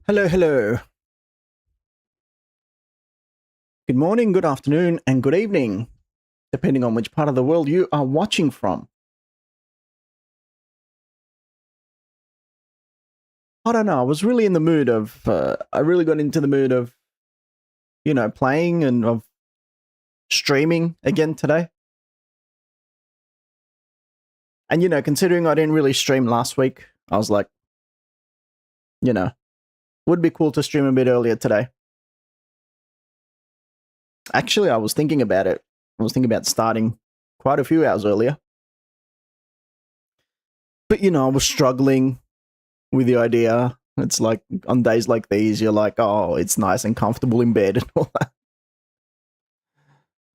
Hello, hello. Good morning, good afternoon, and good evening, depending on which part of the world you are watching from. I don't know. I was really in the mood of, I really got into the mood of, playing and of streaming again today. And, considering I didn't really stream last week, I was like, would be cool to stream a bit earlier today. Actually, I was thinking about it. I was thinking about starting quite a few hours earlier. But, I was struggling with the idea. It's like on days like these, you're like, oh, it's nice and comfortable in bed and all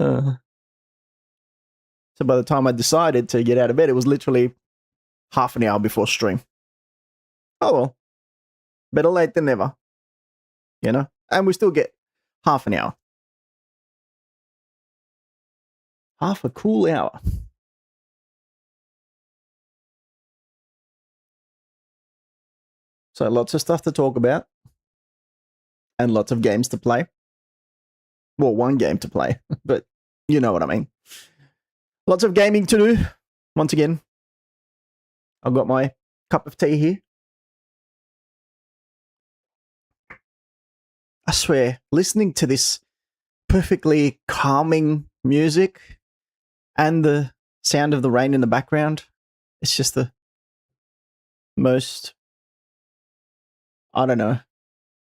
that. So by the time I decided to get out of bed, it was literally half an hour before stream. Oh well, better late than never, and we still get half an hour. Half a cool hour. So lots of stuff to talk about and lots of games to play. Well, one game to play, but you know what I mean. Lots of gaming to do. Once again, I've got my cup of tea here. I swear, listening to this perfectly calming music and the sound of the rain in the background, it's just the most, I don't know.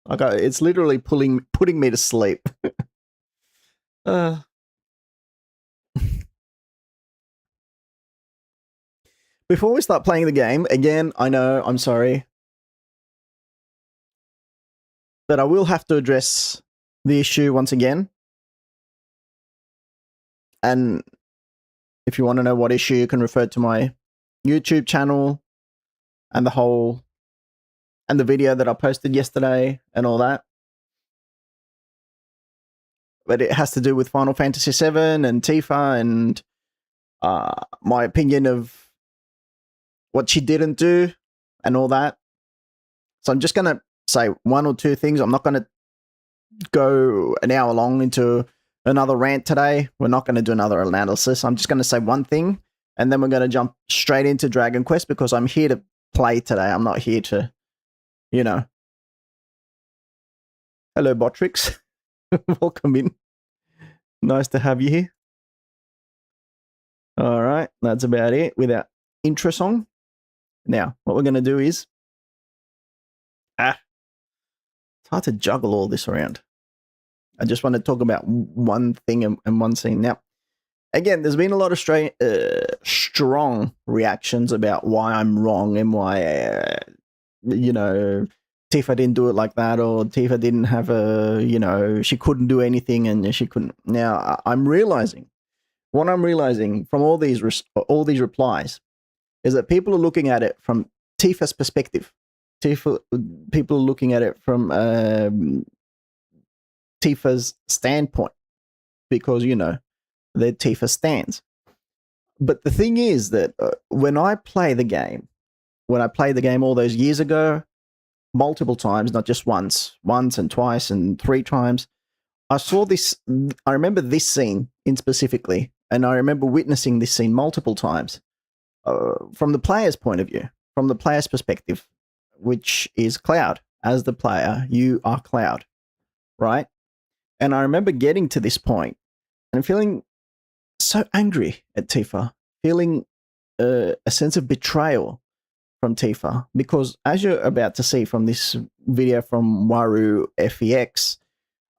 It's literally putting me to sleep. Before we start playing the game, again, I know, I'm sorry, but I will have to address the issue once again. And if you want to know what issue, you can refer to my YouTube channel and the video that I posted yesterday and all that. But it has to do with Final Fantasy VII and Tifa and my opinion of what she didn't do and all that. So I'm just going to say one or two things. I'm not going to go an hour long into another rant today. We're not going to do another analysis. I'm just going to say one thing, and then we're going to jump straight into Dragon Quest because I'm here to play today. I'm not here to, Hello, Botrix. Welcome in. Nice to have you here. All right, that's about it with our intro song. Now, what we're going to do is... it's hard to juggle all this around. I just want to talk about one thing and one scene. Now, again, there's been a lot of strong reactions about why I'm wrong and why, Tifa didn't do it like that, or Tifa didn't have she couldn't do anything and she couldn't. Now, what I'm realizing from all these replies is that people are looking at it from Tifa's perspective. People are looking at it from Tifa's standpoint because, they're Tifa stans. But the thing is that when I played the game all those years ago, multiple times, not just once and twice and three times, I remember this scene in specifically, and I remember witnessing this scene multiple times from the player's point of view, from the player's perspective, which is Cloud. As the player, you are Cloud, right? And I remember getting to this point and feeling so angry at Tifa, feeling a sense of betrayal from Tifa, because as you're about to see from this video from Waru FEX,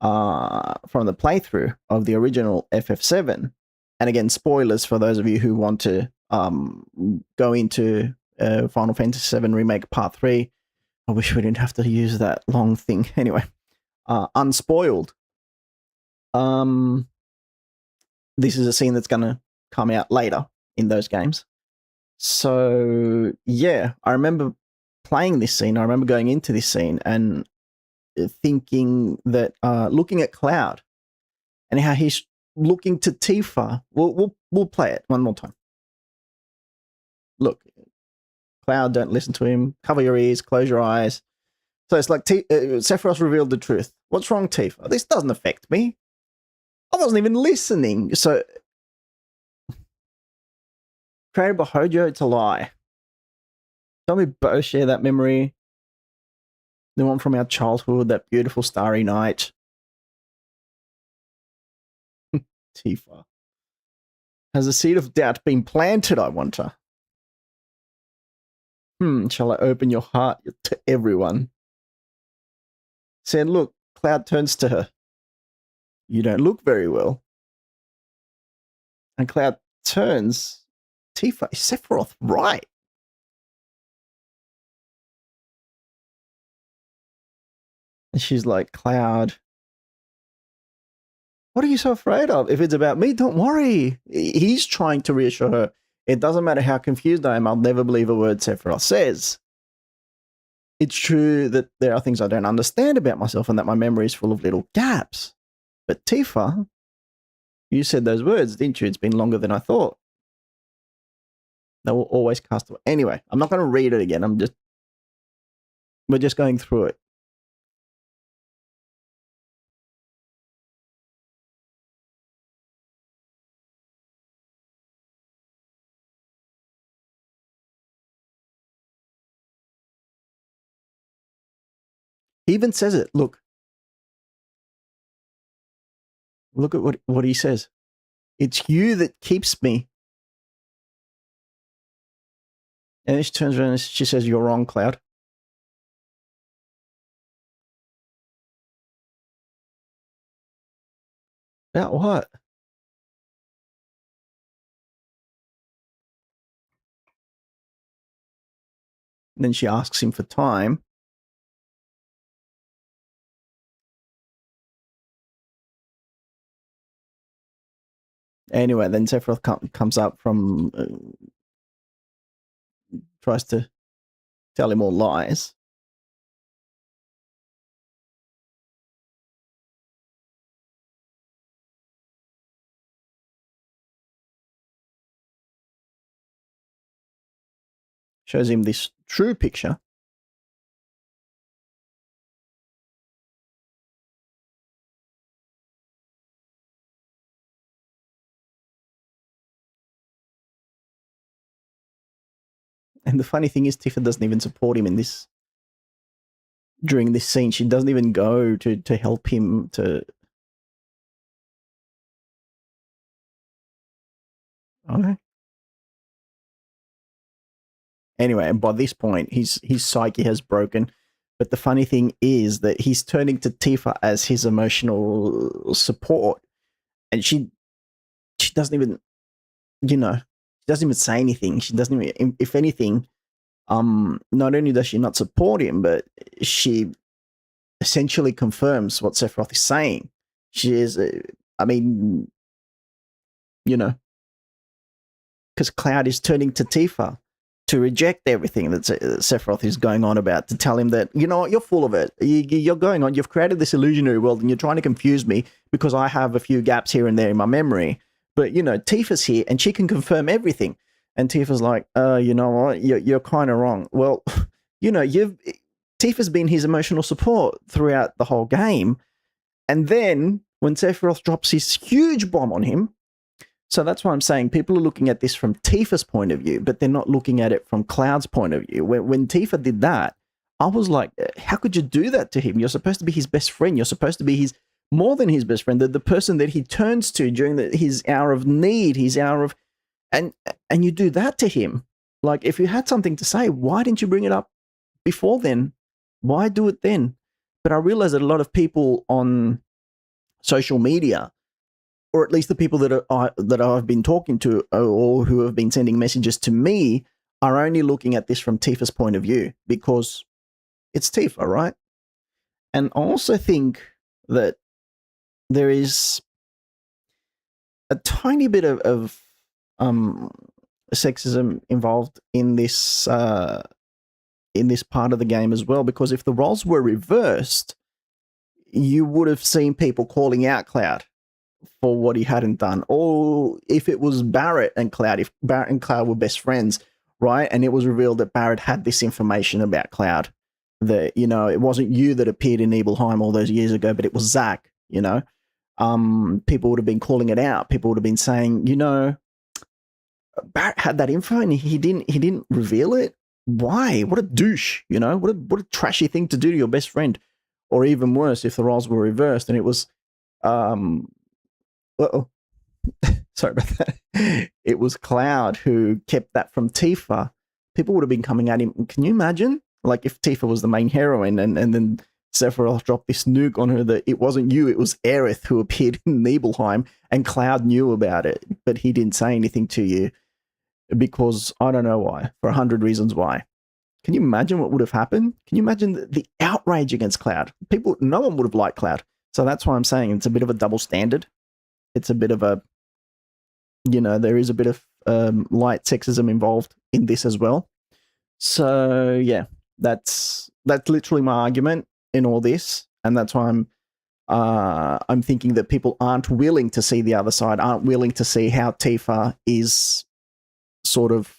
from the playthrough of the original FF7, and again, spoilers for those of you who want to go into Final Fantasy VII Remake Part 3. I wish we didn't have to use that long thing. Anyway, unspoiled. This is a scene that's going to come out later in those games. So, yeah, I remember playing this scene. I remember going into this scene and thinking that, looking at Cloud and how he's looking to Tifa. We'll play it one more time. Look, Cloud, don't listen to him. Cover your ears, close your eyes. So it's like Sephiroth revealed the truth. What's wrong, Tifa? This doesn't affect me. I wasn't even listening. So, created by Hojo, it's a lie. Don't we both share that memory? The one from our childhood, that beautiful starry night. Tifa. Has a seed of doubt been planted, I wonder? Shall I open your heart to everyone? Said, look, Cloud turns to her. You don't look very well. And Cloud turns. Tifa, is Sephiroth right? And she's like, Cloud, what are you so afraid of? If it's about me, don't worry. He's trying to reassure her. It doesn't matter how confused I am, I'll never believe a word Sephiroth says. It's true that there are things I don't understand about myself and that my memory is full of little gaps. But Tifa, you said those words, didn't you? It's been longer than I thought. They will always cast away. Anyway, I'm not going to read it again. We're just going through it. He even says it. Look at what he says. It's you that keeps me. And then she turns around and she says, you're wrong, Cloud. About what? And then she asks him for time. Anyway, then Sephiroth comes up from, tries to tell him all lies. Shows him this true picture. And the funny thing is, Tifa doesn't even support him in this. During this scene, she doesn't even go to help him to. Okay. Anyway, and by this point, his psyche has broken. But the funny thing is that he's turning to Tifa as his emotional support, and she doesn't even, she doesn't even say anything. She doesn't even, if anything, not only does she not support him, but she essentially confirms what Sephiroth is saying. She is, because Cloud is turning to Tifa to reject everything that Sephiroth is going on about, to tell him that, you know what, you're full of it. You're going on, you've created this illusionary world and you're trying to confuse me because I have a few gaps here and there in my memory. But, Tifa's here and she can confirm everything. And Tifa's like, you know what, you're kind of wrong. Well, Tifa's been his emotional support throughout the whole game. And then when Sephiroth drops his huge bomb on him, so that's why I'm saying people are looking at this from Tifa's point of view, but they're not looking at it from Cloud's point of view. When Tifa did that, I was like, how could you do that to him? You're supposed to be his best friend. You're supposed to be more than his best friend, the person that he turns to during his hour of need, his hour of, and you do that to him. Like, if you had something to say, why didn't you bring it up before then? Why do it then? But I realize that a lot of people on social media, or at least the people that I've been talking to, or who have been sending messages to me, are only looking at this from Tifa's point of view because it's Tifa, right? And I also think that there is a tiny bit of sexism involved in this part of the game as well, because if the roles were reversed, you would have seen people calling out Cloud for what he hadn't done. Or if it was Barrett and Cloud, if Barrett and Cloud were best friends, right? And it was revealed that Barrett had this information about Cloud, that, you know, it wasn't you that appeared in Nibelheim all those years ago, but it was Zach, you know. People would have been calling it out. People would have been saying, you know, Barrett had that info and he didn't reveal it. Why? What a douche, you know? What a trashy thing to do to your best friend. Or even worse, if the roles were reversed and it was sorry about that. It was Cloud who kept that from Tifa. People would have been coming at him. Can you imagine? Like if Tifa was the main heroine and then Sephiroth dropped this nuke on her that it wasn't you, it was Aerith who appeared in Nibelheim and Cloud knew about it, but he didn't say anything to you because I don't know why, for 100 reasons why. Can you imagine what would have happened? Can you imagine the outrage against Cloud? No one would have liked Cloud. So that's why I'm saying it's a bit of a double standard. It's a bit of a, you know, there is a bit of light sexism involved in this as well. So yeah, that's literally my argument in all this, and that's why I'm thinking that people aren't willing to see the other side, aren't willing to see how Tifa is sort of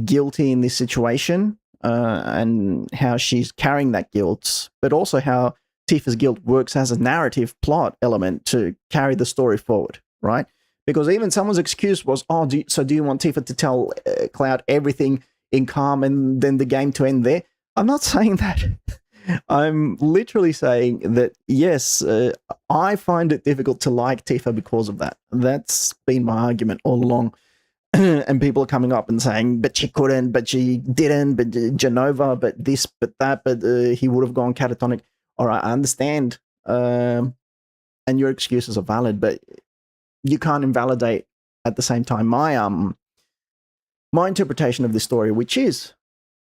guilty in this situation, and how she's carrying that guilt, but also how Tifa's guilt works as a narrative plot element to carry the story forward, right? Because even someone's excuse was, oh, do you want Tifa to tell Cloud everything in calm and then the game to end there? I'm not saying that. I'm literally saying that, yes, I find it difficult to like Tifa because of that. That's been my argument all along. And people are coming up and saying, but she couldn't, but she didn't, but Genova, but this, but that, but he would have gone catatonic. All right, I understand. And your excuses are valid, but you can't invalidate at the same time my interpretation of this story, which is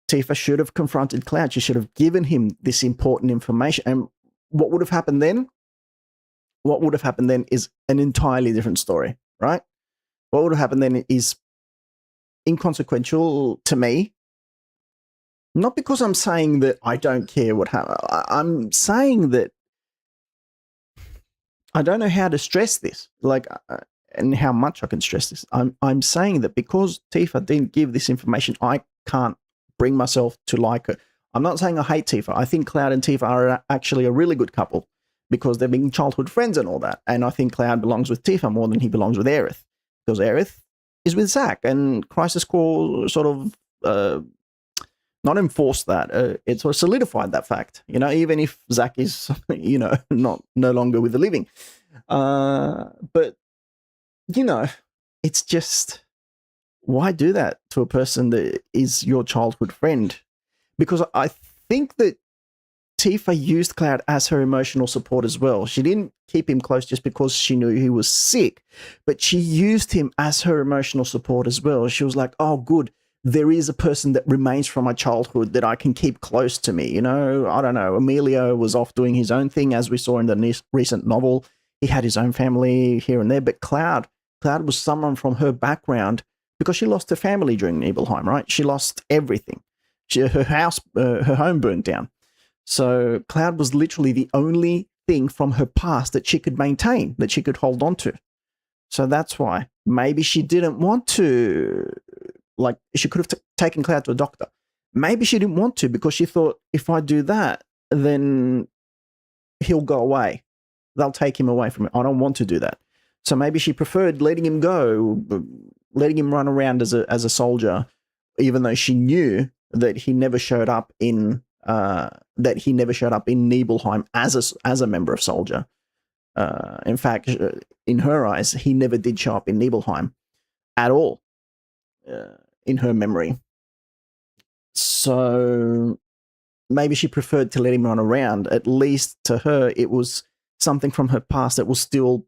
Tifa should have confronted Cloud. She should have given him this important information. And what would have happened then? What would have happened then is an entirely different story, right? What would have happened then is inconsequential to me. Not because I'm saying that I don't care what happened. I'm saying that I don't know how to stress this, and how much I can stress this. I'm saying that because Tifa didn't give this information, I can't bring myself to like her. I'm not saying I hate Tifa. I think Cloud and Tifa are actually a really good couple because they've been childhood friends and all that. And I think Cloud belongs with Tifa more than he belongs with Aerith, because Aerith is with Zack, and Crisis Core sort of not enforced that. It sort of solidified that fact. You know, even if Zack is, you know, no longer with the living. But you know, it's just, why do that to a person that is your childhood friend? Because I think that Tifa used Cloud as her emotional support as well. She didn't keep him close just because she knew he was sick, but she used him as her emotional support as well. She was like, oh, good, there is a person that remains from my childhood that I can keep close to me. You know, I don't know, Emilio was off doing his own thing, as we saw in the recent novel. He had his own family here and there, but Cloud was someone from her background because she lost her family during Nibelheim, right? She lost everything. Her house, her home burned down. So Cloud was literally the only thing from her past that she could maintain, that she could hold on to. So that's why maybe she didn't want to, like, she could have taken Cloud to a doctor. Maybe she didn't want to because she thought, if I do that, then he'll go away. They'll take him away from me. I don't want to do that. So maybe she preferred letting him go, letting him run around as a soldier, even though she knew that he never showed up in Nibelheim as a member of Soldier. In fact, in her eyes, he never did show up in Nibelheim at all, in her memory. So maybe she preferred to let him run around. At least to her, it was something from her past that was still,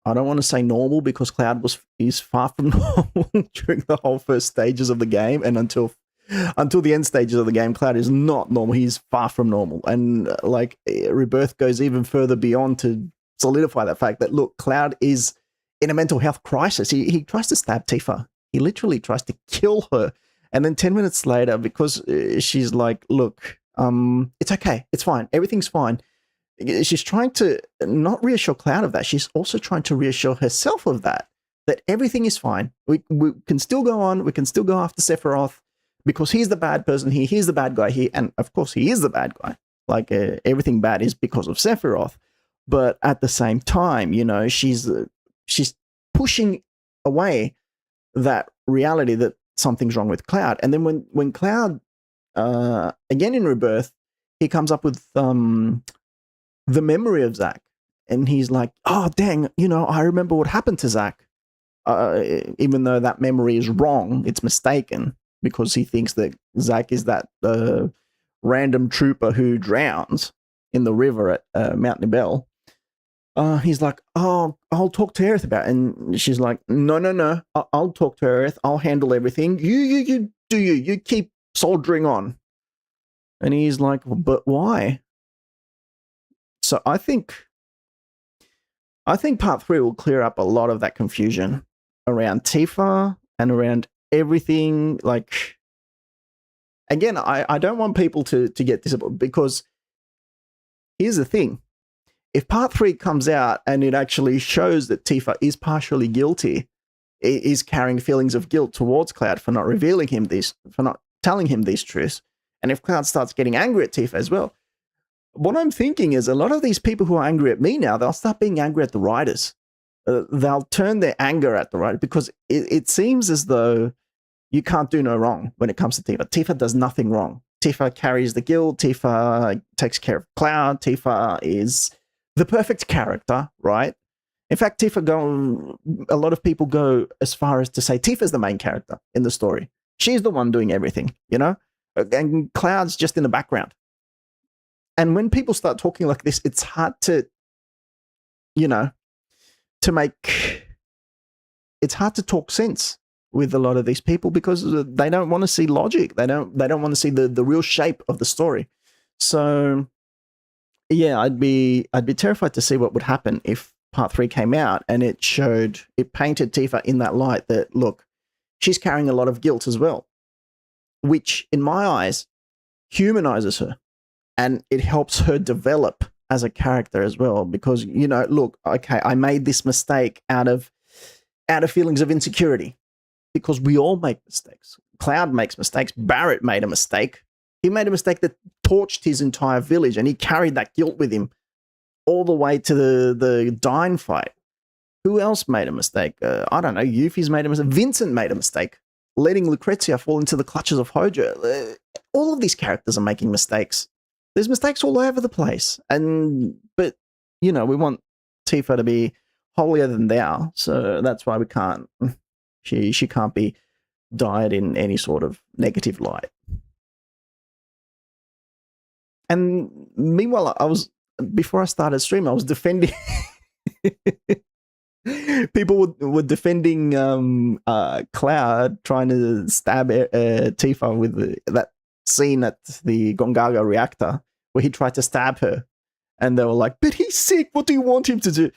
I don't want to say normal, because Cloud is far from normal during the whole first stages of the game, and until the end stages of the game, Cloud is not normal. He's far from normal, and like Rebirth goes even further beyond to solidify that fact that, look, Cloud is in a mental health crisis. He tries to stab Tifa. He literally tries to kill her, and then 10 minutes later, because she's like, look, it's okay, it's fine, everything's fine. She's trying to not reassure Cloud of that. She's also trying to reassure herself of that everything is fine. We can still go on. We can still go after Sephiroth. because he's the bad person here, he's the bad guy here, and of course he is the bad guy. Like everything bad is because of Sephiroth, but at the same time, you know, she's pushing away that reality that something's wrong with Cloud. And then when Cloud, again in Rebirth, he comes up with the memory of Zack, and he's like, oh, dang, you know, I remember what happened to Zack. Even though that memory is wrong, it's mistaken, because he thinks that Zack is that random trooper who drowns in the river at Mount Nibel. He's like, oh, I'll talk to Aerith about it. And she's like, no, I'll talk to Aerith. I'll handle everything. You keep soldiering on. And he's like, but why? So I think part 3 will clear up a lot of that confusion around Tifa and around everything. Like, again, I don't want people to get disappointed, because here's the thing. If part 3 comes out and it actually shows that Tifa is partially guilty, is carrying feelings of guilt towards Cloud for not revealing him this, for not telling him these truths, and if Cloud starts getting angry at Tifa as well, what I'm thinking is a lot of these people who are angry at me now, they'll start being angry at the writers. They'll turn their anger at the writer, because it seems as though you can't do no wrong when it comes to Tifa. Tifa does nothing wrong. Tifa carries the guilt. Tifa takes care of Cloud. Tifa is the perfect character, right? In fact, a lot of people go as far as to say Tifa's the main character in the story. She's the one doing everything, you know? And Cloud's just in the background. And when people start talking like this, it's hard to, you know, it's hard to talk sense with a lot of these people, because they don't want to see logic. They don't want to see the real shape of the story. So yeah, I'd be terrified to see what would happen if part 3 came out and it painted Tifa in that light that, look, she's carrying a lot of guilt as well, which in my eyes humanizes her, and it helps her develop as a character as well, because, you know, look, okay, I made this mistake out of feelings of insecurity, because we all make mistakes. Cloud makes mistakes. Barrett made a mistake. He made a mistake that torched his entire village, and he carried that guilt with him all the way to the Dyne fight. Who else made a mistake? I don't know. Yuffie's made a mistake. Vincent made a mistake, letting Lucrezia fall into the clutches of Hojo. All of these characters are making mistakes. There's mistakes all over the place. But, you know, we want Tifa to be holier than thou, so that's why we can't. She can't be dyed in any sort of negative light. And meanwhile, before I started stream, I was defending. People were defending Cloud trying to stab Tifa with that scene at the Gongaga reactor where he tried to stab her. And they were like, but he's sick. What do you want him to do?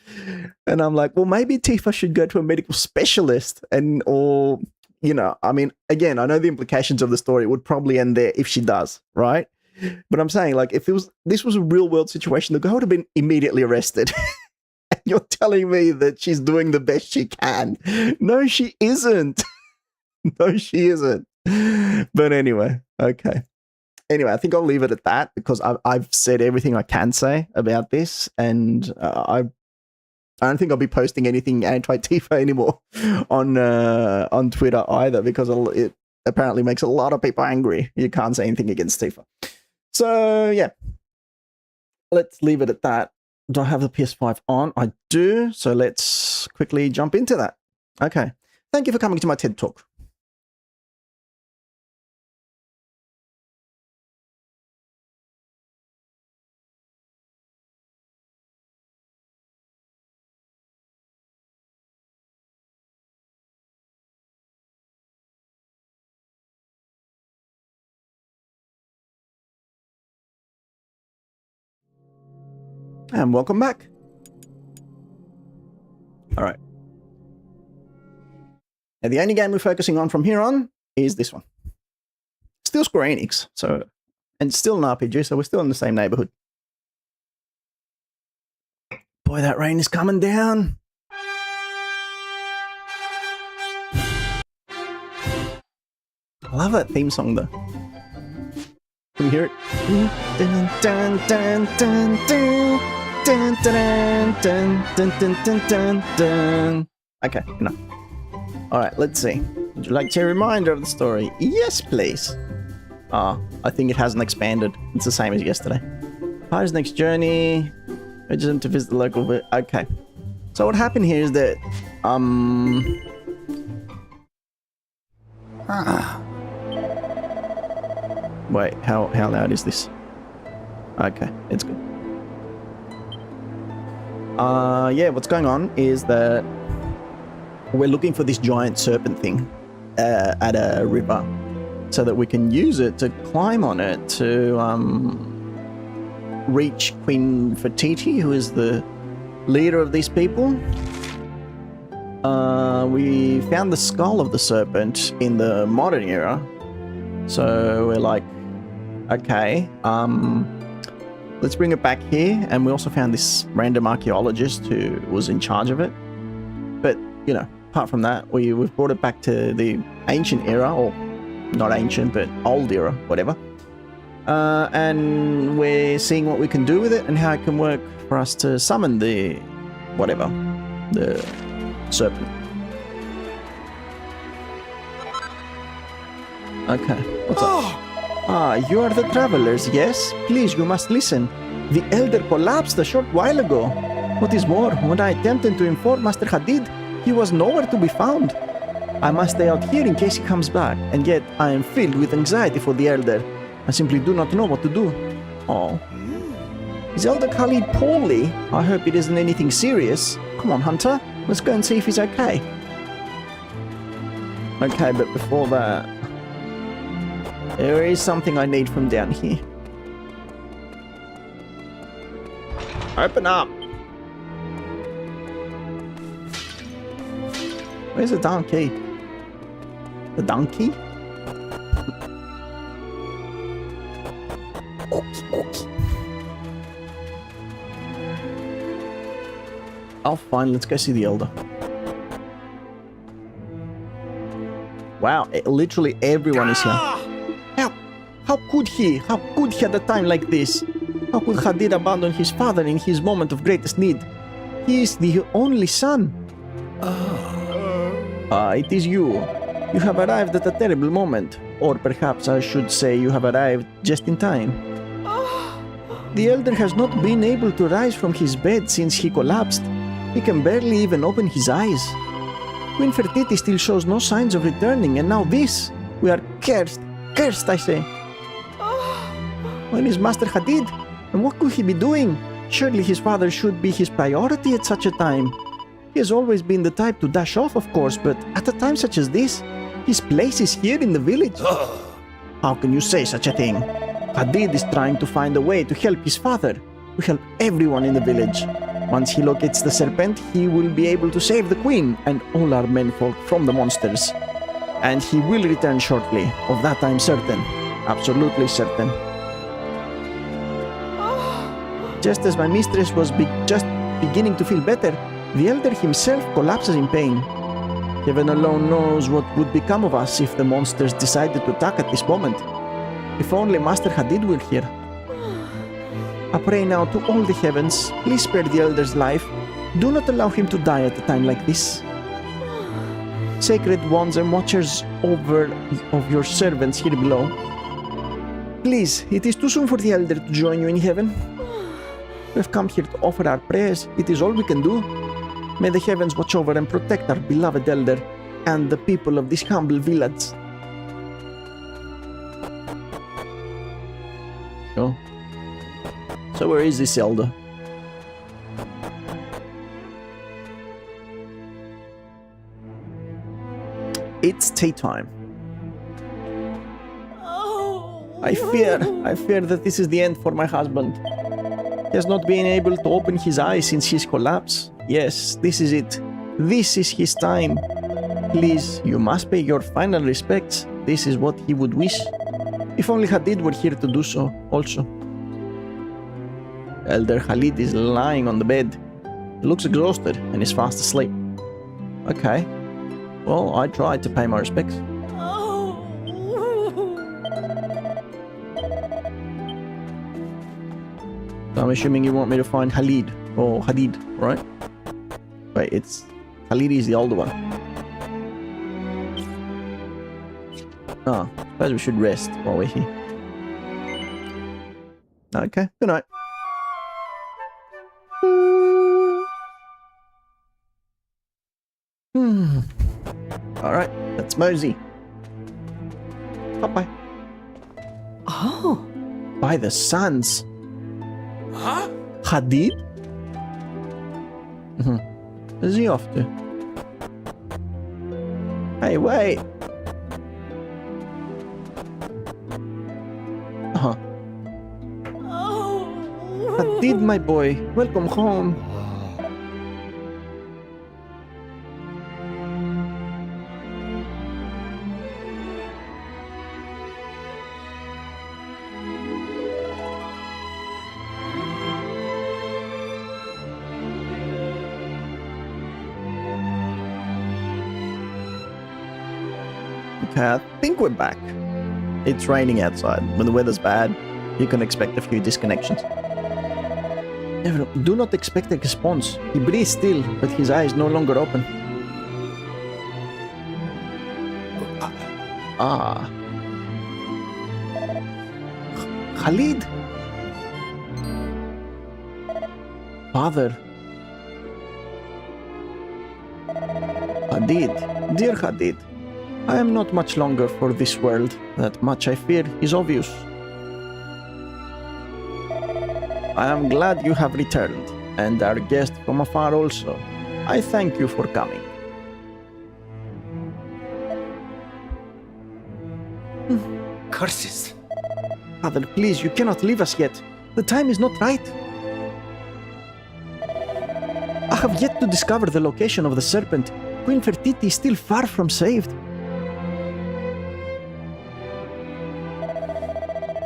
And I'm like, well, maybe Tifa should go to a medical specialist, or, you know, I mean, again, I know the implications of the story would probably end there if she does, right? But I'm saying, like, if this was a real world situation, the girl would have been immediately arrested. And you're telling me that she's doing the best she can. No, she isn't. No, she isn't. But anyway, okay. Anyway, I think I'll leave it at that, because I've said everything I can say about this, and I don't think I'll be posting anything anti-Tifa anymore on Twitter either, because it apparently makes a lot of people angry. You can't say anything against Tifa. So yeah, let's leave it at that. Do I have the PS5 on? I do. So let's quickly jump into that. Okay. Thank you for coming to my TED Talk. And welcome back. All right. Now, the only game we're focusing on from here on is this one. Still Square Enix, and still an RPG, so we're still in the same neighborhood. Boy, that rain is coming down. I love that theme song though. Can we hear it? Dun, dun, dun, dun, dun, dun, dun, dun, dun, dun, dun, dun, dun. Okay, enough. Alright, let's see. Would you like a reminder of the story? Yes, please. I think it hasn't expanded. It's the same as yesterday. Pirate's next journey. Urgent to visit the local... Okay. So what happened here is that... Wait, how loud is this? Okay, it's good. Yeah, what's going on is that we're looking for this giant serpent thing at a river so that we can use it to climb on it to reach Queen Fatiti, who is the leader of these people. We found the skull of the serpent in the modern era, so we're like, okay, let's bring it back here. And we also found this random archaeologist who was in charge of it. But, you know, apart from that, we've brought it back to the ancient era, or not ancient, but old era, whatever. And we're seeing what we can do with it and how it can work for us to summon the, whatever, the serpent. Okay, what's up? You are the travelers, yes? Please, you must listen. The Elder collapsed a short while ago. What is more, when I attempted to inform Master Hadid, he was nowhere to be found. I must stay out here in case he comes back, and yet I am filled with anxiety for the Elder. I simply do not know what to do. Oh. Is Elder Khalid poorly? I hope it isn't anything serious. Come on, Hunter. Let's go and see if he's okay. Okay, but before that, there is something I need from down here. Open up. Where's the donkey? The donkey? Oh, fine. Let's go see the Elder. Wow, literally everyone is here. How could he? How could he at a time like this? How could Hadid abandon his father in his moment of greatest need? He is the only son. It is you. You have arrived at a terrible moment. Or perhaps I should say you have arrived just in time. The Elder has not been able to rise from his bed since he collapsed. He can barely even open his eyes. Queen Fertiti still shows no signs of returning, and now this. We are cursed. Cursed, I say. Where is Master Hadid? And what could he be doing? Surely his father should be his priority at such a time. He has always been the type to dash off, of course, but at a time such as this, his place is here in the village. How can you say such a thing? Hadid is trying to find a way to help his father, to help everyone in the village. Once he locates the Serpent, he will be able to save the Queen and all our menfolk from the monsters. And he will return shortly, of that I'm certain. Absolutely certain. Just as my mistress was just beginning to feel better, the Elder himself collapses in pain. Heaven alone knows what would become of us if the monsters decided to attack at this moment. If only Master Hadid were here. I pray now to all the heavens, please spare the Elder's life. Do not allow him to die at a time like this. Sacred ones and watchers of your servants here below. Please, it is too soon for the Elder to join you in heaven. We have come here to offer our prayers. It is all we can do. May the heavens watch over and protect our beloved Elder and the people of this humble village. Sure. So where is this Elder? It's tea time. I fear that this is the end for my husband. He has not been able to open his eyes since his collapse. Yes, this is it. This is his time. Please, you must pay your final respects. This is what he would wish. If only Hadid were here to do so, also. Elder Khalid is lying on the bed. He looks exhausted and is fast asleep. Okay. Well, I tried to pay my respects. So I'm assuming you want me to find Khalid or Hadid, right? Wait, it's Khalid is the older one. Ah, I suppose we should rest while we're here. Okay, good night. Alright, that's Mosey. Bye-bye. Oh. By the suns. Huh? Hadid? Where's he off to? Hey, wait! Oh. Hadid, my boy, welcome home. Okay, I think we're back. It's raining outside. When the weather's bad, you can expect a few disconnections. Do not expect a response. He breathes still, but his eyes no longer open. Ah. Khalid? Father. Hadid. Dear Hadid. I am not much longer for this world. That much, I fear, is obvious. I am glad you have returned, and our guest from afar also. I thank you for coming. Curses. Father, please, you cannot leave us yet. The time is not right. I have yet to discover the location of the Serpent. Queen Fertiti is still far from saved.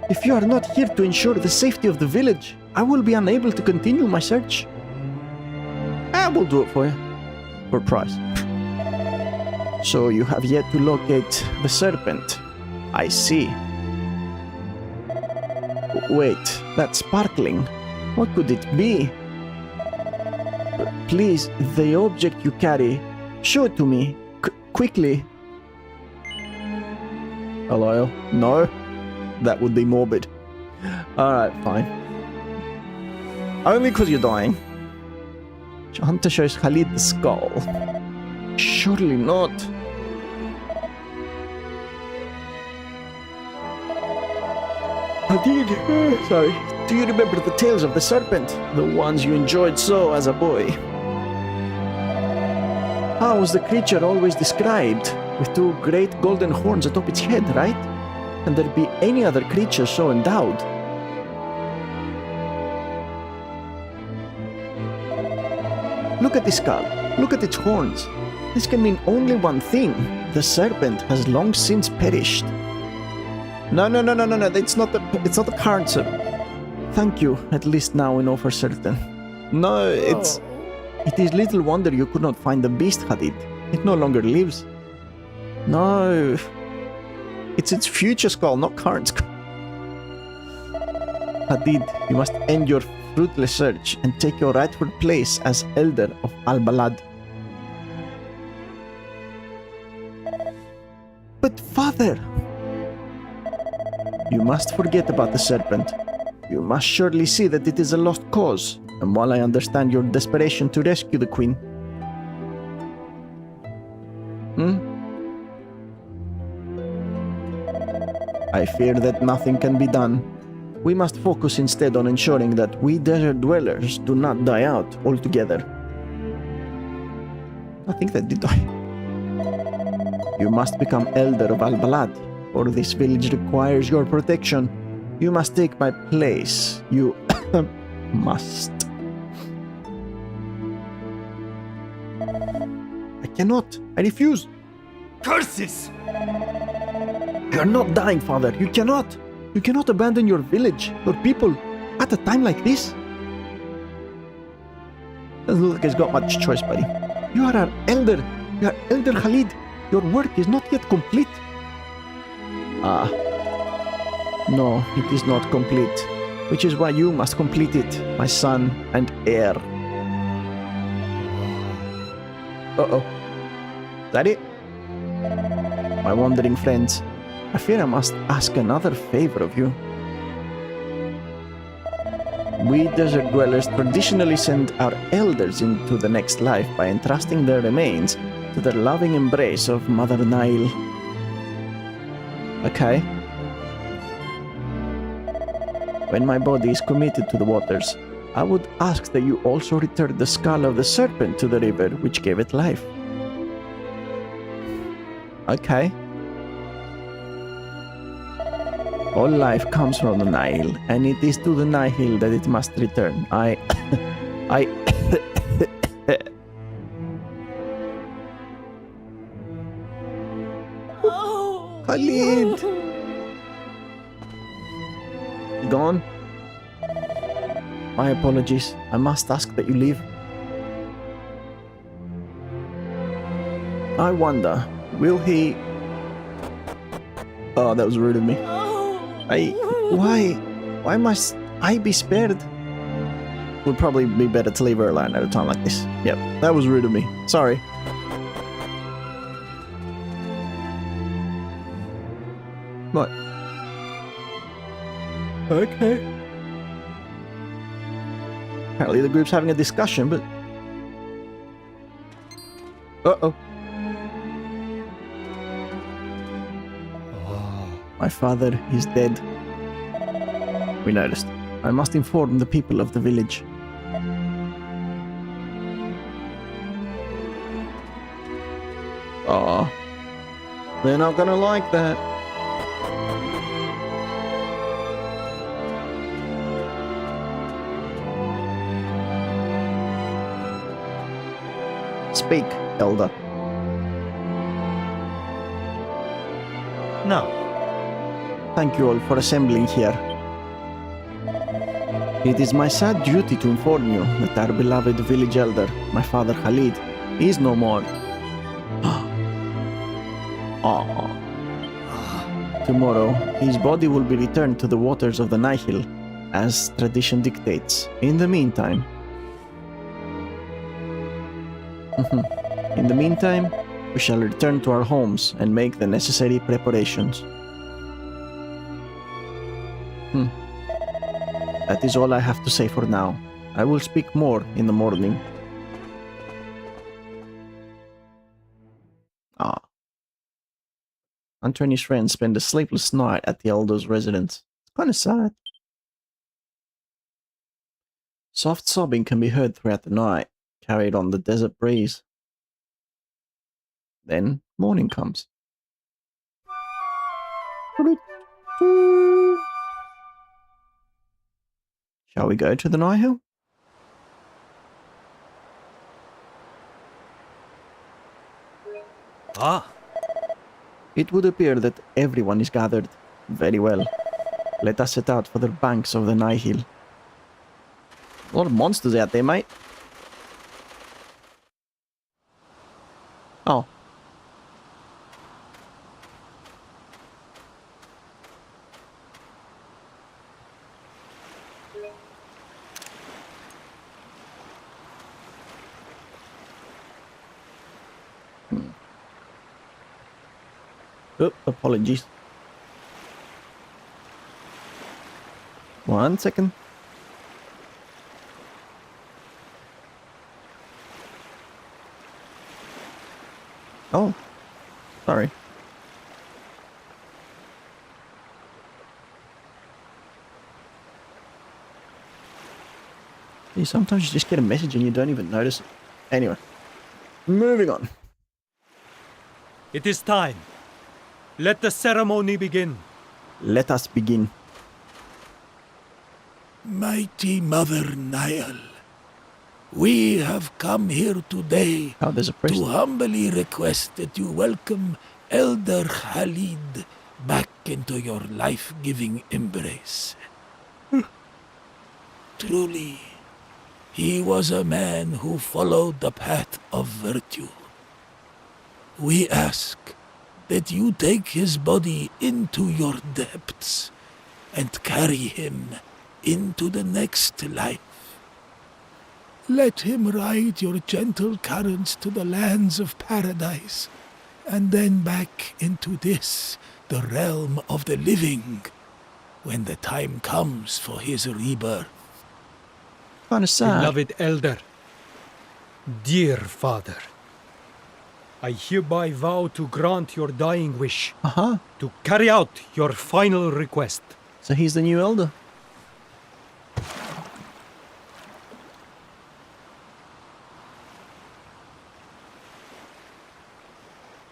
If you are not here to ensure the safety of the village, I will be unable to continue my search. I will do it for you. For a price. So you have yet to locate the Serpent. I see. Wait, that's sparkling. What could it be? Please, the object you carry, show it to me. Quickly. Hello? No? That would be morbid. Alright, fine. Only because you're dying. Hunter shows Khalid the skull. Surely not. Hadid, sorry. Do you remember the tales of the Serpent? The ones you enjoyed so as a boy? How was the creature always described? With two great golden horns atop its head, right? Can there be any other creature so endowed? Look at this skull. Look at its horns. This can mean only one thing. The Serpent has long since perished. No. It's not the current Serpent. Thank you. At least now we know for certain. No, it is little wonder you could not find the beast, Hadid. It no longer lives. No. It's its future skull, not current skull. Hadid, you must end your fruitless search and take your rightful place as Elder of Al-Balad. But father! You must forget about the Serpent. You must surely see that it is a lost cause, and while I understand your desperation to rescue the Queen... I fear that nothing can be done. We must focus instead on ensuring that we desert dwellers do not die out altogether. I think they did die. You must become Elder of Al-Balad, for this village requires your protection. You must take my place. You must. I cannot. I refuse. Curses! You are not dying, father. You cannot. You cannot abandon your village, your people, at a time like this. Doesn't look like he's got much choice, buddy. You are our elder. You are Elder Khalid. Your work is not yet complete. Ah. No, it is not complete. which is why you must complete it, my son and heir. Uh-oh. Is that it? My wandering friends, I fear I must ask another favor of you. We desert dwellers traditionally send our elders into the next life by entrusting their remains to the loving embrace of Mother Nile. Okay. When my body is committed to the waters, I would ask that you also return the skull of the serpent to the river which gave it life. Okay. All life comes from the Nile, and it is to the Nile that it must return. Khalid! Gone? My apologies. I must ask that you leave. I wonder, will he... Oh, that was rude of me. Why must I be spared? Would probably be better to leave her alone at a time like this. Yep, that was rude of me. Sorry. What? Okay. Apparently the group's having a discussion, but... Uh-oh. My father is dead. We noticed. I must inform the people of the village. Aw. They're not gonna like that. Speak, Elder. No. Thank you all for assembling here. It is my sad duty to inform you that our beloved village elder, my father Khalid, is no more. Tomorrow, his body will be returned to the waters of the Nile, as tradition dictates. In the meantime, we shall return to our homes and make the necessary preparations. That is all I have to say for now. I will speak more in the morning. Hunter and his friends spend a sleepless night at the elder's residence. It's kind of sad. Soft sobbing can be heard throughout the night, carried on the desert breeze. Then morning comes. Shall we go to the Nile? It would appear that everyone is gathered. Very well. Let us set out for the banks of the Nile. A lot of monsters out there, mate. Oh. Oh, apologies. 1 second. Oh, sorry. See, sometimes you just get a message and you don't even notice it. Anyway, moving on. It is time. Let the ceremony begin. Let us begin. Mighty Mother Nile, we have come here today Oh, there's a priest. to humbly request that you welcome Elder Khalid back into your life-giving embrace. Truly, he was a man who followed the path of virtue. We ask that you take his body into your depths and carry him into the next life. Let him ride your gentle currents to the lands of paradise, and then back into this, the realm of the living, when the time comes for his rebirth. Kind of sad. Beloved Elder, dear Father, I hereby vow to grant your dying wish, to carry out your final request. So he's the new elder.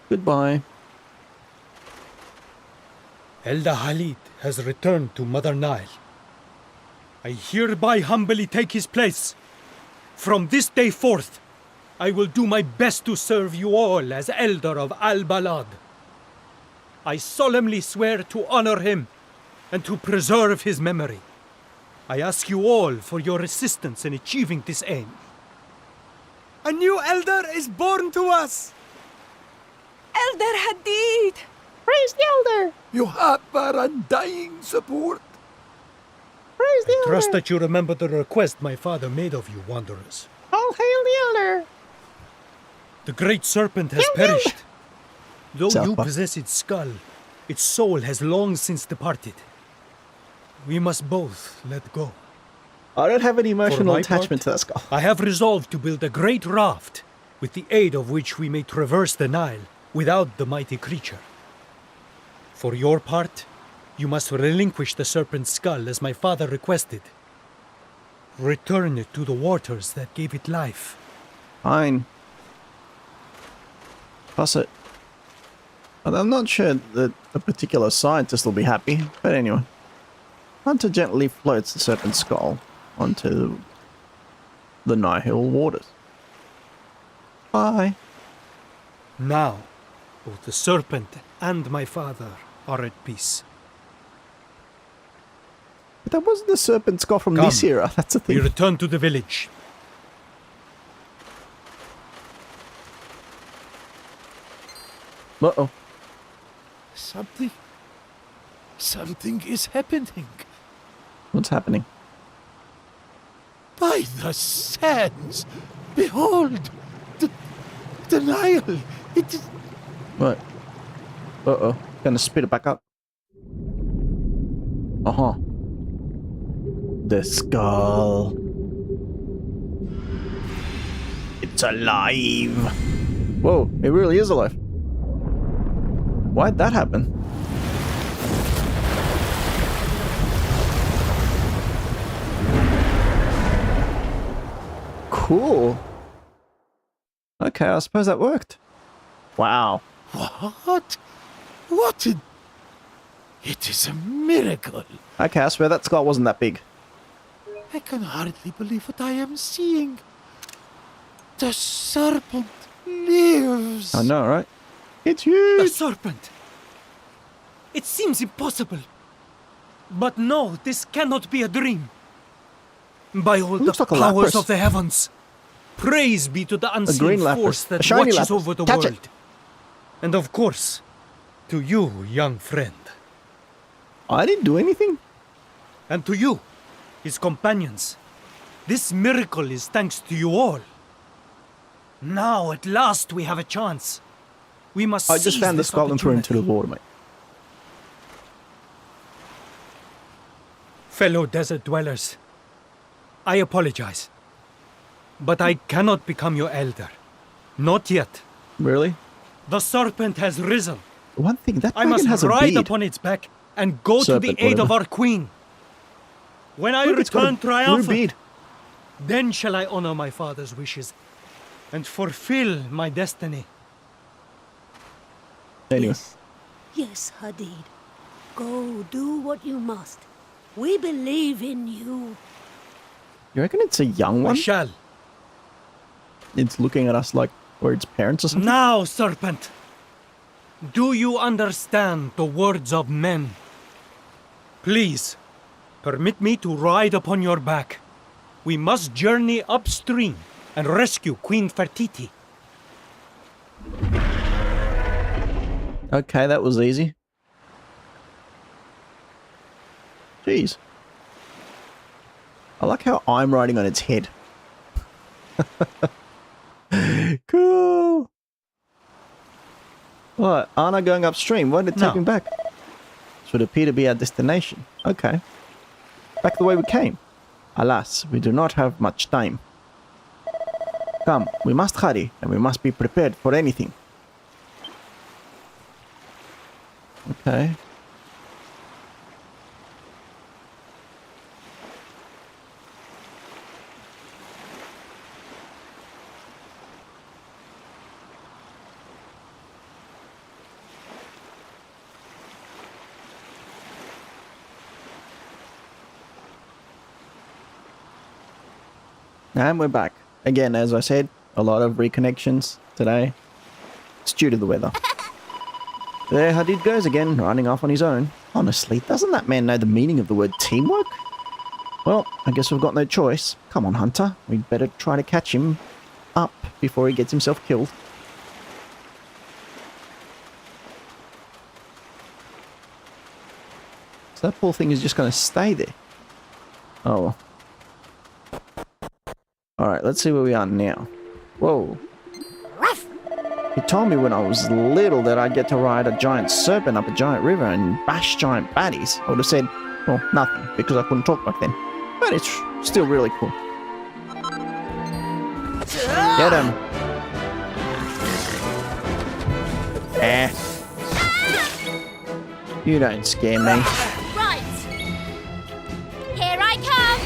Goodbye. Elder Khalid has returned to Mother Nile. I hereby humbly take his place. From this day forth, I will do my best to serve you all as Elder of Al-Balad. I solemnly swear to honor him and to preserve his memory. I ask you all for your assistance in achieving this aim. A new elder is born to us! Elder Hadid! Praise the elder! You have our undying support! Praise the I trust that you remember the request my father made of you, wanderers. All hail the elder! The great serpent has perished. Though you Serpent. possess its skull, its soul has long since departed. We must both let go. I don't have any emotional my attachment part, to that skull. I have resolved to build a great raft, with the aid of which we may traverse the Nile without the mighty creature. For your part, you must relinquish the serpent's skull as my father requested. Return it to the waters that gave it life. Fine. Pass it. I'm not sure that a particular scientist will be happy, but anyway. Hunter gently floats the serpent's skull onto the Nihil waters. Bye. Now, both the serpent and my father are at peace. But that wasn't the serpent skull from Come. this era, that's the We thing. return to the village. Uh-oh. Something is happening. What's happening? By the sands! Behold! The Nile! It is... What? Uh-oh. Gonna spit it back up. Uh-huh. The skull. It's alive. Whoa, it really is alive. Why'd that happen? Cool. Okay, I suppose that worked. Wow. What? What in... It is a miracle. Okay, I swear that skull wasn't that big. I can hardly believe what I am seeing. The serpent lives. I know, right? It's The huge. serpent! It seems impossible. But no, this cannot be a dream. By all the Looks like a powers lapras. of the heavens, praise be to the green unseen lapras. force A that shiny watches lapras. over the Catch it. world. And of course, to you, young friend. I didn't do anything. And to you, his companions. This miracle is thanks to you all. Now, at last, we have a chance. We must I just seize found the this skull and threw it into the opportunity. water, mate. Fellow desert dwellers, I apologize. But I cannot become your elder. Not yet. Really? The serpent has risen. One thing, that I dragon must has a ride beard. upon its back and go Serpent, to the aid of whatever. our queen. When I Look, it's got a return blue triumphant, beard. then shall I honor my father's wishes and fulfill my destiny. Anyway. Yes, Hadid. Go do what you must. We believe in you. You reckon it's a young I one? shall. It's looking at us like we're its parents or something? Now, serpent, do you understand the words of men? Please, permit me to ride upon your back. We must journey upstream and rescue Queen Fertiti. Okay, that was easy. Jeez. I like how I'm riding on its head. Cool. What? Aren't I going upstream? Why did it take me back? This would appear to be our destination. Okay. Back the way we came. Alas, we do not have much time. Come, we must hurry, and we must be prepared for anything. Okay. And we're back. Again, as I said, a lot of reconnections today. It's due to the weather. There Hadid goes again, running off on his own. Honestly, doesn't that man know the meaning of the word teamwork? Well, I guess we've got no choice. Come on, Hunter. We'd better try to catch him up before he gets himself killed. So that poor thing is just going to stay there. Oh. Alright, let's see where we are now. Whoa. He told me when I was little that I'd get to ride a giant serpent up a giant river and bash giant baddies. I would have said, well, nothing, because I couldn't talk back then. But it's still really cool. Get him. You don't scare me. Right. Here I come.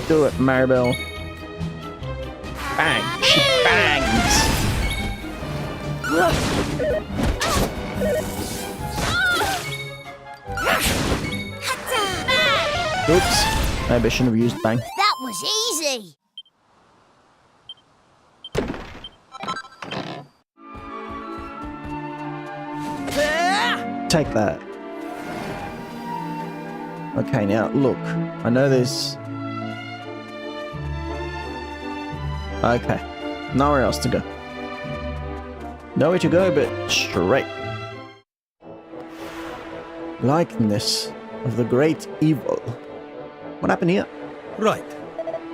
Do it, Maribel. Bang! She bangs! Oops. Maybe I shouldn't have used bang. That was easy. Take that. Okay, now, look. I know there's... Okay. Nowhere else to go. Nowhere to go but straight. Likeness of the great evil. What happened here? Right.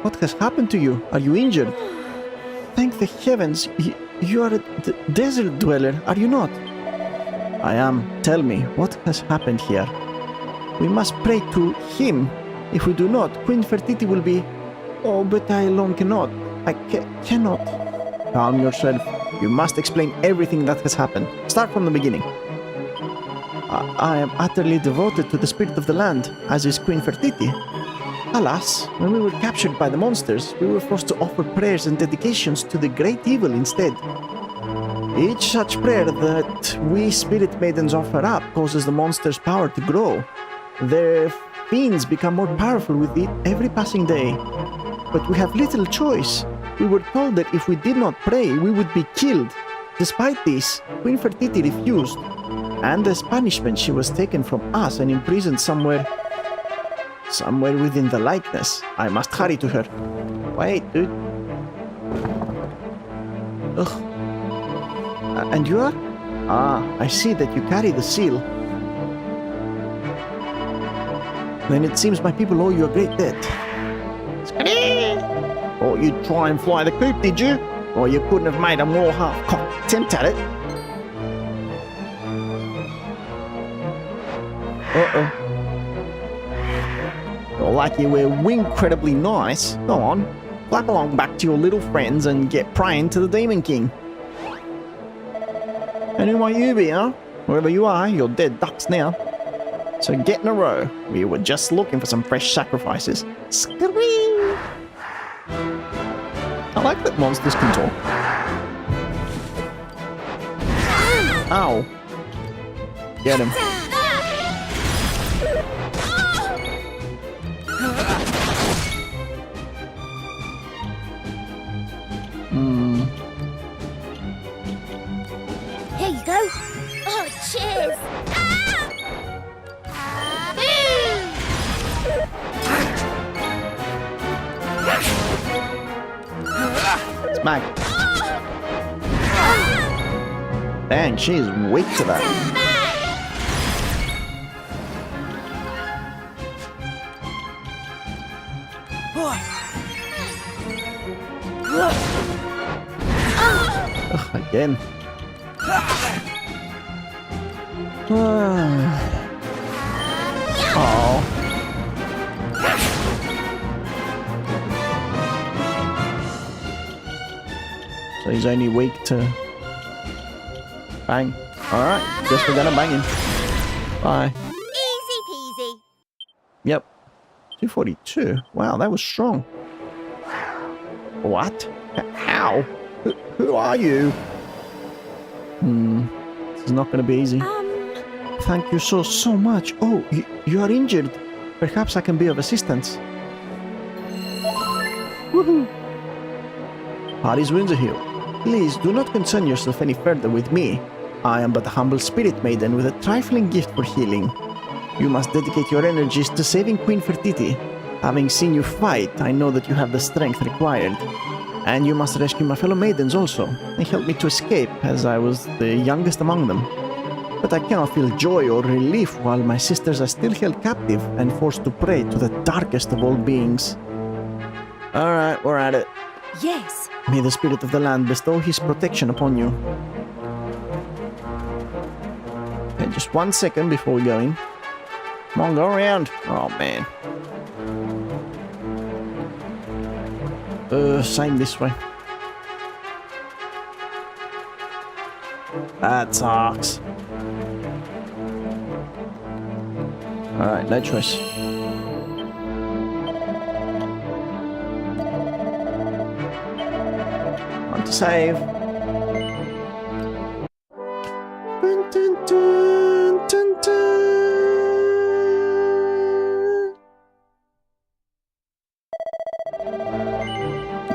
What has happened to you? Are you injured? Thank the heavens, you are a desert dweller, are you not? I am. Tell me, what has happened here? We must pray to him. If we do not, Queen Fertiti will be... Oh, but I alone cannot. I cannot. Calm yourself. You must explain everything that has happened. Start from the beginning. I am utterly devoted to the spirit of the land, as is Queen Fertiti. Alas, when we were captured by the monsters, we were forced to offer prayers and dedications to the great evil instead. Each such prayer that we spirit maidens offer up causes the monsters' power to grow. Their fiends become more powerful with every passing day. But we have little choice. We were told that if we did not pray, we would be killed. Despite this, Queen Fertiti refused. And as punishment, she was taken from us and imprisoned somewhere within the likeness. I must hurry to her. Wait, dude. Ugh. And you are? Ah, I see that you carry the seal. Then it seems my people owe you a great debt. Oh, you'd try and fly the coop, did you? Or you couldn't have made a more half-cocked attempt at it. Uh-oh. You're lucky we're incredibly nice. Go on, clap along back to your little friends and get praying to the Demon King. And who might you be, huh? Wherever you are, you're dead ducks now. So get in a row. We were just looking for some fresh sacrifices. Scream! I like that monsters can talk. Ow. Get him. Here you go. Oh, cheers. Smack. Dang, she's weak to that. Ugh, again. Oh. So he's only weak to bang. Alright, guess we're gonna bang him. Bye. Easy peasy. Yep. 242. Wow, that was strong. What? How? Who are you? This is not going to be easy. Thank you so much. Oh, you are injured. Perhaps I can be of assistance. Woohoo! Hadid's wounds are healed. Please do not concern yourself any further with me. I am but a humble spirit maiden with a trifling gift for healing. You must dedicate your energies to saving Queen Fertiti. Having seen you fight, I know that you have the strength required. And you must rescue my fellow maidens also. They helped me to escape, as I was the youngest among them. But I cannot feel joy or relief while my sisters are still held captive and forced to pray to the darkest of all beings. Alright, we're at it. Yes. May the spirit of the land bestow his protection upon you. Okay, just 1 second before we go in. Come on, go around. Oh, man. Same this way. That sucks. Alright, no choice. Want to save. Dun, dun, dun, dun, dun.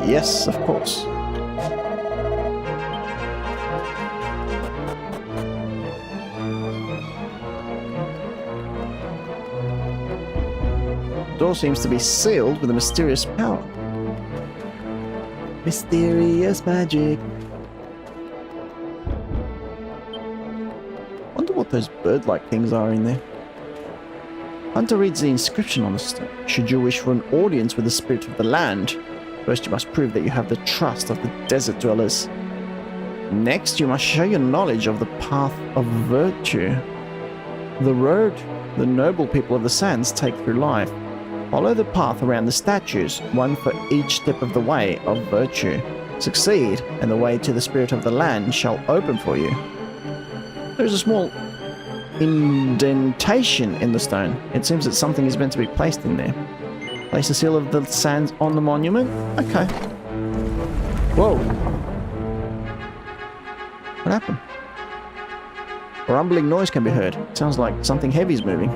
Yes, of course. The door seems to be sealed with a mysterious power. Mysterious magic. Wonder what those bird-like things are in there. Hunter reads the inscription on the stone. Should you wish for an audience with the spirit of the land, first you must prove that you have the trust of the desert dwellers. Next, you must show your knowledge of the path of virtue. The road the noble people of the sands take through life. Follow the path around the statues, one for each step of the way of virtue. Succeed, and the way to the spirit of the land shall open for you. There's a small indentation in the stone. It seems that something is meant to be placed in there. Place the seal of the sands on the monument? Okay. Whoa. What happened? A rumbling noise can be heard. Sounds like something heavy is moving.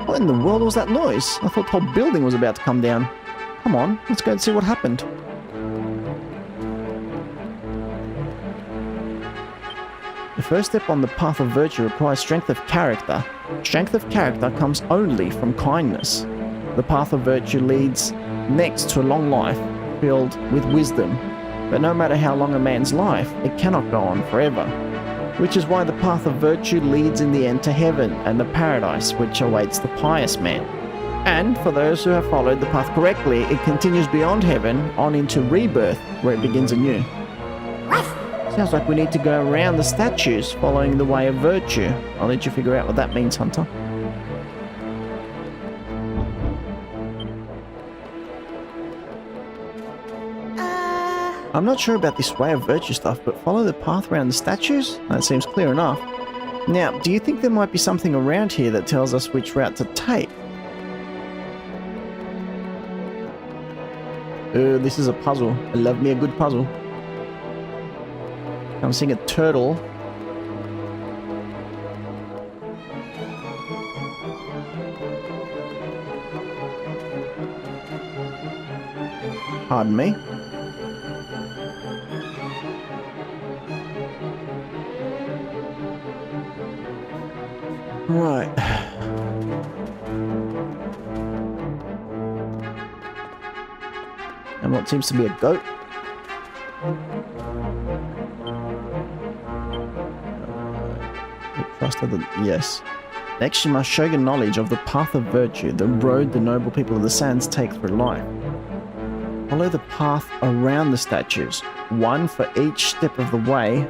What in the world was that noise? I thought the whole building was about to come down. Come on, let's go and see what happened. The first step on the path of virtue requires strength of character. Strength of character comes only from kindness. The path of virtue leads next to a long life filled with wisdom. But no matter how long a man's life, it cannot go on forever. Which is why the path of virtue leads in the end to heaven and the paradise which awaits the pious man. And for those who have followed the path correctly, it continues beyond heaven on into rebirth, where it begins anew. Sounds like we need to go around the statues following the way of virtue. I'll let you figure out what that means, Hunter. I'm not sure about this way of virtue stuff, but follow the path around the statues? That seems clear enough. Now, do you think there might be something around here that tells us which route to take? This is a puzzle. I love me a good puzzle. I'm seeing a turtle. Pardon me. Right. And what seems to be a goat. Trust of the... Yes. Next, you must show your knowledge of the path of virtue, the road the noble people of the sands take through life. Follow the path around the statues, one for each step of the way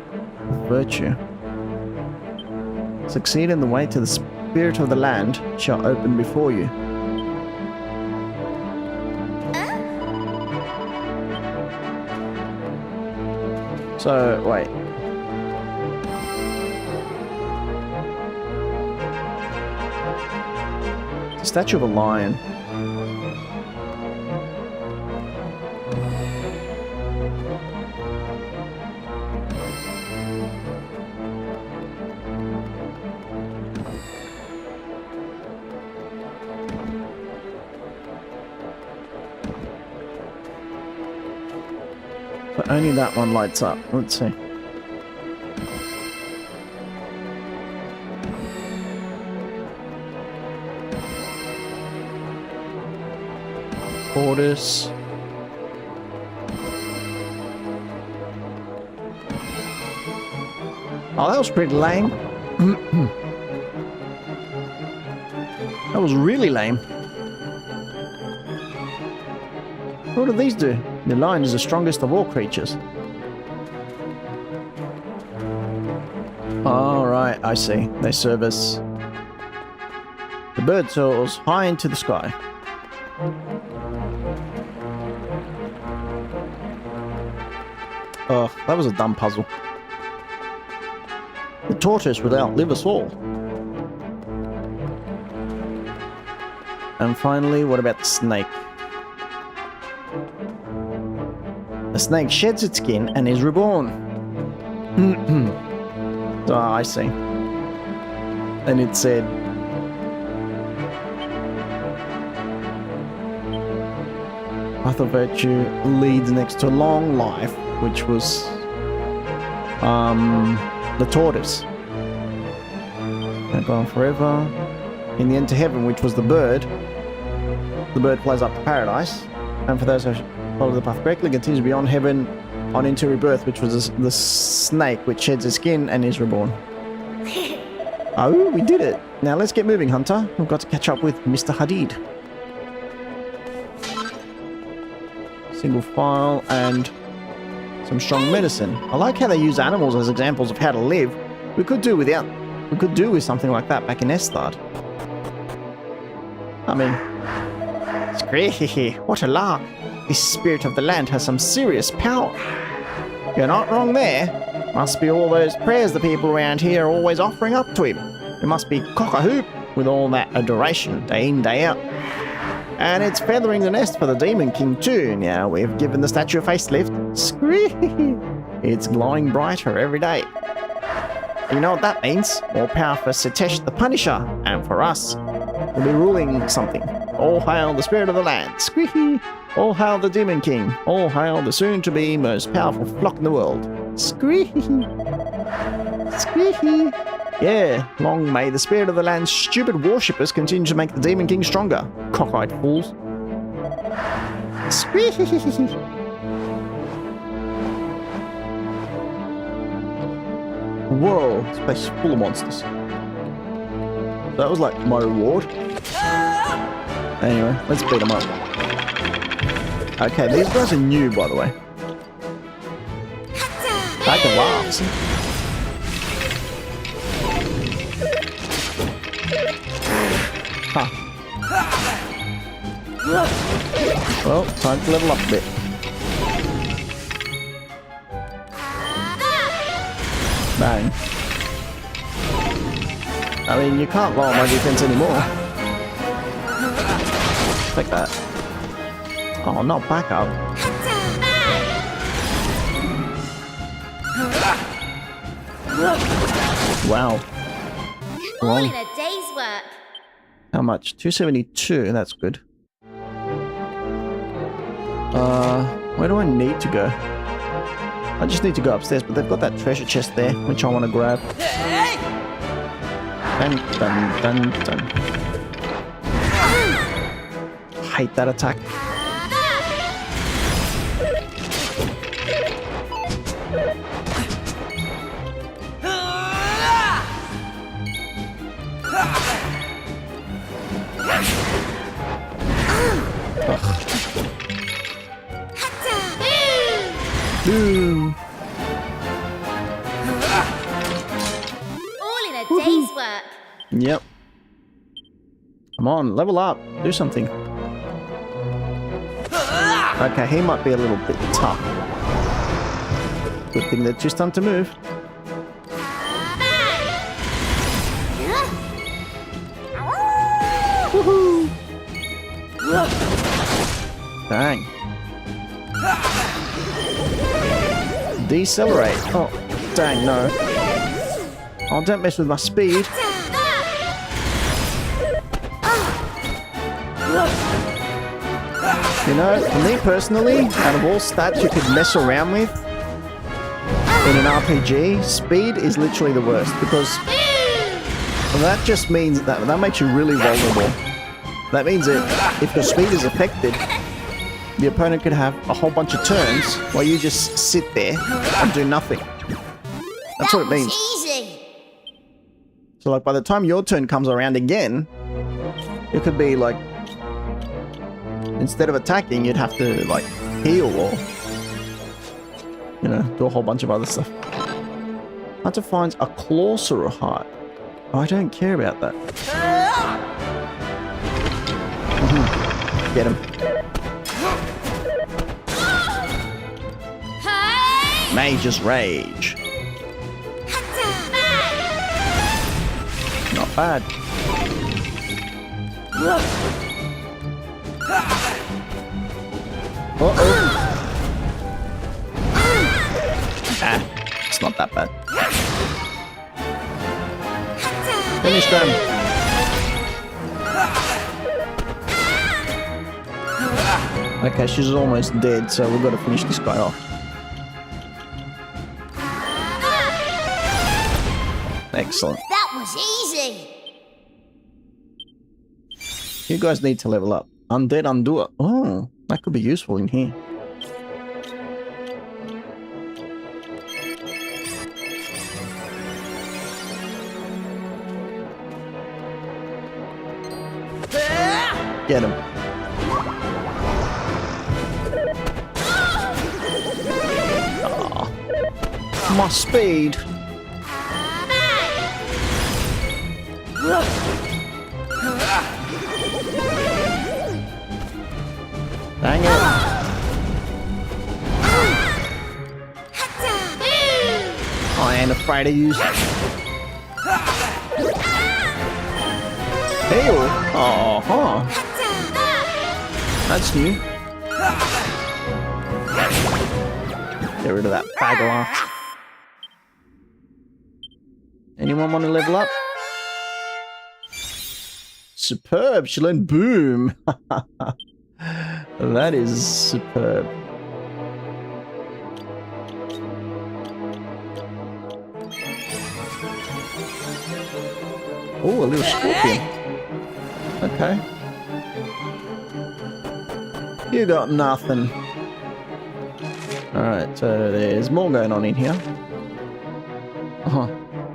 of virtue. Succeed in the way to the spirit of the land shall open before you. So, wait. It's a statue of a lion. But only that one lights up. Let's see. Tortoise. Oh, that was pretty lame. That was really lame. What do these do? The lion is the strongest of all creatures. Alright, I see. They serve as... The bird soars high into the sky. Oh, that was a dumb puzzle. The tortoise would outlive us all. And finally, what about the snake? The snake sheds its skin and is reborn. Oh, I see. And it said... Path of virtue leads next to long life, which was... the tortoise. And gone forever. In the end to heaven, which was the bird. The bird flies up to paradise. And for those who follow the path correctly, continues beyond heaven on into rebirth, which was the snake which sheds its skin and is reborn. Oh, we did it. Now let's get moving, Hunter. We've got to catch up with Mr. Hadid. Single file and some strong medicine. I like how they use animals as examples of how to live. We could do with something like that back in Estad. I mean, what a lark. This spirit of the land has some serious power. You're not wrong there. Must be all those prayers the people around here are always offering up to him. It must be cock-a-hoop with all that adoration day in, day out. And it's feathering the nest for the Demon King too. Now we've given the statue a facelift. It's glowing brighter every day. You know what that means? More power for Sitesh the Punisher, and for us. We'll be ruling something. All hail the spirit of the land. Squeaky. All hail the Demon King. All hail the soon-to-be most powerful flock in the world. Squeaky. Squeaky. Yeah, long may the spirit of the land's stupid worshippers continue to make the Demon King stronger. Cockeyed fools. Squeaky. Whoa, this place is full of monsters. That was like my reward. Anyway, let's beat them up. Okay, these guys are new, by the way. I can laugh. Huh. Well, time to level up a bit. Bang. I mean, you can't lower my defense anymore. Take that. Oh, not back up. Wow. All in a day's work. How much? 272. That's good. Where do I need to go? I just need to go upstairs, but they've got that treasure chest there, which I want to grab. Dun, dun, dun, dun. Hate that attack. Boom. All in a day's work. Yep. Come on, level up. Do something. Okay, he might be a little bit tough. Good thing that you're starting to move. Woohoo! Dang. Decelerate. Oh, dang, no. Oh, don't mess with my speed. You know, for me personally, out of all stats you could mess around with in an RPG, speed is literally the worst because that just means that makes you really vulnerable. That means that if your speed is affected, the opponent could have a whole bunch of turns while you just sit there and do nothing. That's what it means. Easy. So like by the time your turn comes around again, it could be like, instead of attacking, you'd have to like heal or, you know, do a whole bunch of other stuff. Hunter finds a clawsaur heart. I don't care about that. Get him. Mage's Rage. Not bad. Uh-oh. Ah, it's not that bad. Finish them. Okay, she's almost dead, so we've got to finish this guy off. Excellent. That was easy. You guys need to level up. Undead Undoer. Oh, that could be useful in here. Get him. Aw. My speed. Dang it. I ain't afraid of you. Heal. Oh, huh. That's new. Get rid of that bagler. Anyone want to level up? Superb. She learned boom. That is superb. Oh, a little scorpion. Okay. You got nothing. Alright, so there's more going on in here.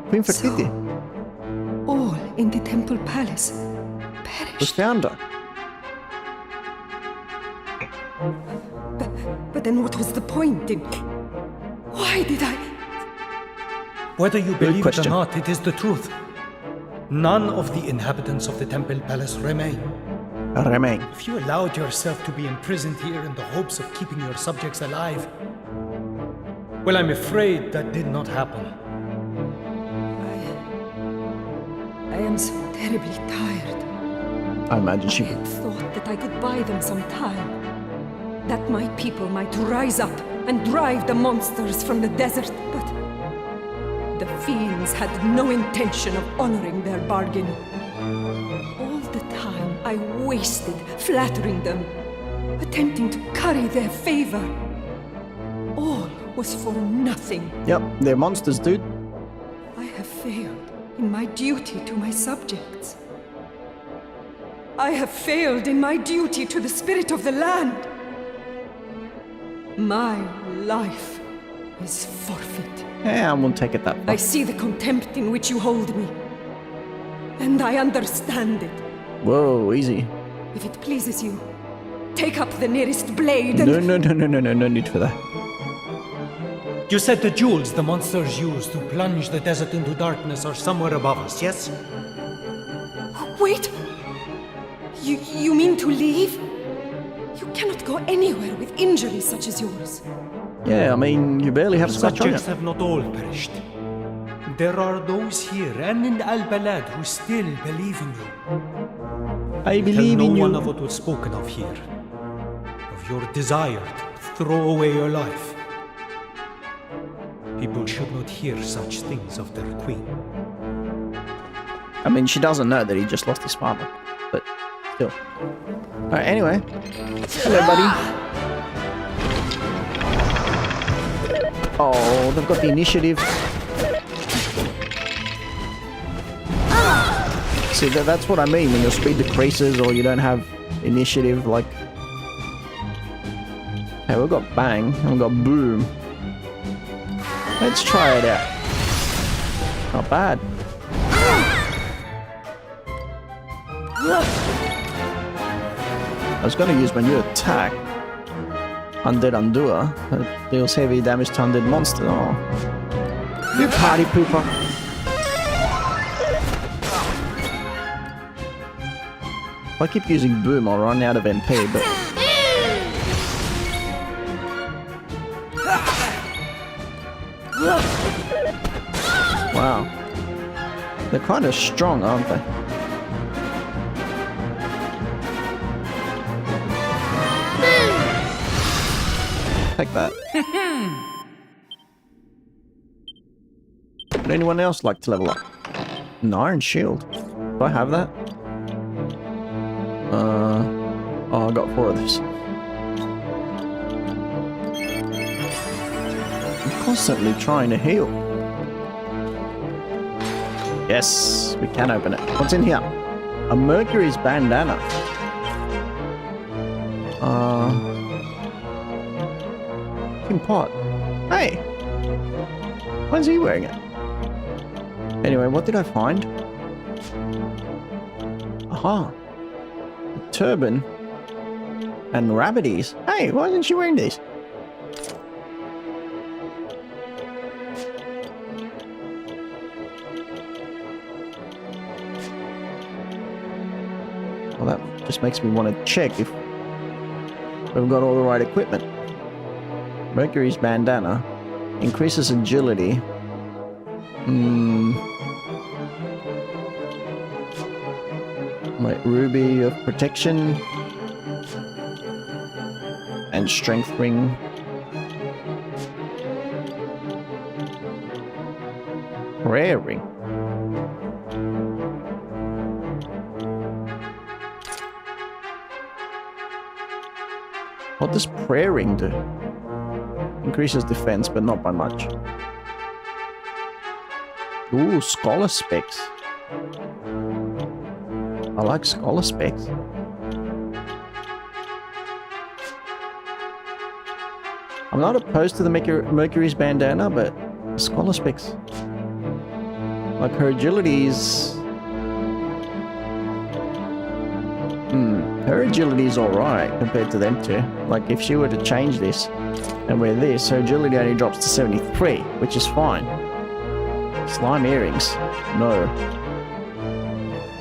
Queen Fertiti. All in the temple palace Was perished. found her. But then what was the point in... Why did I... Whether you believe it or question. not, it is the truth. None of the inhabitants of the temple palace remain. Remain. If you allowed yourself to be imprisoned here in the hopes of keeping your subjects alive, well, I'm afraid that did not happen. I am so terribly tired. I imagine she I had thought that I could buy them some time. That my people might rise up and drive the monsters from the desert, but the fiends had no intention of honoring their bargain. All the time I wasted flattering them, attempting to curry their favor. All was for nothing. Yep, they're monsters, dude. I have failed in my duty to my subjects. I have failed in my duty to the spirit of the land. My life is forfeit. Yeah, I won't take it that far. I see the contempt in which you hold me. And I understand it. Whoa, easy. If it pleases you, take up the nearest blade and... No need for that. You said the jewels the monsters use to plunge the desert into darkness are somewhere above us, yes? Wait! You mean to leave? You cannot go anywhere with injuries such as yours. Yeah, I mean, you barely have The scratch on subjects you. have not all perished. There are those here and in Al-Balad who still believe in you. I Tell believe no in one you. of what was spoken of here. Of your desire to throw away your life. People should not hear such things of their queen. I mean, she doesn't know that he just lost his father, but still. Alright, anyway. Hello, buddy. Oh, they've got the initiative. See, that's what I mean when your speed decreases or you don't have initiative, like... Hey, we've got bang, and we've got boom. Let's try it out. Not bad. I was going to use my new attack, Undead Undoer. It deals heavy damage to undead monsters. Oh. You party pooper. If I keep using boom, I'll run out of MP, but... Wow. They're kind of strong, aren't they? Take that. Would anyone else like to level up? An iron shield. Do I have that? Oh, I got 4 of this. I'm constantly trying to heal. Yes, we can open it. What's in here? A Mercury's bandana. Pot. Hey! Why is he wearing it? Anyway, what did I find? Aha! A turban and rabbities. Hey, why isn't she wearing these? Well, that just makes me want to check if we've got all the right equipment. Mercury's bandana increases agility. Like ruby of protection and strength ring. Prayer ring. What does prayer ring do? Increases defense, but not by much. Ooh, scholar specs. I like scholar specs. I'm not opposed to the Mercury's bandana, but scholar specs. Like her agility is... her agility is alright compared to them two. Like if she were to change this and wear this, her agility only drops to 73, which is fine. Slime earrings. No.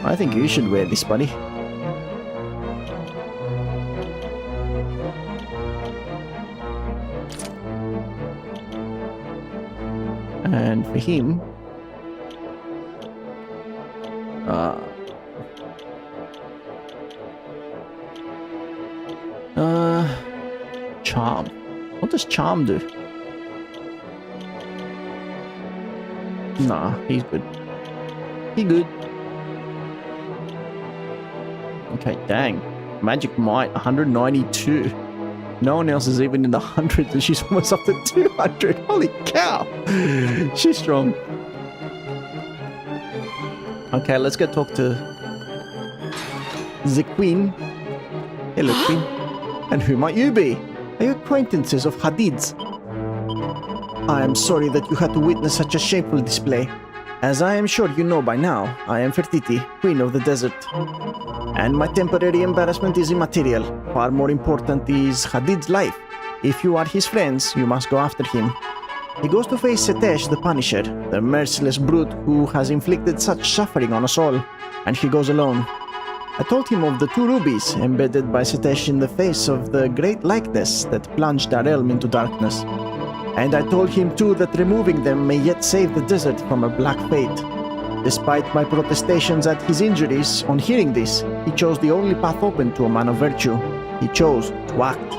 I think you should wear this, buddy. And for him... charm. What does charm do? Nah, he's good. He good. Okay, dang. Magic Might, 192. No one else is even in the hundreds and she's almost up to 200. Holy cow! She's strong. Okay, let's go talk to the Queen. Hello, Queen. And who might you be? Are you acquaintances of Hadid's? I am sorry that you had to witness such a shameful display. As I am sure you know by now, I am Fertiti, Queen of the Desert. And my temporary embarrassment is immaterial. Far more important is Hadid's life. If you are his friends, you must go after him. he goes to face Setesh the Punisher, the merciless brute who has inflicted such suffering on us all, and he goes alone. I told him of the 2 rubies embedded by Setesh in the face of the great likeness that plunged our realm into darkness. And I told him too that removing them may yet save the desert from a black fate. Despite my protestations at his injuries, on hearing this, he chose the only path open to a man of virtue. He chose to act.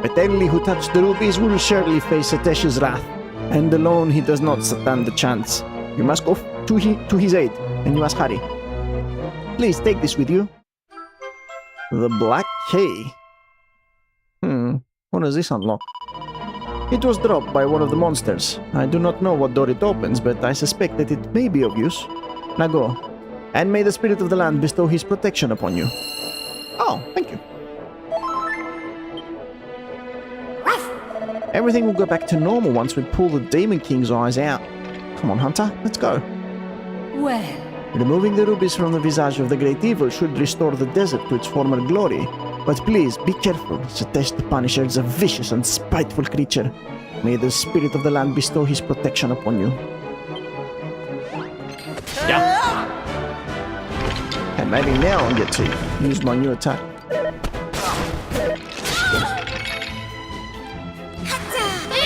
But any who touch the rubies will surely face Setesh's wrath, and alone he does not stand a chance. You must go to his aid, and you must hurry. Please take this with you. The black key. What does this unlock? It was dropped by one of the monsters. I do not know what door it opens, but I suspect that it may be of use. Now go, and may the spirit of the land bestow his protection upon you. Oh, thank you. Everything will go back to normal once we pull the Demon King's eyes out. Come on, Hunter, let's go. Well, Removing the rubies from the visage of the great evil should restore the desert to its former glory. But please, be careful. Setesh the Punisher is a vicious and spiteful creature. May the spirit of the land bestow his protection upon you. Yeah. And maybe now I'll get to use my new attack.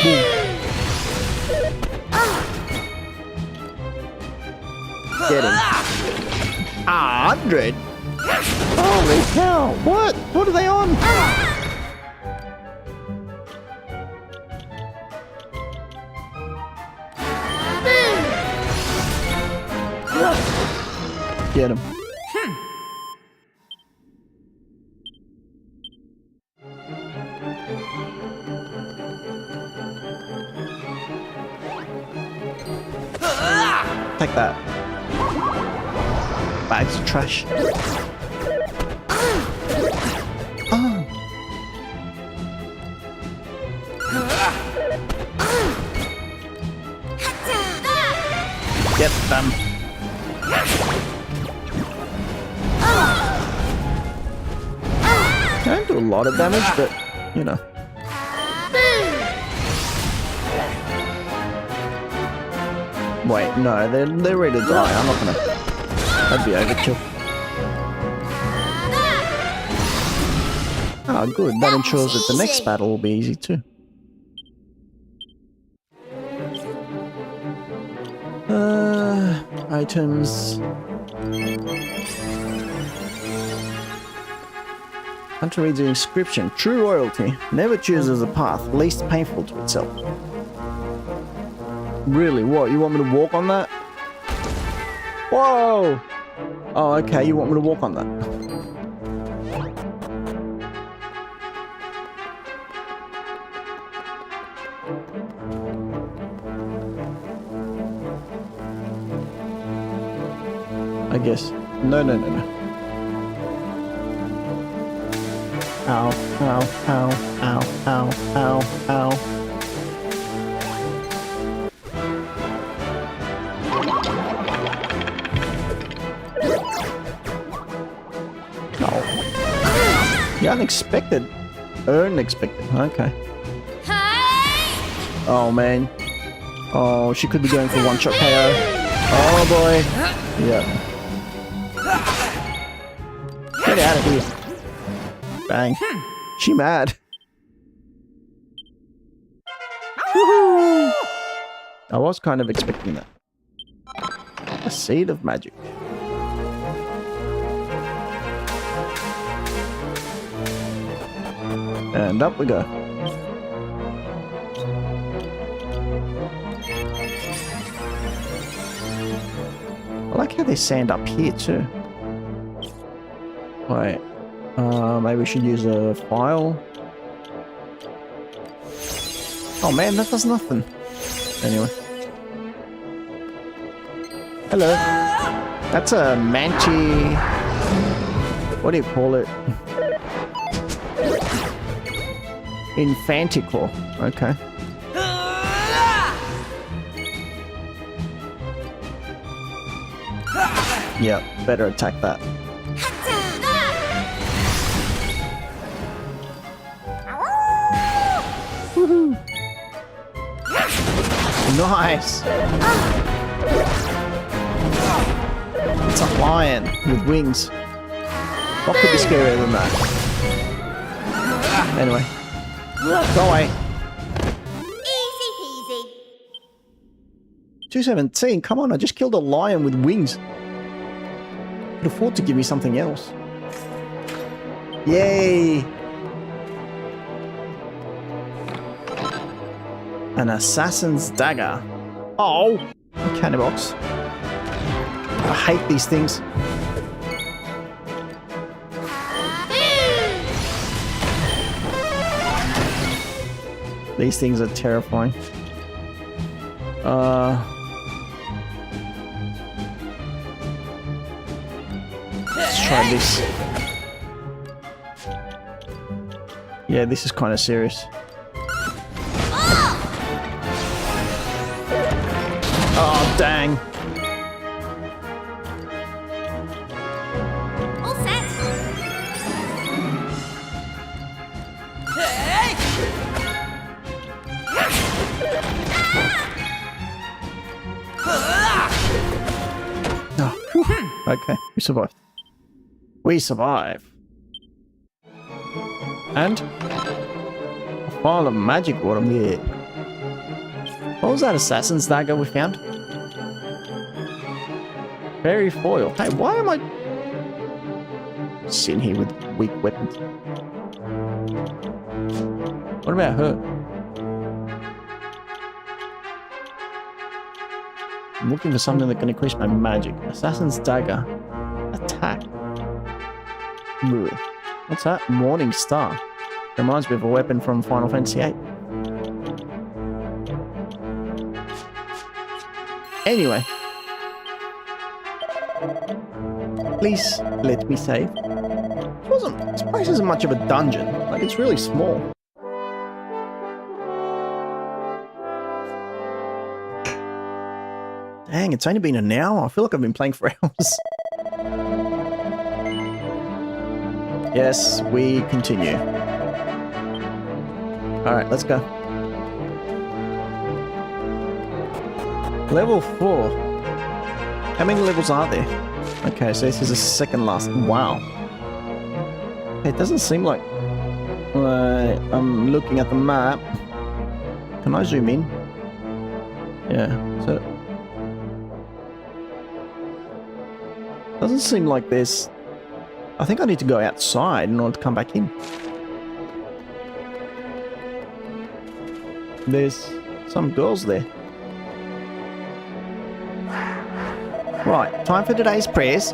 Boom. Get him. 100? Holy cow! What? What are they on? Get him. Take that. Bags of trash. Oh. Get them. Don't do a lot of damage, but you know. Wait, no, they're ready to die. I'm not gonna. That'd be overkill. Oh, good. That ensures that the next battle will be easy too. Items. Hunter reads the inscription. True royalty never chooses a path least painful to itself. Really? What? You want me to walk on that? Whoa! Oh, okay. You want me to walk on that? I guess. No. Ow, ow, ow, ow, ow, ow, ow. The unexpected. Unexpected. Okay. Oh, man. Oh, she could be going for one-shot KO. Oh, boy. Yeah. Get out of here. Bang. She mad. Woohoo! I was kind of expecting that. A seed of magic. And up we go. I like how they sand up here too. Wait. Maybe we should use a file. Oh man, that does nothing. Anyway. Hello. That's a manchi... What do you call it? Infanticlaw. Okay. Yeah, better attack that. Woohoo! Nice. It's a lion with wings. What could be scarier than that? Anyway. Go away. Easy peasy. 217, come on, I just killed a lion with wings. Could afford to give me something else. Yay! An assassin's dagger. Oh! A candy box. I hate these things. These things are terrifying. Let's try this. Yeah, this is kind of serious. Oh, dang. All set. Oh, whew. Okay, we survived. We survive. And a file of magic water. Yeah. What was that assassin's dagger we found? Fairy foil. Hey, why am I sitting here with weak weapons? What about her? I'm looking for something that can increase my magic. Assassin's dagger. Attack. Ugh. What's that? Morning Star. Reminds me of a weapon from Final Fantasy VIII. Anyway. Please let me save. This place isn't much of a dungeon. Like, it's really small. Dang, it's only been an hour. I feel like I've been playing for hours. Yes, we continue. Alright, let's go. Level 4. How many levels are there? Okay, so this is the second last. Wow. It doesn't seem like... I'm looking at the map. Can I zoom in? Yeah, so... Doesn't seem like there's... I think I need to go outside in order to come back in. There's some girls there. Right, time for today's prayers.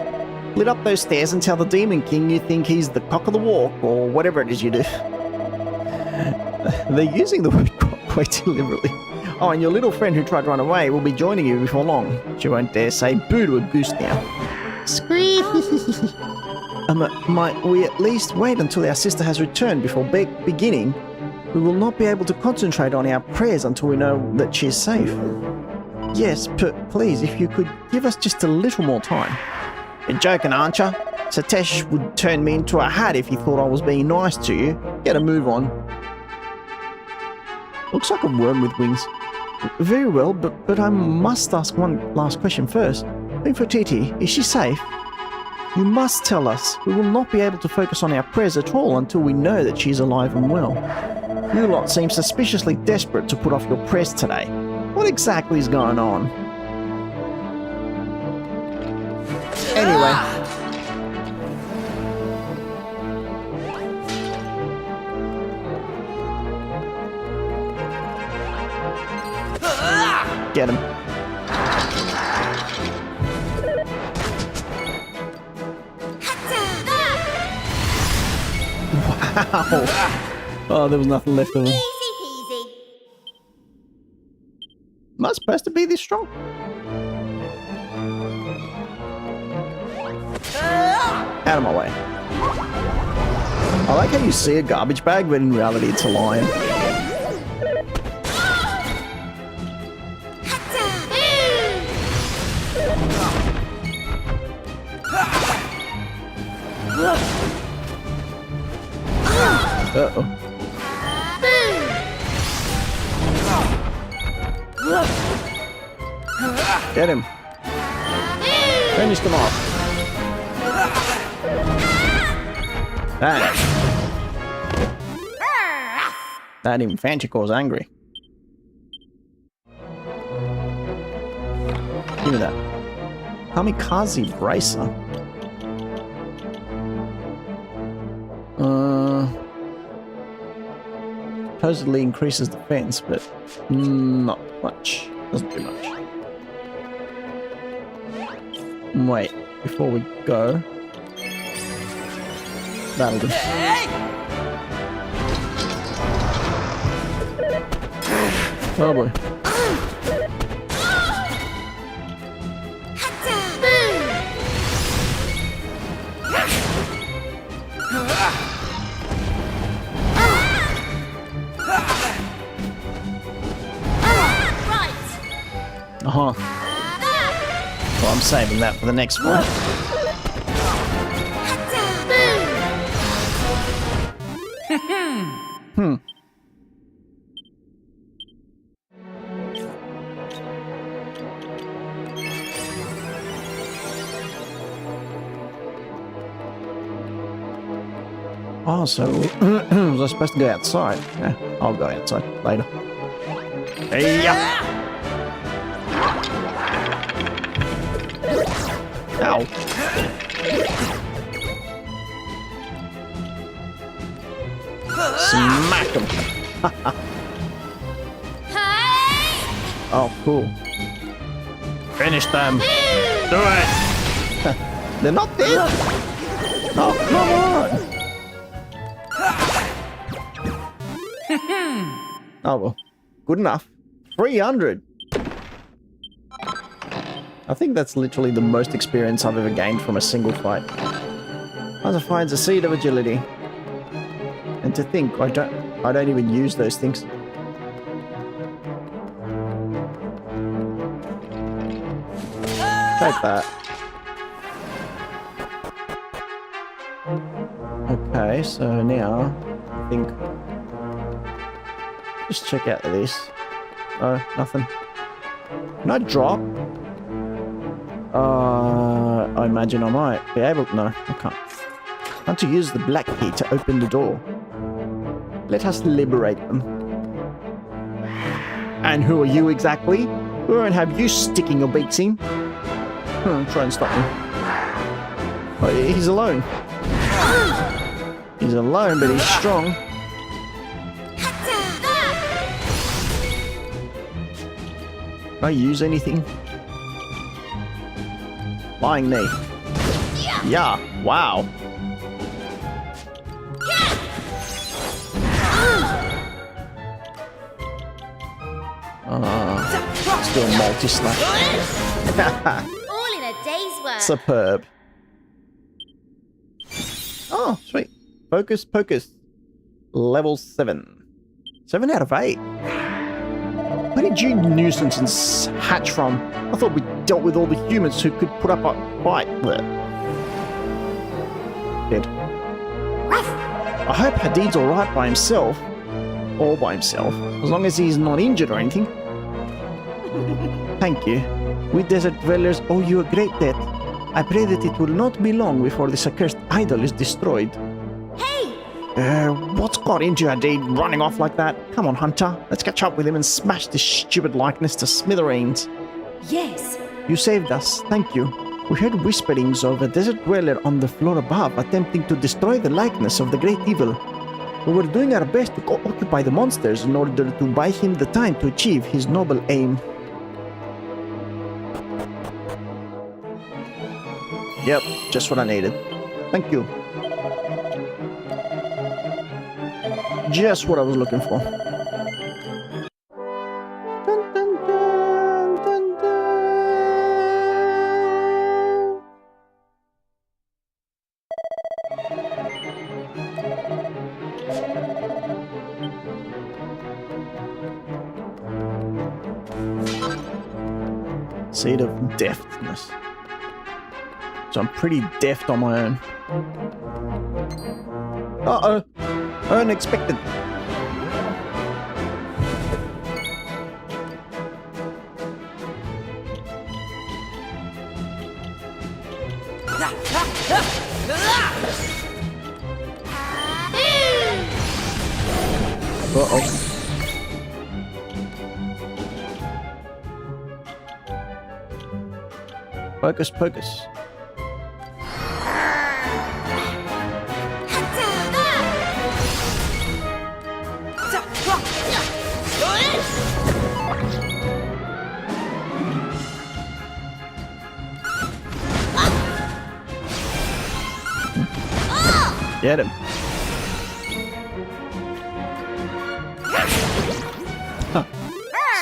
Lit up those stairs and tell the Demon King you think he's the cock of the walk, or whatever it is you do. They're using the word cock way too liberally. Oh, and your little friend who tried to run away will be joining you before long. She won't dare say boo to a goose now. Squeak! Might we at least wait until our sister has returned before beginning? We will not be able to concentrate on our prayers until we know that she is safe. Yes, but please, if you could give us just a little more time. You're joking, aren't you? Satesh would turn me into a hat if he thought I was being nice to you. Get a move on. Looks like a worm with wings. Very well, but I must ask one last question first. Infotiti, is she safe? You must tell us. We will not be able to focus on our prayers at all until we know that she's alive and well. You lot seem suspiciously desperate to put off your prayers today. What exactly is going on? Anyway. Get him. Wow. Oh, there was nothing left of him. Easy peasy. Am I supposed to be this strong? Out of my way. I like how you see a garbage bag, but in reality it's a lion. Uh-oh. Get him. Finish them off. That. That even Fanchicore's angry. Give me that. Kamikaze Bracer. Supposedly increases defense, but not much. Doesn't do much. Wait, before we go. That'll do. Oh boy. Uh-huh. Well, I'm saving that for the next one. Oh, so was I supposed to go outside? Yeah, I'll go outside later. Hey ya! Ow! Smack him! Oh, cool. Finish them! Do it! They're not dead! Oh, come on! Oh well, good enough. 300. I think that's literally the most experience I've ever gained from a single fight. Other finds a seed of agility. And to think, I don't even use those things. Take that. Okay, so now I think just check out this. Oh, nothing. Can I drop? I imagine I might be able to. No, I can't. I want to use the black key to open the door. Let us liberate them. And who are you exactly? We won't have you sticking your beaks in. Try and stop him. Oh, he's alone. He's alone, but he's strong. Can I use anything? Flying knee. Yeah, wow. Let's do a multi-slash. All in a day's work. Superb. Oh, sweet. Focus, Pocus. Level 7. 7 out of 8. Where did you nuisances hatch from? I thought we dealt with all the humans who could put up a fight. Dead. I hope Hadid's alright by himself. All by himself. As long as he's not injured or anything. Thank you. We desert dwellers owe you a great debt. I pray that it will not be long before this accursed idol is destroyed. What's got into Hadid running off like that? Come on, Hunter. Let's catch up with him and smash this stupid likeness to smithereens. Yes. You saved us. Thank you. We heard whisperings of a desert dweller on the floor above attempting to destroy the likeness of the great evil. We were doing our best to occupy the monsters in order to buy him the time to achieve his noble aim. Yep, just what I needed. Thank you. Just what I was looking for. Dun, dun, dun, dun, dun. Seed of deftness. So I'm pretty deft on my own. Uh-oh. Unexpected. Uh-oh. Focus, focus. Get him. Huh.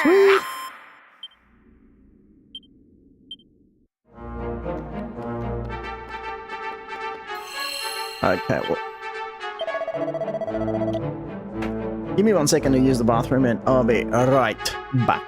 Sweet. Okay, well. Give me 1 second to use the bathroom and I'll be right back.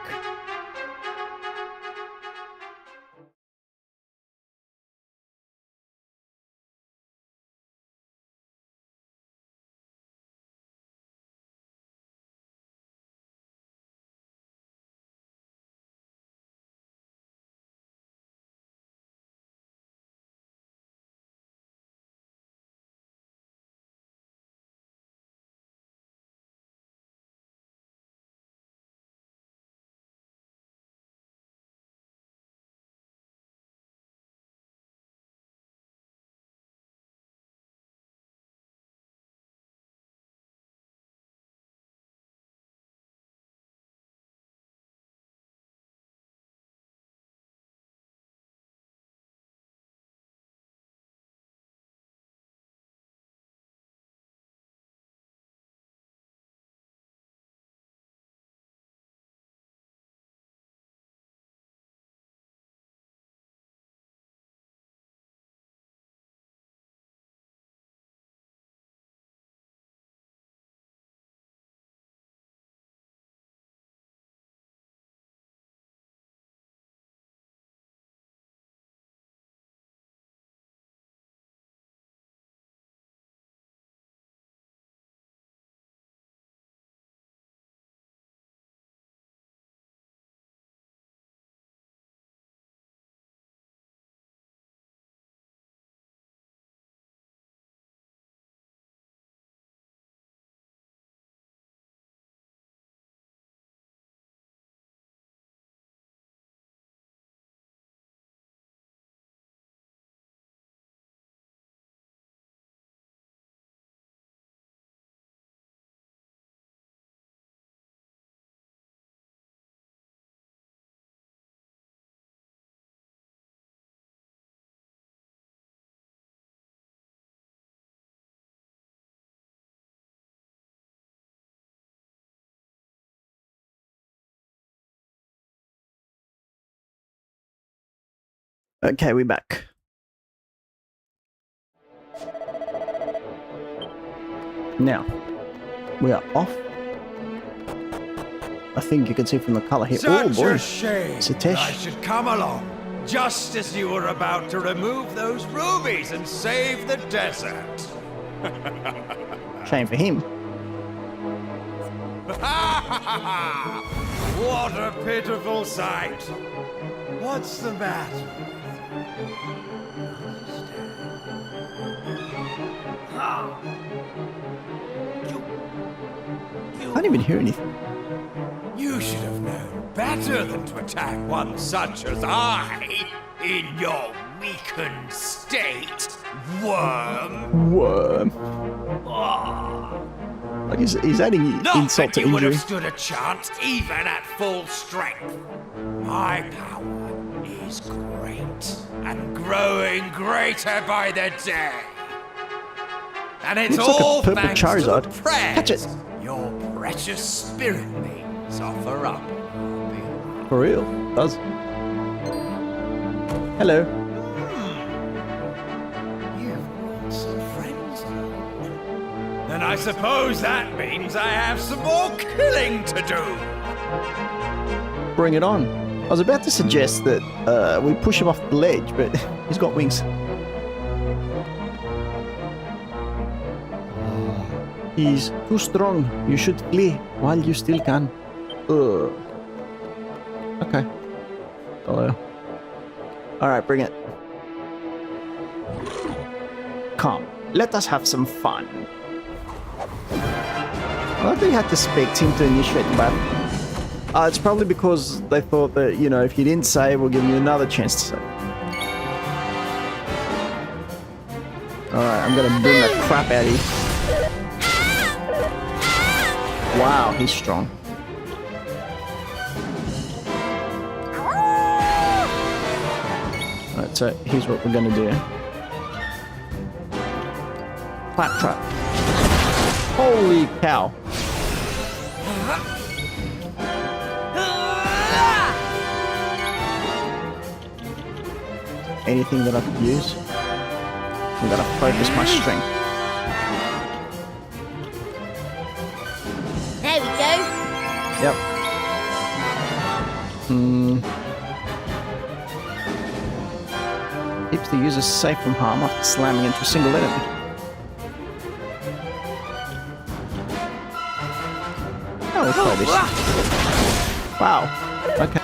Okay, we're back. Now, we are off. I think you can see from the color here. Oh boy, a shame it's a that I Tish. should come along just as you were about to remove those rubies and save the desert. Shame for him. What a pitiful sight. What's the matter? I can't even hear anything. You should have known better than to attack one such as I in your weakened state, worm. Worm. Like he's adding Not insult that to you would injury. have stood a chance even at full strength. My power is great and growing greater by the day. And it's Looks like a all purple thanks Charizard. to the prayers Catch it. your precious spirit beings offer up. For real. Does. Hello. You've got some friends now. Then I suppose that means I have some more killing to do. Bring it on. I was about to suggest that we push him off the ledge, but he's got wings. He's too strong. You should flee while you still can. Okay. Hello. Alright, bring it. Come, let us have some fun. I don't think you had to speak to him to initiate the battle. It's probably because they thought that, you know, if you didn't save, we'll give you another chance to save. Alright, I'm gonna boom the crap out of you. Wow, he's strong. Alright, so here's what we're gonna do. Claptrap. Holy cow. Anything that I could use? I'm gonna focus my strength. There we go. Yep. Keeps the user safe from harm after slamming into a single enemy. Oh, let's try this. Wow. Okay.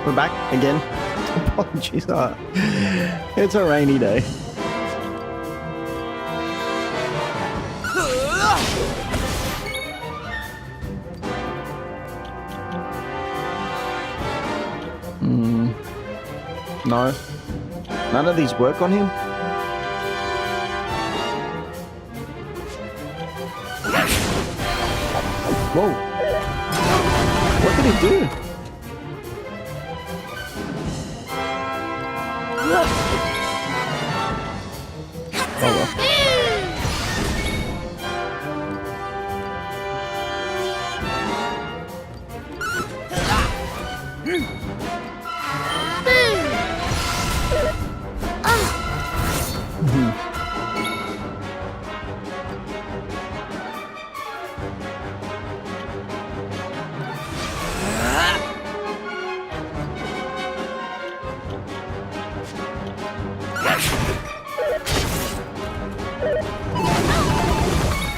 We're back again. Apologies. It's a rainy day. No. None of these work on him? Whoa. What did he do? Oh well.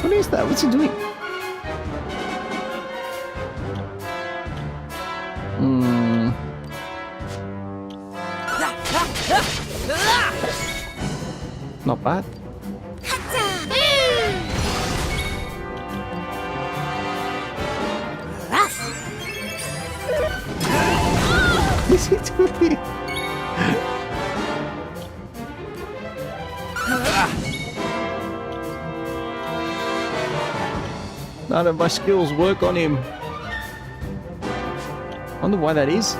What is that? What's he doing? Not bad. What is he doing? None of my skills work on him. Wonder why that is.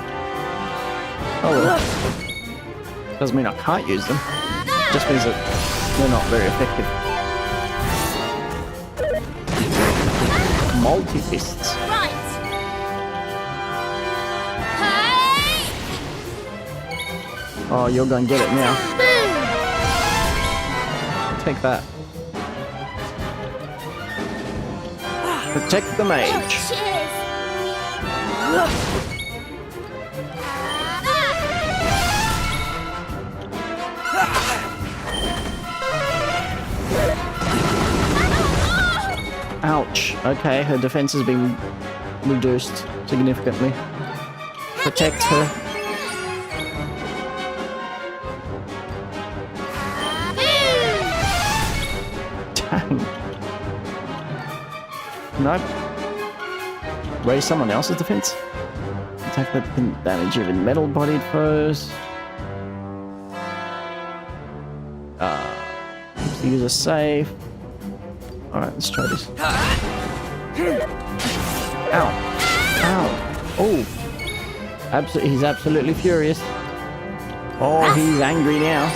Oh well. Doesn't mean I can't use them. Just means that they're not very effective. Multi-fists. Right. Oh, you're gonna get it now. Take that. Protect the mage. Cheers. Ouch. Okay, her defense has been reduced significantly. Protect her. Dang. Nope. Raise someone else's defense. Attack that can damage even metal-bodied foes. Keeps the user safe. Alright, let's try this. Ow. Ow. Oh. He's absolutely furious. Oh, he's angry now.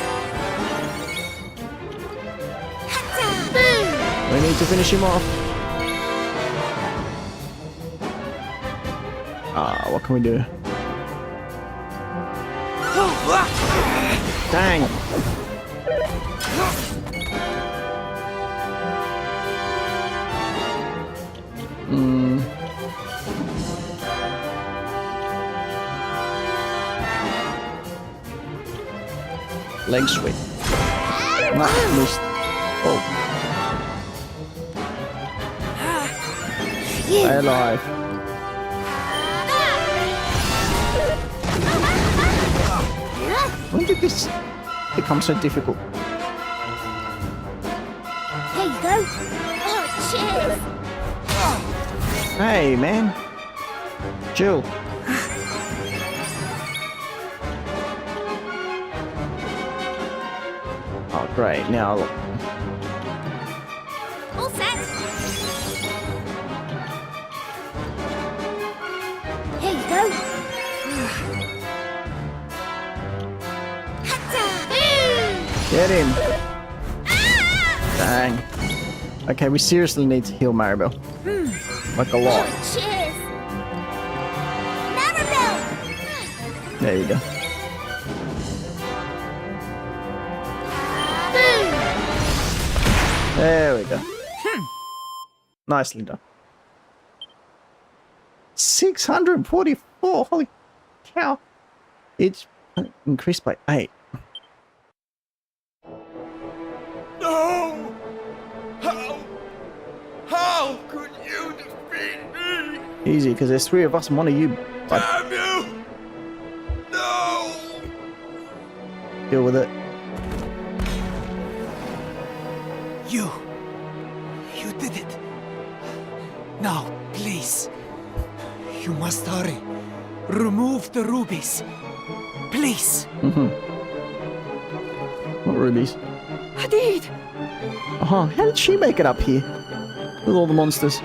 We need to finish him off. What can we do? Dang. leg sweep. No, missed. Oh. Stay alive. When did this become so difficult? Here you go. Oh, cheers. Hey, man. Chill. Oh, great. Now, look. All set. Here you go. Get him. Dang. Okay, we seriously need to heal Maribel. Like a lot. Oh, cheers. Maribel. There you go. There we go. Nicely done. 644. Holy cow. It's increased by 8. No! How could you defeat me? Easy, because there's 3 of us and 1 of you. But Damn you! No! deal with it. You did it. Now, please. You must hurry. Remove the rubies. Please. What rubies? Hadid! Oh, how did she make it up here? With all the monsters.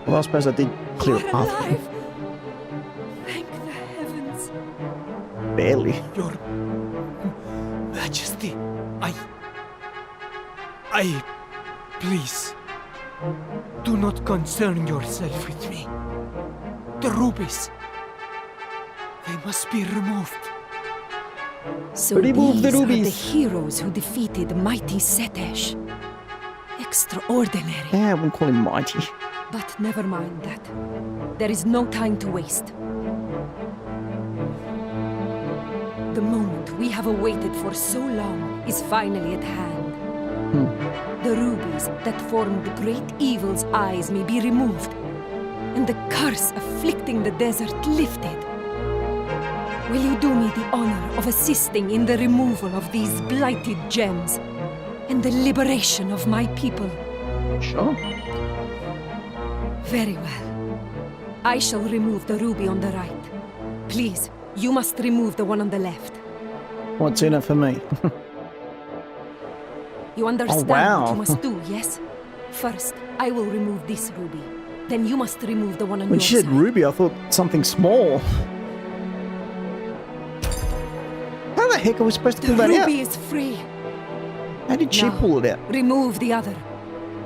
Well, I suppose I did clear a You're path. alive! Thank the heavens. Barely. Your Majesty, please, do not concern yourself with me. The rubies, they must be removed. So Remove the these are the rubies. heroes who defeated mighty Setesh. Extraordinary. Yeah, I wouldn't call him mighty. But never mind that. There is no time to waste. The moment we have awaited for so long is finally at hand. The rubies that form the great evil's eyes may be removed, and the curse afflicting the desert lifted. Will you do me the honor of assisting in the removal of these blighted gems and the liberation of my people? Sure. Very well. I shall remove the ruby on the right. Please, you must remove the one on the left. What's in it for me? You understand wow. what you must do, yes? First, I will remove this ruby. Then you must remove the one on When your she said side. ruby, I thought something small. How the heck are we supposed to The pull that out? ruby is free. How did she Now, pull it out? remove the other.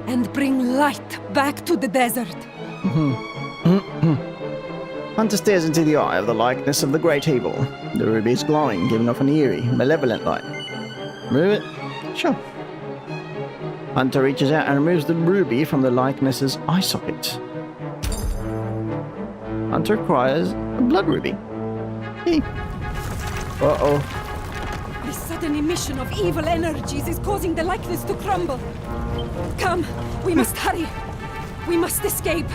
And bring light back to the desert. Hunter stares into the eye of the likeness of the great evil. The ruby is glowing, giving off an eerie, malevolent light. Remove it? Sure. Hunter reaches out and removes the ruby from the likeness's eye socket. Hunter acquires a blood ruby. Hey. Uh-oh. The sudden emission of evil energies is causing the likeness to crumble. Come, we must hurry. We must escape.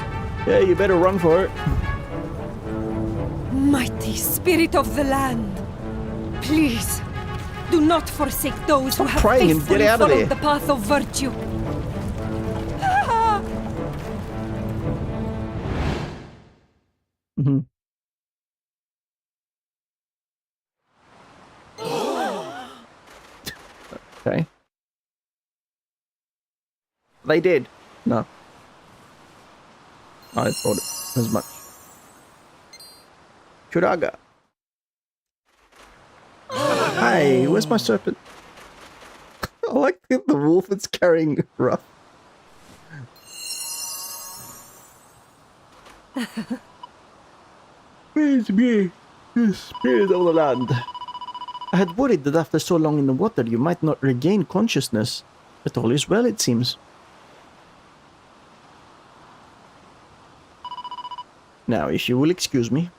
Yeah, you better run for it. Mighty spirit of the land, please, do not forsake those who have praying and get faithfully out of followed there. the path of virtue. Ah! Okay. They did. No. I thought it as much. Churaga. Hey, where's my serpent? I like the wolf that's carrying Ruff. It's me, the spirit of the land. I had worried that after so long in the water you might not regain consciousness, but all is well, it seems. Now, if you will excuse me.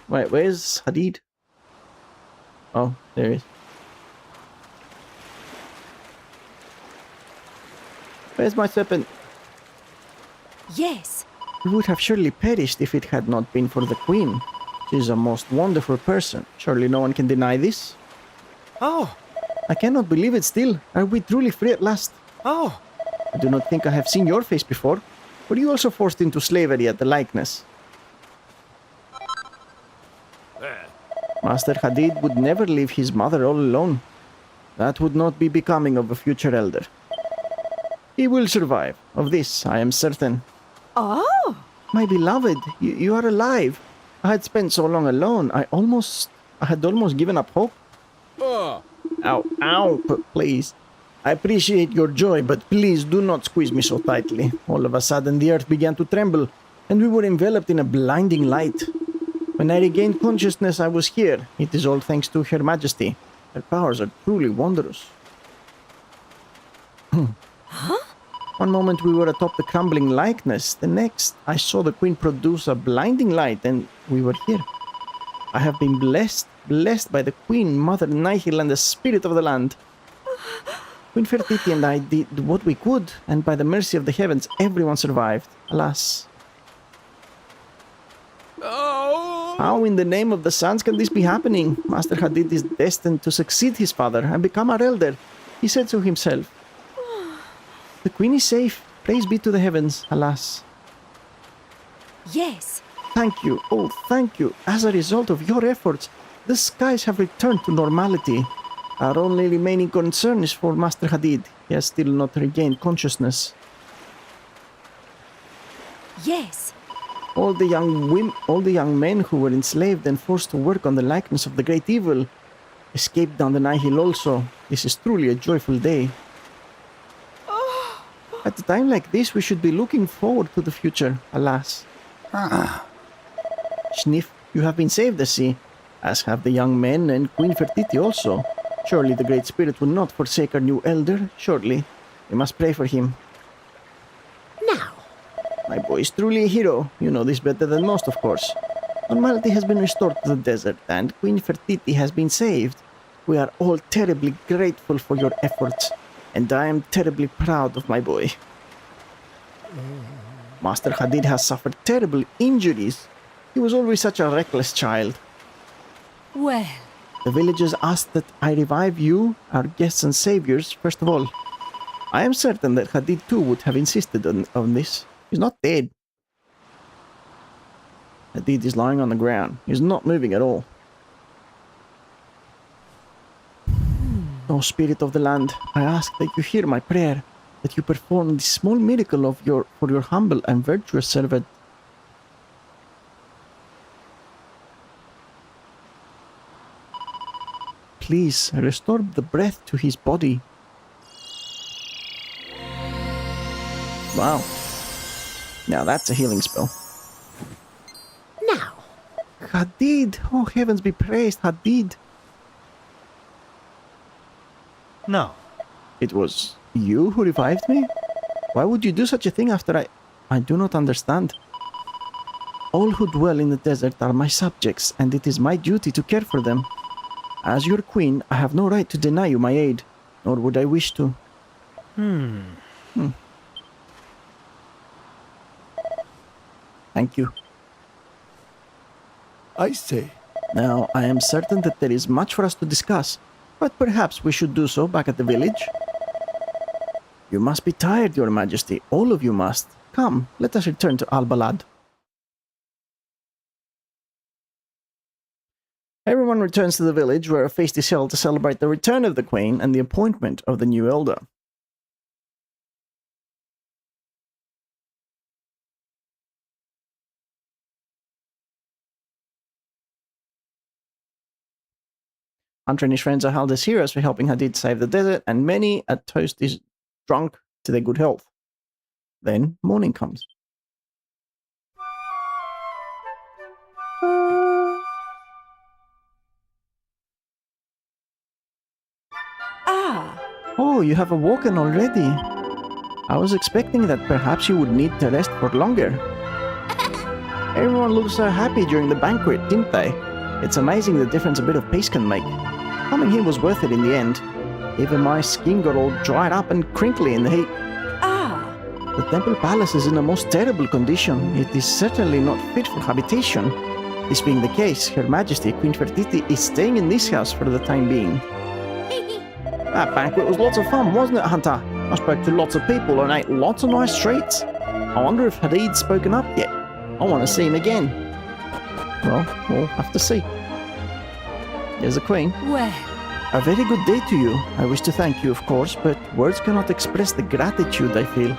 Wait, where's Hadid? Oh, there he is. Where's my serpent? Yes. We would have surely perished if it had not been for the queen. She is a most wonderful person. Surely no one can deny this. Oh, I cannot believe it still. Are we truly free at last? oh. I do not think I have seen your face before. Were you also forced into slavery at the likeness? Master Hadid would never leave his mother all alone. That would not be becoming of a future elder. He will survive. Of this, I am certain. Oh! My beloved, you are alive. I had spent so long alone, I had almost given up hope. Ow, ow, please. I appreciate your joy, but please do not squeeze me so tightly. All of a sudden, the earth began to tremble, and we were enveloped in a blinding light. When I regained consciousness, I was here. It is all thanks to Her Majesty. Her powers are truly wondrous. Huh? One moment we were atop the crumbling likeness. The next, I saw the Queen produce a blinding light, and we were here. I have been blessed by the Queen, Mother Nihil, and the Spirit of the land. Queen Fertiti and I did what we could, and by the mercy of the heavens, everyone survived. Alas. Oh! How in the name of the suns can this be happening? Master Hadid is destined to succeed his father and become our elder. He said so himself. The Queen is safe. Praise be to the heavens. Alas. Yes. Thank you. Oh, thank you. As a result of your efforts, the skies have returned to normality. Our only remaining concern is for Master Hadid. He has still not regained consciousness. Yes. All the young men who were enslaved and forced to work on the likeness of the great evil escaped down the Nihil also. This is truly a joyful day. At a time like this, we should be looking forward to the future, alas. Sniff, you have been saved, I see, as have the young men and Queen Fertiti also. Surely the Great Spirit will not forsake our new elder, surely. We must pray for him. Now, My boy is truly a hero. You know this better than most, of course. Normality has been restored to the desert, and Queen Fertiti has been saved. We are all terribly grateful for your efforts, and I am terribly proud of my boy. Master Hadid has suffered terrible injuries. He was always such a reckless child. Well, The villagers asked that I revive you, our guests and saviors, first of all. I am certain that Hadid too would have insisted on this. He's not dead. Hadid is lying on the ground. He's not moving at all. O Spirit of the land, I ask that you hear my prayer, that you perform this small miracle for your humble and virtuous servant. Please restore the breath to his body. Wow. Now that's a healing spell. now, Hadid! Oh, heavens be praised, Hadid! Now, It was you who revived me? Why would you do such a thing after I do not understand. All who dwell in the desert are my subjects, and it is my duty to care for them. As your queen, I have no right to deny you my aid, nor would I wish to. Thank you. I say, Now, I am certain that there is much for us to discuss, but perhaps we should do so back at the village. You must be tired, Your Majesty. All of you must. Come, let us return to Al-Balad. Everyone returns to the village, where a feast is held to celebrate the return of the Queen and the appointment of the new elder. Hunter and his friends are hailed as heroes for helping Hadid save the desert, and many a toast is drunk to their good health. Then morning comes. ah, Oh, you have awoken already. I was expecting that perhaps you would need to rest for longer. Everyone looked so happy during the banquet, didn't they? It's amazing the difference a bit of pace can make. Coming here was worth it in the end. Even my skin got all dried up and crinkly in the heat. Ah, The temple palace is in a most terrible condition. It is certainly not fit for habitation. This being the case, Her Majesty Queen Fertiti is staying in this house for the time being. That banquet was lots of fun, wasn't it, Hunter? I spoke to lots of people and ate lots of nice treats. I wonder if Hadid's spoken up yet. I want to see him again. Well, we'll have to see. There's the Queen. well, A very good day to you. I wish to thank you, of course, but words cannot express the gratitude I feel.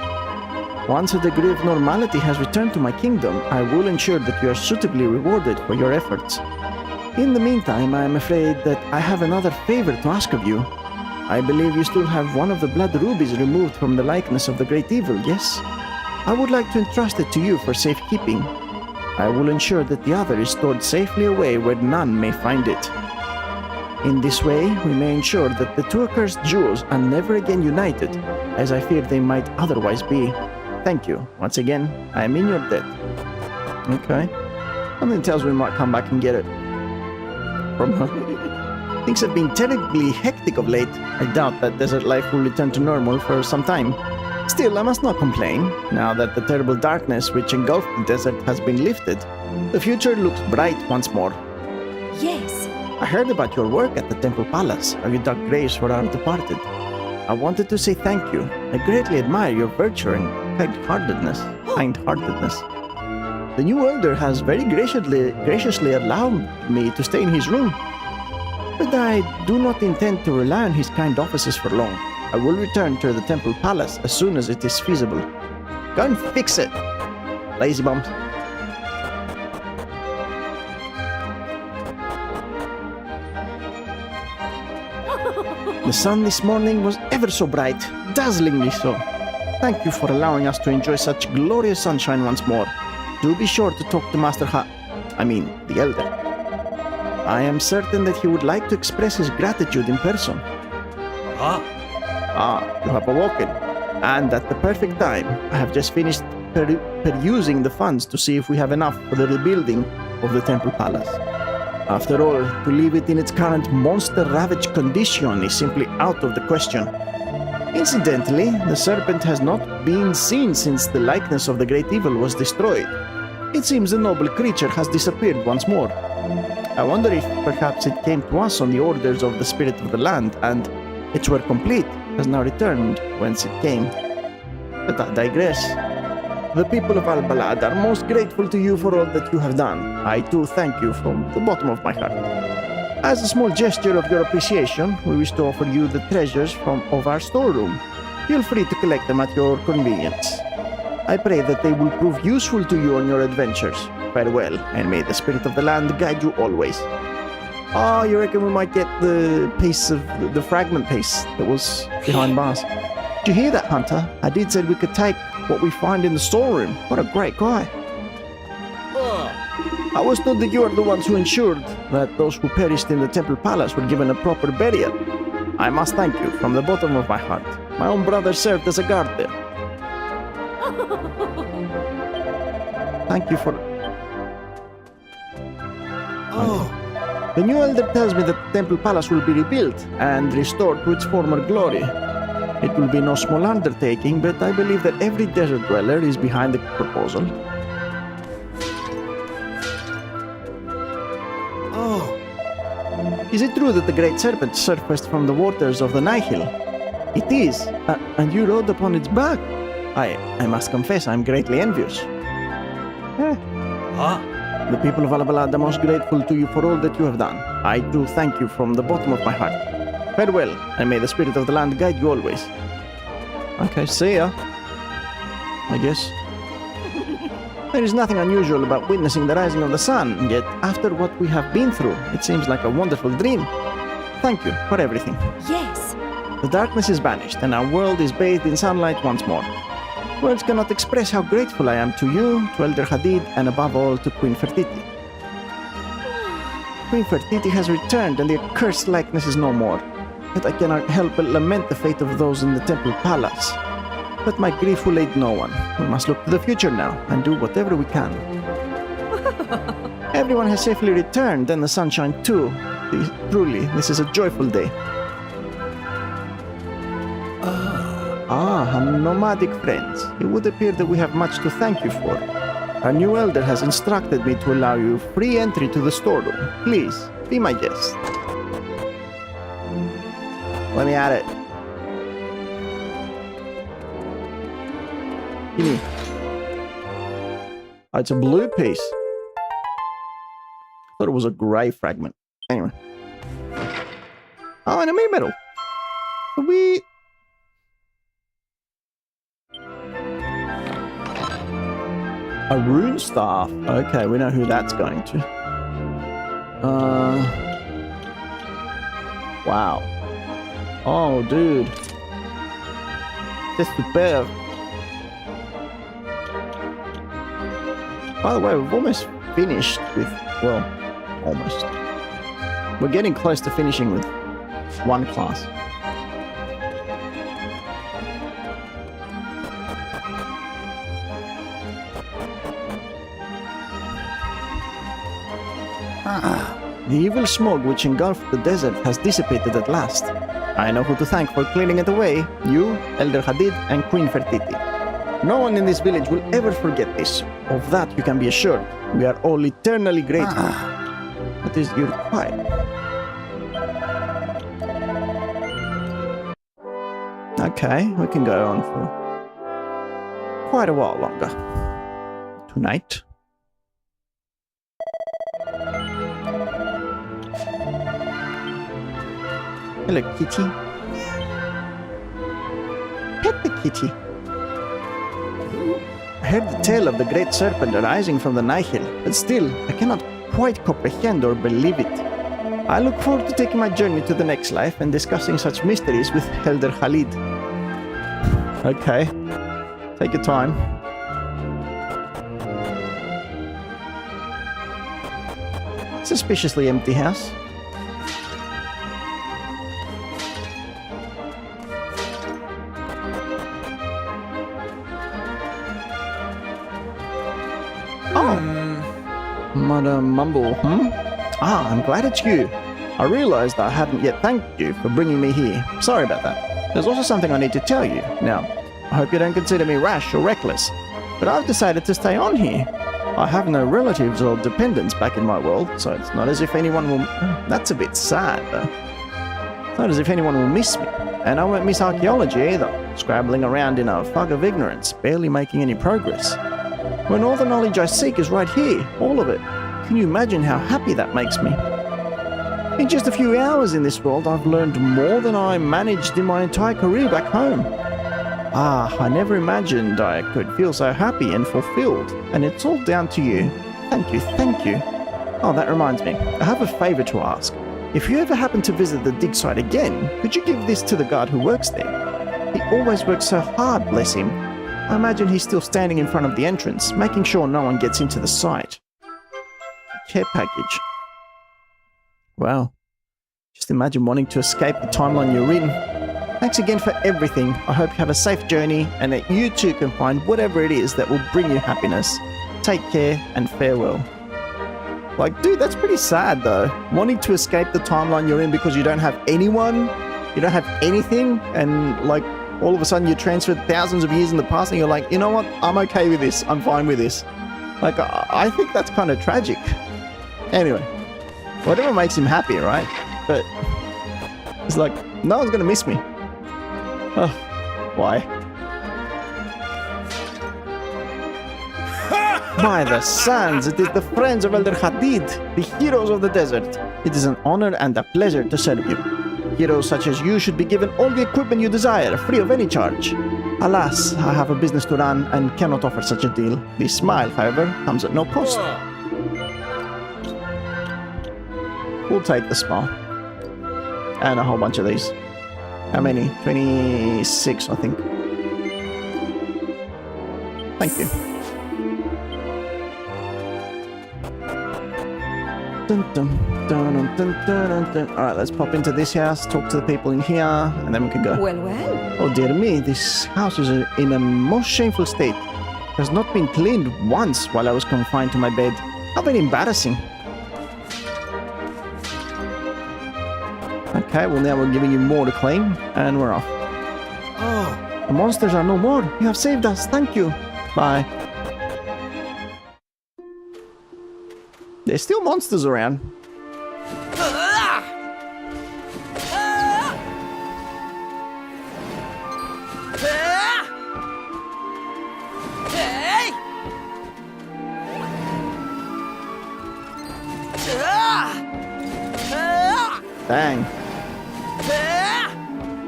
Once a degree of normality has returned to my kingdom, I will ensure that you are suitably rewarded for your efforts. In the meantime, I am afraid that I have another favor to ask of you. I believe you still have one of the blood rubies removed from the likeness of the great evil, yes? I would like to entrust it to you for safekeeping. I will ensure that the other is stored safely away where none may find it. In this way, we may ensure that the two accursed jewels are never again united, as I fear they might otherwise be. Thank you. Once again, I am in your debt. Okay. Something tells me we might come back and get it from her. Things have been terribly hectic of late. I doubt that desert life will return to normal for some time. Still, I must not complain. Now that the terrible darkness which engulfed the desert has been lifted, the future looks bright once more. yes. I heard about your work at the Temple Palace, how you dug graves for our departed. I wanted to say thank you. I greatly admire your virtue and kind-heartedness. The new elder has very graciously allowed me to stay in his room. But I do not intend to rely on his kind offices for long. I will return to the Temple Palace as soon as it is feasible. Go and fix it, lazy bums. The sun this morning was ever so bright, dazzlingly so. Thank you for allowing us to enjoy such glorious sunshine once more. Do be sure to talk to Master the Elder. I am certain that he would like to express his gratitude in person. You have awoken. And at the perfect time, I have just finished perusing the funds to see if we have enough for the rebuilding of the Temple Palace. After all, to leave it in its current monster-ravaged condition is simply out of the question. Incidentally, the Serpent has not been seen since the likeness of the great evil was destroyed. It seems the noble creature has disappeared once more. I wonder if perhaps it came to us on the orders of the spirit of the land, and its work complete has now returned whence it came. But I digress. The people of Al-Balad are most grateful to you for all that you have done. I too thank you from the bottom of my heart. As a small gesture of your appreciation, we wish to offer you the treasures of our storeroom. Feel free to collect them at your convenience. I pray that they will prove useful to you on your adventures. Farewell, and may the spirit of the land guide you always. Oh, you reckon we might get the piece of the fragment piece that was behind bars? Did you hear that, Hunter? Hadid said we could take what we find in the storeroom. What a great guy. I was told that you are the ones who ensured that those who perished in the Temple Palace were given a proper burial. I must thank you from the bottom of my heart. My own brother served as a guard there. Thank you for... The new elder tells me that the Temple Palace will be rebuilt and restored to its former glory. It will be no small undertaking, but I believe that every desert dweller is behind the proposal. Is it true that the great serpent surfaced from the waters of the Nihil? It is, and you rode upon its back. I must confess I am greatly envious. The people of Al-Balad are most grateful to you for all that you have done. I do thank you from the bottom of my heart. Farewell, and may the spirit of the land guide you always. Okay, see ya. I guess. There is nothing unusual about witnessing the rising of the sun, yet after what we have been through, it seems like a wonderful dream. Thank you for everything. Yes. The darkness is banished, and our world is bathed in sunlight once more. Words cannot express how grateful I am to you, to Elder Hadid, and above all to Queen Fertiti. Queen Fertiti has returned, and the accursed likeness is no more. Yet I cannot help but lament the fate of those in the Temple Palace. But my grief will aid no one. We must look to the future now, and do whatever we can. Everyone has safely returned, and the sunshine too. Truly, this is a joyful day. Ah, nomadic friends. It would appear that we have much to thank you for. Our new elder has instructed me to allow you free entry to the storeroom. Please, be my guest. Let me at it. Give me. Oh, it's a blue piece. Thought it was a grey fragment. Anyway. Oh, and a mere metal. Sweet. A rune staff. Okay, we know who that's going to. Wow. Oh, dude. C'est super. By the way, we've almost finished with... Well, almost. We're getting close to finishing with one class. The evil smoke which engulfed the desert has dissipated at last. I know who to thank for clearing it away. You, Elder Hadid, and Queen Fertiti. No one in this village will ever forget this. Of that you can be assured. We are all eternally grateful. What is your quiet? Okay, we can go on for quite a while longer. Tonight. Hello, kitty. Pet the kitty. I heard the tale of the great serpent arising from the Nihil, but still, I cannot quite comprehend or believe it. I look forward to taking my journey to the next life and discussing such mysteries with Elder Khalid. Okay. Take your time. Suspiciously empty house. Mother Mumble, Ah, I'm glad it's you. I realized I haven't yet thanked you for bringing me here. Sorry about that. There's also something I need to tell you. Now, I hope you don't consider me rash or reckless, but I've decided to stay on here. I have no relatives or dependents back in my world, so it's not as if anyone will... That's a bit sad, though. It's not as if anyone will miss me, and I won't miss archaeology either, scrabbling around in a fog of ignorance, barely making any progress. When all the knowledge I seek is right here, all of it. Can you imagine how happy that makes me? In just a few hours in this world, I've learned more than I managed in my entire career back home. Ah, I never imagined I could feel so happy and fulfilled, and it's all down to you. Thank you, thank you. Oh, that reminds me, I have a favor to ask. If you ever happen to visit the dig site again, could you give this to the guard who works there? He always works so hard, bless him. I imagine he's still standing in front of the entrance, making sure no one gets into the site. Care package. Wow. Just imagine wanting to escape the timeline you're in. Thanks again for everything. I hope you have a safe journey and that you too can find whatever it is that will bring you happiness. Take care and farewell. Like, dude, that's pretty sad though. Wanting to escape the timeline you're in because you don't have anyone, you don't have anything, and like all of a sudden you're transferred thousands of years in the past and you're like, you know what, I'm okay with this, I'm fine with this. Like, I think that's kind of tragic. Anyway, whatever makes him happy, right? But it's like, no one's gonna miss me. Oh, why? By the sands, it is the friends of Elder Hadid, the heroes of the desert. It is an honor and a pleasure to serve you. Heroes such as you should be given all the equipment you desire, free of any charge. Alas, I have a business to run and cannot offer such a deal. This smile, however, comes at no cost. We'll take the smile. And a whole bunch of these. How many? 26, I think. Thank you. Dun, dun, dun, dun, dun, dun, dun. Alright, let's pop into this house, talk to the people in here, and then we can go. Well, well. Oh dear me, this house is in a most shameful state. It has not been cleaned once while I was confined to my bed. How very embarrassing. Okay, well now we're giving you more to clean, and we're off. Oh, The monsters are no more. You have saved us. Thank you. Bye. There's still monsters around. Dang.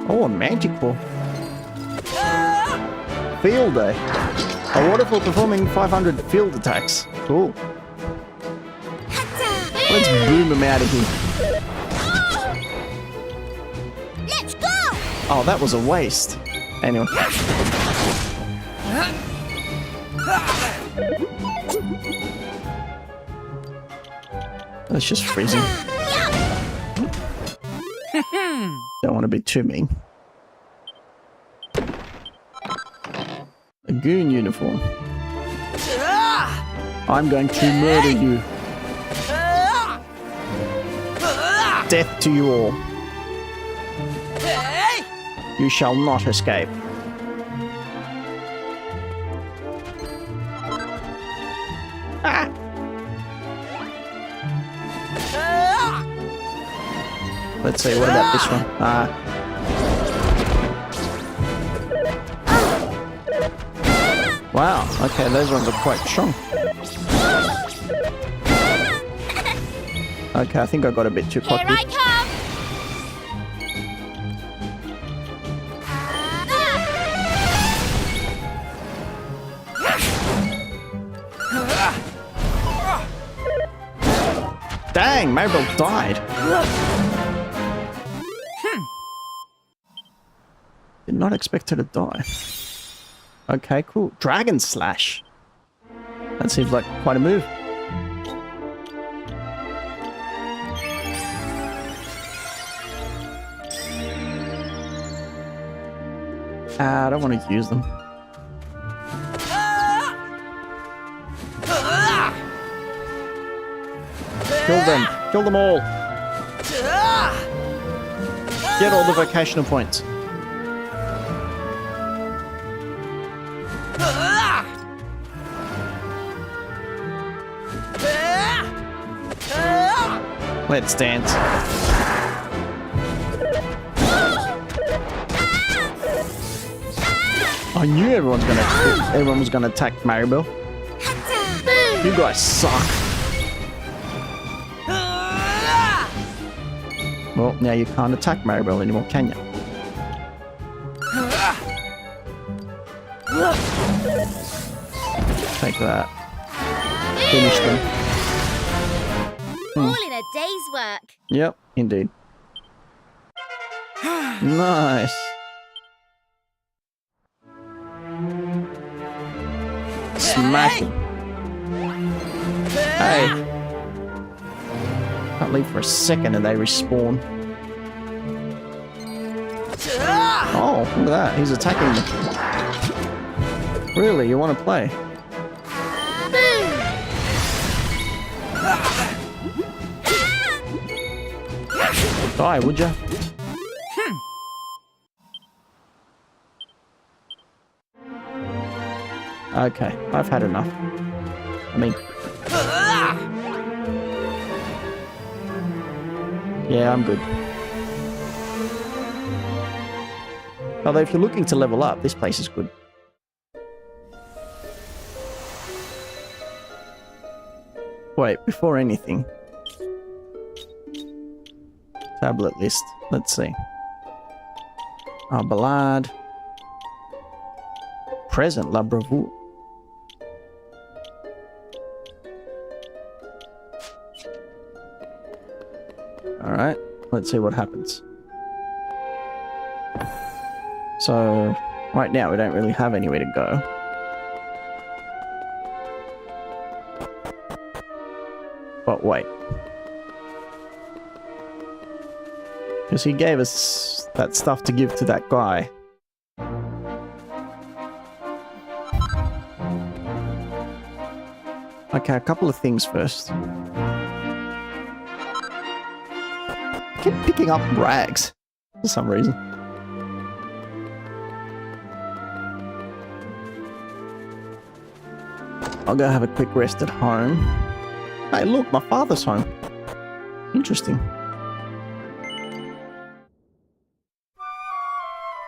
Oh, a manticore. Field day. A waterfall performing 500 field attacks. Cool. Let's boom him out of here. Let's go! Oh, that was a waste. Anyway. Let's just freeze him. Don't want to be too mean. A goon uniform. I'm going to murder you. Death to you all. You shall not escape. Ah! Let's see, what about this one? Wow, okay, those ones are quite strong. Okay, I think I got a bit too Here cocky. I come! Dang, Maribel died. Did not expect her to die. Okay, cool. Dragon Slash. That seems like quite a move. I don't want to use them. Kill them. Kill them all. Get all the vocational points. Let's dance. I knew everyone was gonna attack Maribel. You guys suck. Well, now you can't attack Maribel anymore, can you? Take that. Finish them. All in a day's work. Yep, indeed. Nice. Smack him. Hey. Can't leave for a second and they respawn. Oh, look at that. He's attacking me. Really? You want to play? Die, would ya? Okay, I've had enough. I mean... Yeah, I'm good. Although if you're looking to level up, this place is good. Wait, before anything... Tablet list. Let's see. Ballade. Present La Bravoure. Alright, let's see what happens. So, right now we don't really have anywhere to go. But wait. Because he gave us that stuff to give to that guy. Okay, a couple of things first. keep picking up rags for some reason. I'll go have a quick rest at home. Hey, look, my father's home. Interesting.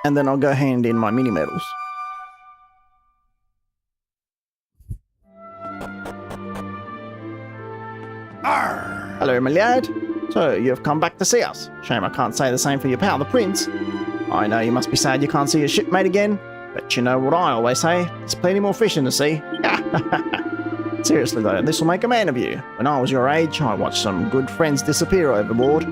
And then I'll go hand in my mini medals. Arr! Hello, my lad. So, you have come back to see us. Shame I can't say the same for your pal, the prince. I know you must be sad you can't see your shipmate again, but you know what I always say, there's plenty more fish in the sea. Seriously though, this will make a man of you. When I was your age, I watched some good friends disappear overboard.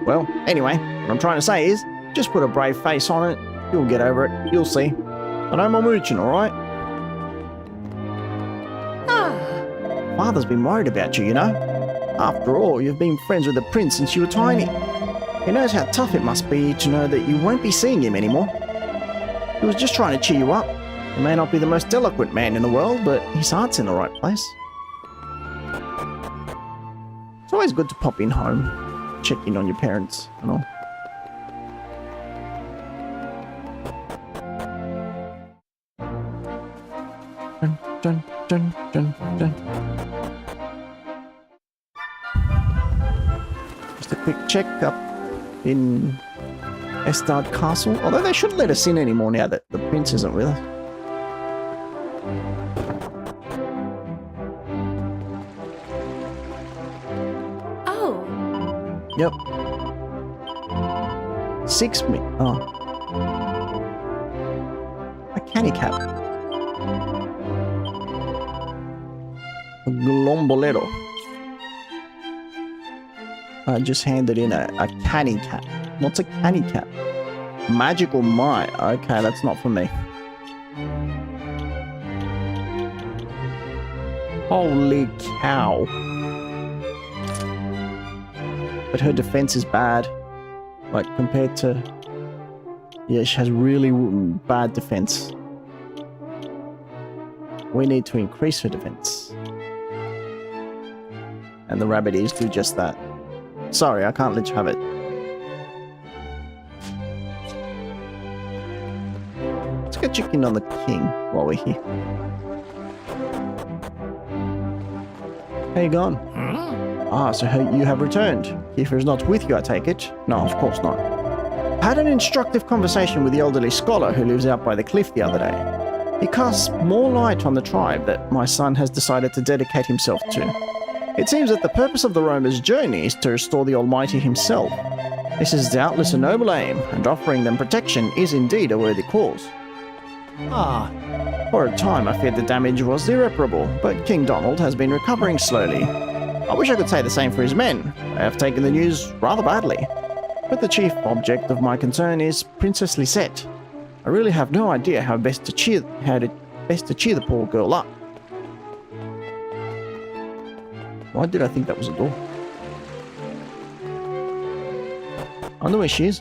Well, anyway, what I'm trying to say is, just put a brave face on it, you'll get over it, you'll see. So no more mooching, alright? Father's been worried about you, you know? After all, you've been friends with the prince since you were tiny. He knows how tough it must be to know that you won't be seeing him anymore. He was just trying to cheer you up. He may not be the most eloquent man in the world, but his heart's in the right place. It's always good to pop in home, check in on your parents and all. Dun, dun, dun, dun, dun. Just a quick check up in Estard Castle. Although they shouldn't let us in anymore now that the prince isn't with us. Oh. Yep. 6 minutes. Oh. A canny cap. A glombolero. I just handed in a canny cap. What's a canny cap? Magical might. Okay, that's not for me. Holy cow. But her defense is bad. Like, compared to... Yeah, she has really bad defense. We need to increase her defense. And the rabbit ears do just that. Sorry, I can't let you have it. Let's go check in on the king while we're here. How you going? Ah, so you have returned. Kiefer is not with you, I take it? No, of course not. I had an instructive conversation with the elderly scholar who lives out by the cliff the other day. He casts more light on the tribe that my son has decided to dedicate himself to. It seems that the purpose of the roamer's journey is to restore the Almighty himself. This is doubtless a noble aim, and offering them protection is indeed a worthy cause. Ah. For a time I feared the damage was irreparable, but King Donald has been recovering slowly. I wish I could say the same for his men. They have taken the news rather badly. But the chief object of my concern is Princess Lisette. I really have no idea how best to cheer the poor girl up. Why did I think that was a door? I wonder where she is.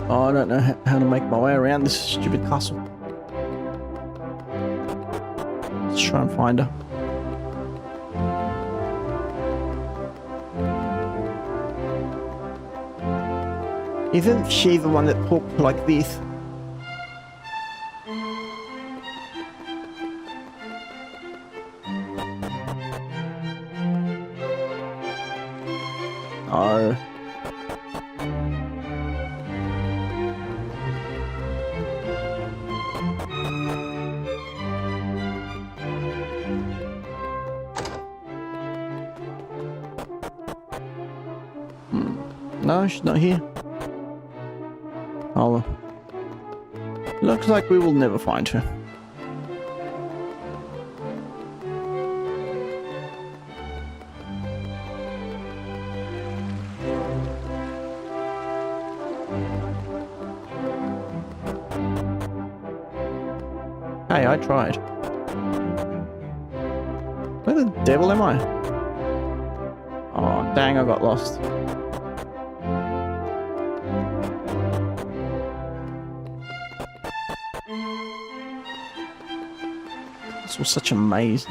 Oh, I don't know how to make my way around this stupid castle. Let's try and find her. Isn't she the one that talked like this? Oh. No, she's not here. Oh well. Looks like we will never find her. Hey, I tried. Where the devil am I? Oh, dang, I got lost. This was such a maze.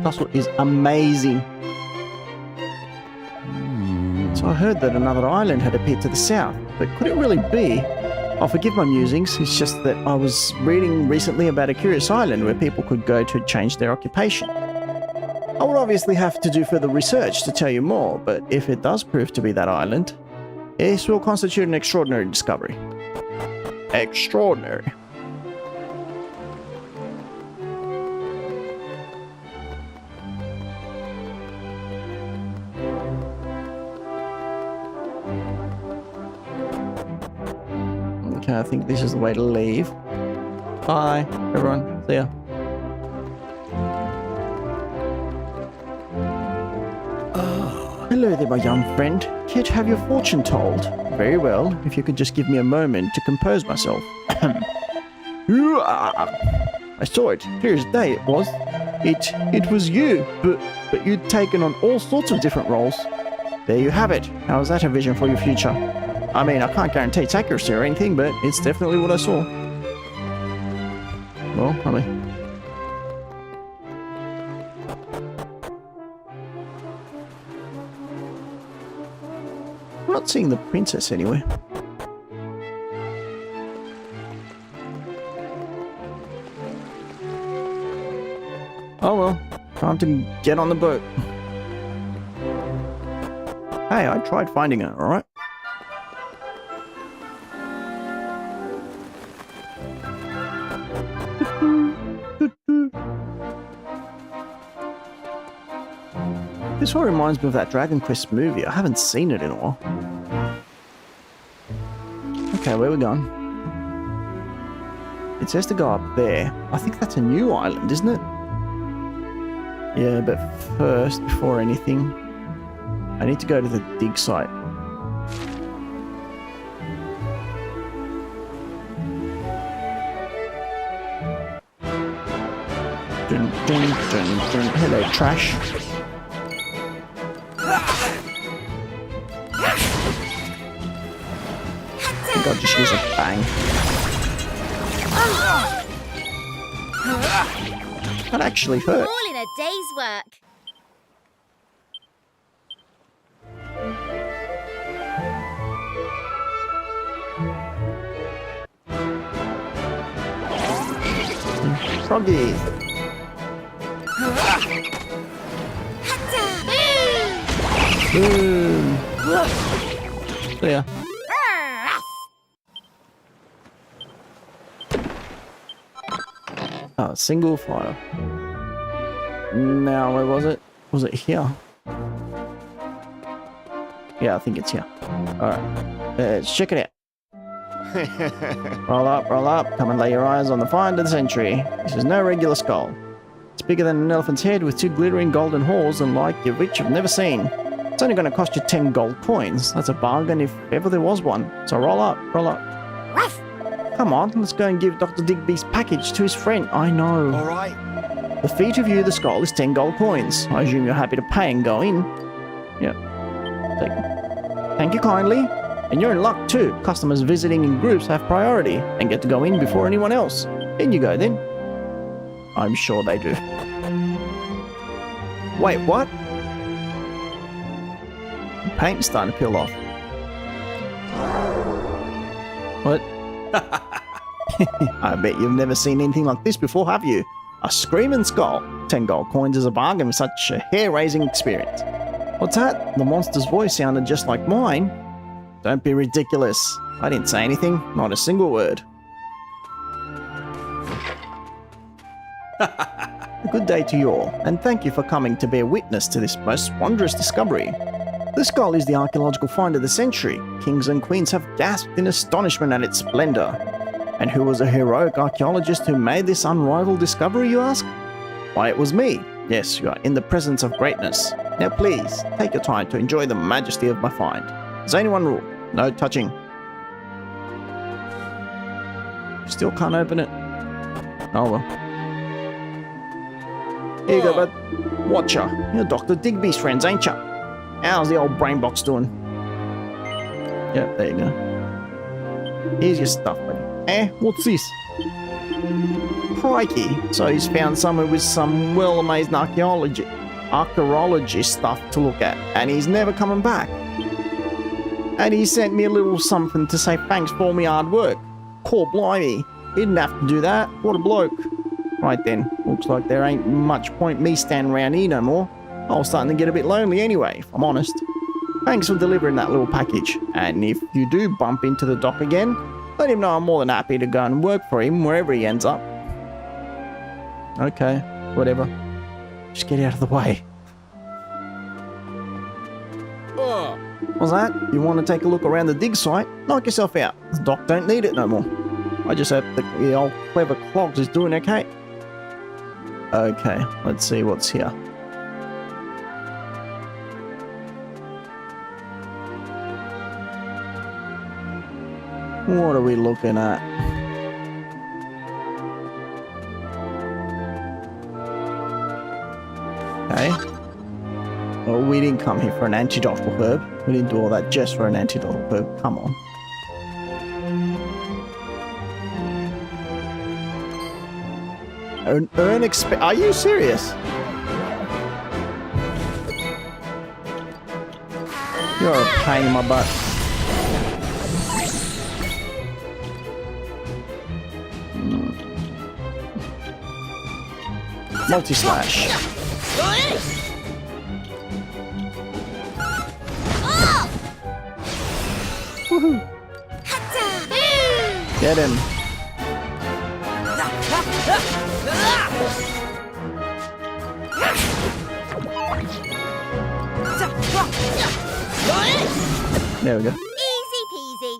castle is amazing. So I heard that another island had appeared to the south, but could it really be? I'll forgive my musings, it's just that I was reading recently about a curious island where people could go to change their occupation. I would obviously have to do further research to tell you more, but if it does prove to be that island, this will constitute an extraordinary discovery. Extraordinary. Okay, I think this is the way to leave. Bye, everyone. See ya. Hello there, my young friend. Care to have your fortune told? Very well, if you could just give me a moment to compose myself. I saw it. Clear as day it was. It was you, but you'd taken on all sorts of different roles. There you have it. How is that a vision for your future? I mean, I can't guarantee its accuracy or anything, but it's definitely what I saw. Well, I mean... I'm not seeing the princess anywhere. Oh well, time to get on the boat. Hey, I tried finding her, alright? This one reminds me of that Dragon Quest movie. I haven't seen it in a while. Okay, where are we going? It says to go up there. I think that's a new island, isn't it? Yeah, but first, before anything, I need to go to the dig site. Dun, dun, dun, dun. Hello, trash. I think I'll just use a bang. That actually hurt. All in a day's work. Froggy. Boom. There. Oh, single file. Now, where was it? Was it here? Yeah, I think it's here. Alright. Let's check it out. Roll up. Come and lay your eyes on the find of the century. This is no regular skull. It's bigger than an elephant's head with 2 glittering golden halls and like your which you've never seen. It's only going to cost you 10 gold coins. That's a bargain if ever there was one. So roll up. Ruff. Come on, let's go and give Dr. Digby's package to his friend. I know. All right. The fee to view the skull is 10 gold coins. I assume you're happy to pay and go in. Yep. Take them. Thank you kindly. And you're in luck too. Customers visiting in groups have priority and get to go in before anyone else. In you go then. I'm sure they do. Wait, what? The paint's starting to peel off. What? I bet you've never seen anything like this before, have you? A screaming skull. 10 gold coins is a bargain with such a hair-raising experience. What's that? The monster's voice sounded just like mine. Don't be ridiculous. I didn't say anything, not a single word. A good day to you all, and thank you for coming to bear witness to this most wondrous discovery. This skull is the archaeological find of the century. Kings and queens have gasped in astonishment at its splendor. And who was a heroic archaeologist who made this unrivaled discovery, you ask? Why, it was me. Yes, you are in the presence of greatness. Now please, take your time to enjoy the majesty of my find. Does anyone rule? No touching. Still can't open it. Oh well. Here you go, bud. Watcher. You're Dr. Digby's friends, ain't ya? How's the old brain box doing? Yep, there you go. Here's your stuff, buddy. What's this? crikey. So he's found somewhere with some well-amazing archaeology stuff to look at, and he's never coming back. And he sent me a little something to say thanks for all my hard work. Poor blimey. He didn't have to do that. What a bloke. Right then, looks like there ain't much point me standing around here no more. I was starting to get a bit lonely anyway, if I'm honest. Thanks for delivering that little package. And if you do bump into the doc again, let him know I'm more than happy to go and work for him wherever he ends up. Okay, whatever. Just get out of the way. What's that? You want to take a look around the dig site? Knock yourself out. The doc don't need it no more. I just hope the old clever clogs is doing okay. Okay, let's see what's here. What are we looking at? Okay. Well, we didn't come here for an antidotal herb. We didn't do all that just for an antidotal herb. Come on. Are you serious? You're a pain in my butt. Multi-slash. Woohoo. Get him. There we go. Easy peasy.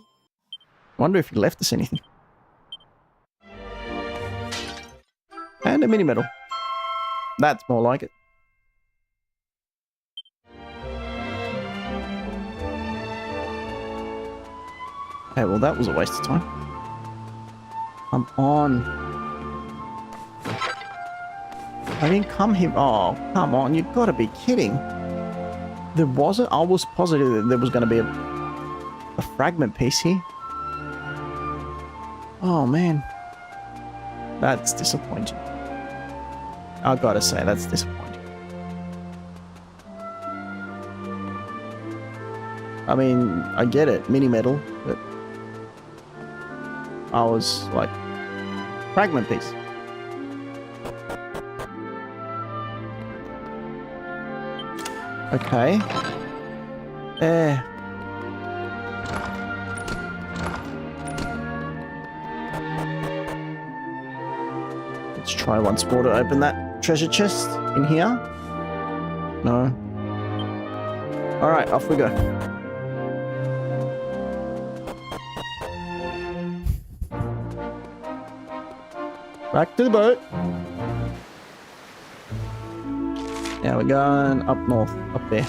Wonder if he left us anything. And a mini medal. That's more like it. Okay, well that was a waste of time. Come on. I didn't come here. Oh, come on. You've got to be kidding. There wasn't. I was positive that there was going to be a fragment piece here. Oh, man. That's disappointing. I've got to say, that's disappointing. I mean, I get it. Mini medal, but I was like, fragment piece. Okay. Let's try once more to open that treasure chest in here. No. Alright, off we go. Back to the boat. Now we're going up north, up there.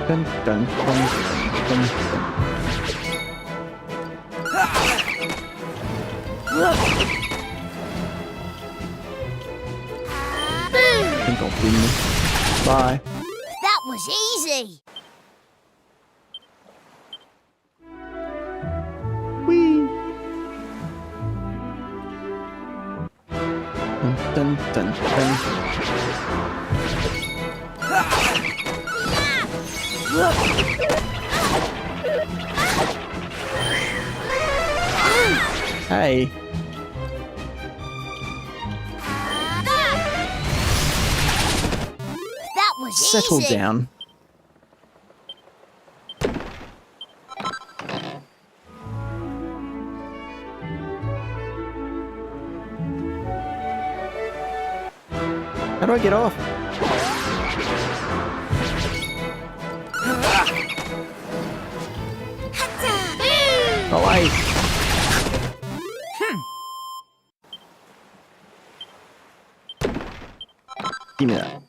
Dun, dun, dun, dun, dun. I think I'll win this. Bye. That was easy. Whee! Dun, dun, dun. Hey. That was Settle easy. down. How do I get off? Oh, wait. Give me that.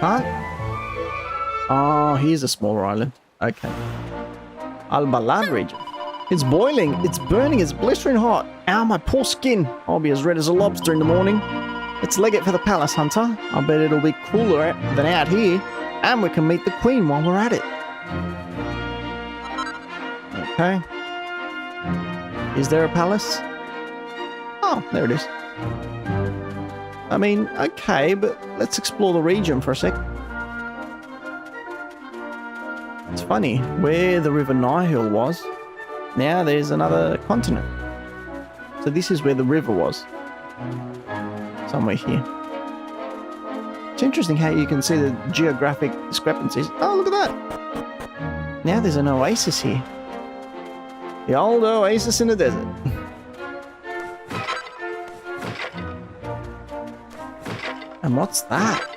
Huh? Oh, here's a smaller island. Okay. Al-Balad region. It's boiling. It's burning. It's blistering hot. Ow, my poor skin. I'll be as red as a lobster in the morning. Let's leg it for the palace, Hunter. I bet it'll be cooler than out here. And we can meet the queen while we're at it. Okay. Is there a palace? Oh, there it is. I mean, okay, but let's explore the region for a sec. It's funny, where the River Nihil was, now there's another continent. So this is where the river was. Somewhere here. It's interesting how you can see the geographic discrepancies. Oh, look at that! Now there's an oasis here. The old oasis in the desert. And what's that?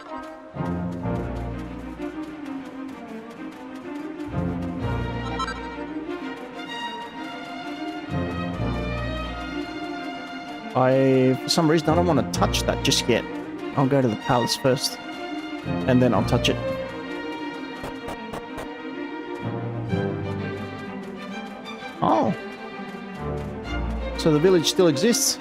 For some reason, I don't want to touch that just yet. I'll go to the palace first, and then I'll touch it. Oh. So the village still exists.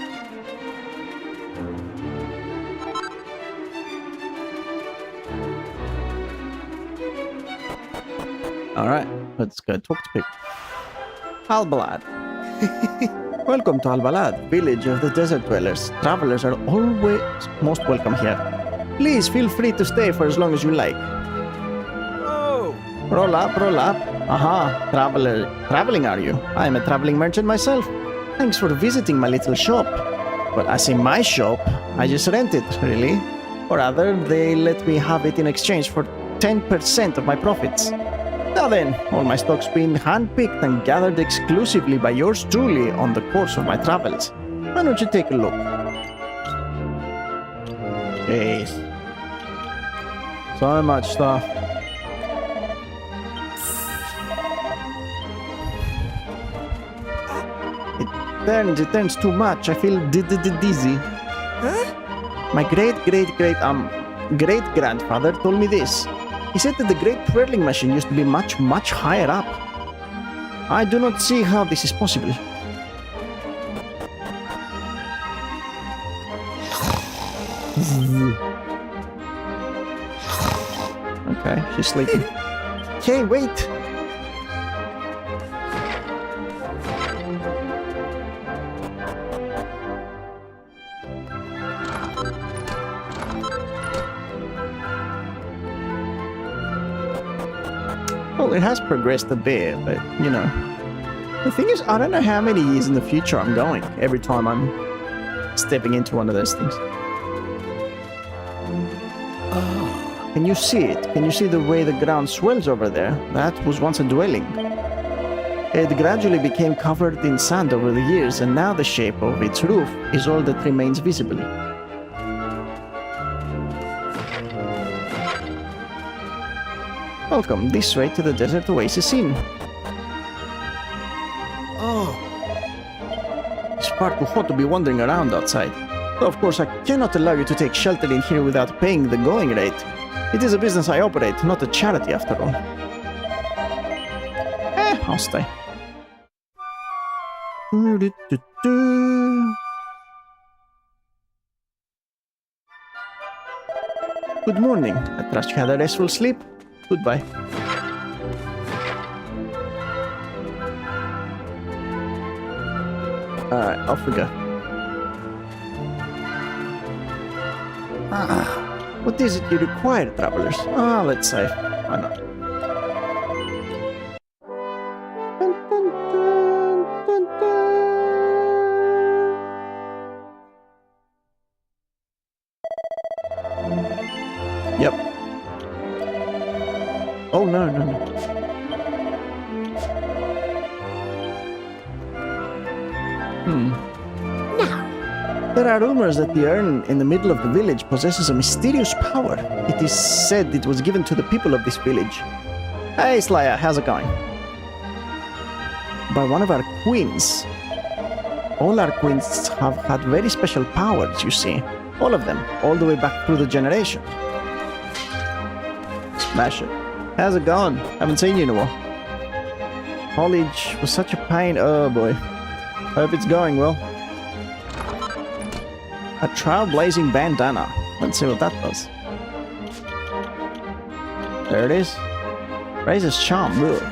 Alright, let's go talk to people. Al-Balad. Welcome to Al-Balad, village of the desert dwellers. Travelers are always most welcome here. Please feel free to stay for as long as you like. Oh! Roll up, roll up. Aha, traveling are you? I am a traveling merchant myself. Thanks for visiting my little shop. Well, I say my shop, I just rent it, really. Or rather, they let me have it in exchange for 10% of my profits. Now then, all my stock's been handpicked and gathered exclusively by yours truly on the course of my travels. Why don't you take a look? Jeez. So much stuff. It turns too much. I feel dizzy. Huh? My great-grandfather told me this. He said that the great twirling machine used to be much, much higher up. I do not see how this is possible. Okay, she's sleeping. Hey, wait! Well, it has progressed a bit, but, you know. The thing is, I don't know how many years in the future I'm going every time I'm stepping into one of those things. Can you see it? Can you see the way the ground swells over there? That was once a dwelling. It gradually became covered in sand over the years, and now the shape of its roof is all that remains visible. Welcome this way to the Desert Oasis Inn. Oh! It's far too hot to be wandering around outside. So of course I cannot allow you to take shelter in here without paying the going rate. It is a business I operate, not a charity after all. I'll stay. Good morning. I trust you had a restful sleep. Goodbye. Alright, off we go. What is it you require, travelers? Let's save. Why not? Yep. Oh, no. Now, There are rumors that the urn in the middle of the village possesses a mysterious power. It is said it was given to the people of this village. Hey, Slayer, how's it going? By one of our queens. All our queens have had very special powers, you see. All of them, all the way back through the generation. Smash it. How's it going? Haven't seen you in a while. College was such a pain. Oh boy. Hope it's going well. A trailblazing bandana. Let's see what that does. There it is. Raises charm. Ugh.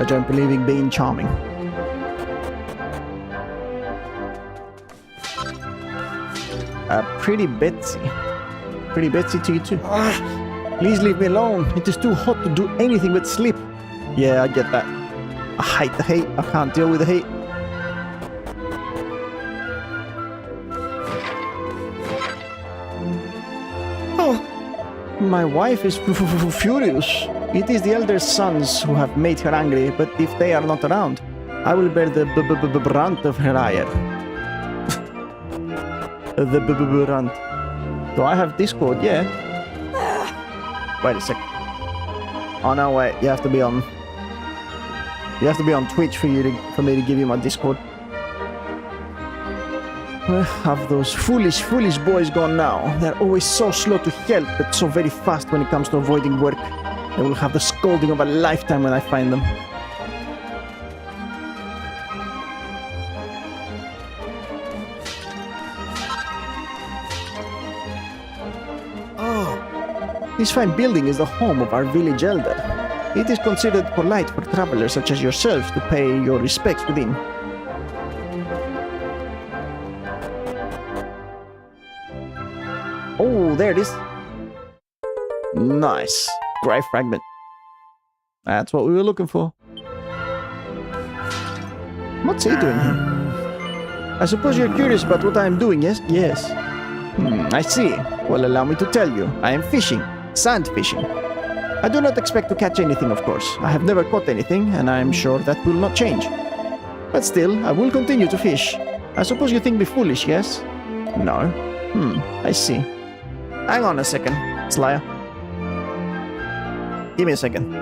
don't believe in being charming. Pretty Betsy. Pretty Betsy to you too. Please leave me alone. It is too hot to do anything but sleep. Yeah, I get that. I hate the heat. I can't deal with the heat. Oh, my wife is furious. It is the elder sons who have made her angry, but if they are not around, I will bear the brunt of her ire. The brunt. Do I have Discord? Yeah. Wait a sec. Oh no, wait. You have to be on. You have to be on Twitch for me to give you my Discord. Where have those foolish boys gone now? They're always so slow to help, but so very fast when it comes to avoiding work. They will have the scolding of a lifetime when I find them. This fine building is the home of our village elder. It is considered polite for travelers such as yourselves to pay your respects within. Oh, there it is. Nice. Grey fragment. That's what we were looking for. What's he doing here? I suppose you're curious about what I am doing, yes? Yes. I see. Well, allow me to tell you. I am fishing. Sand fishing. I do not expect to catch anything, of course. I have never caught anything, and I am sure that will not change. But still, I will continue to fish. I suppose you think me foolish, yes? No. I see. Hang on a second, Slayer. Give me a second.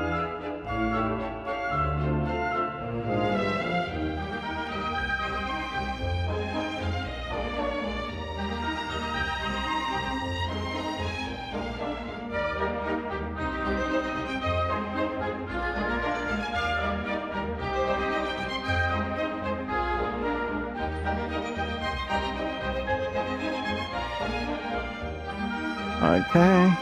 Okay.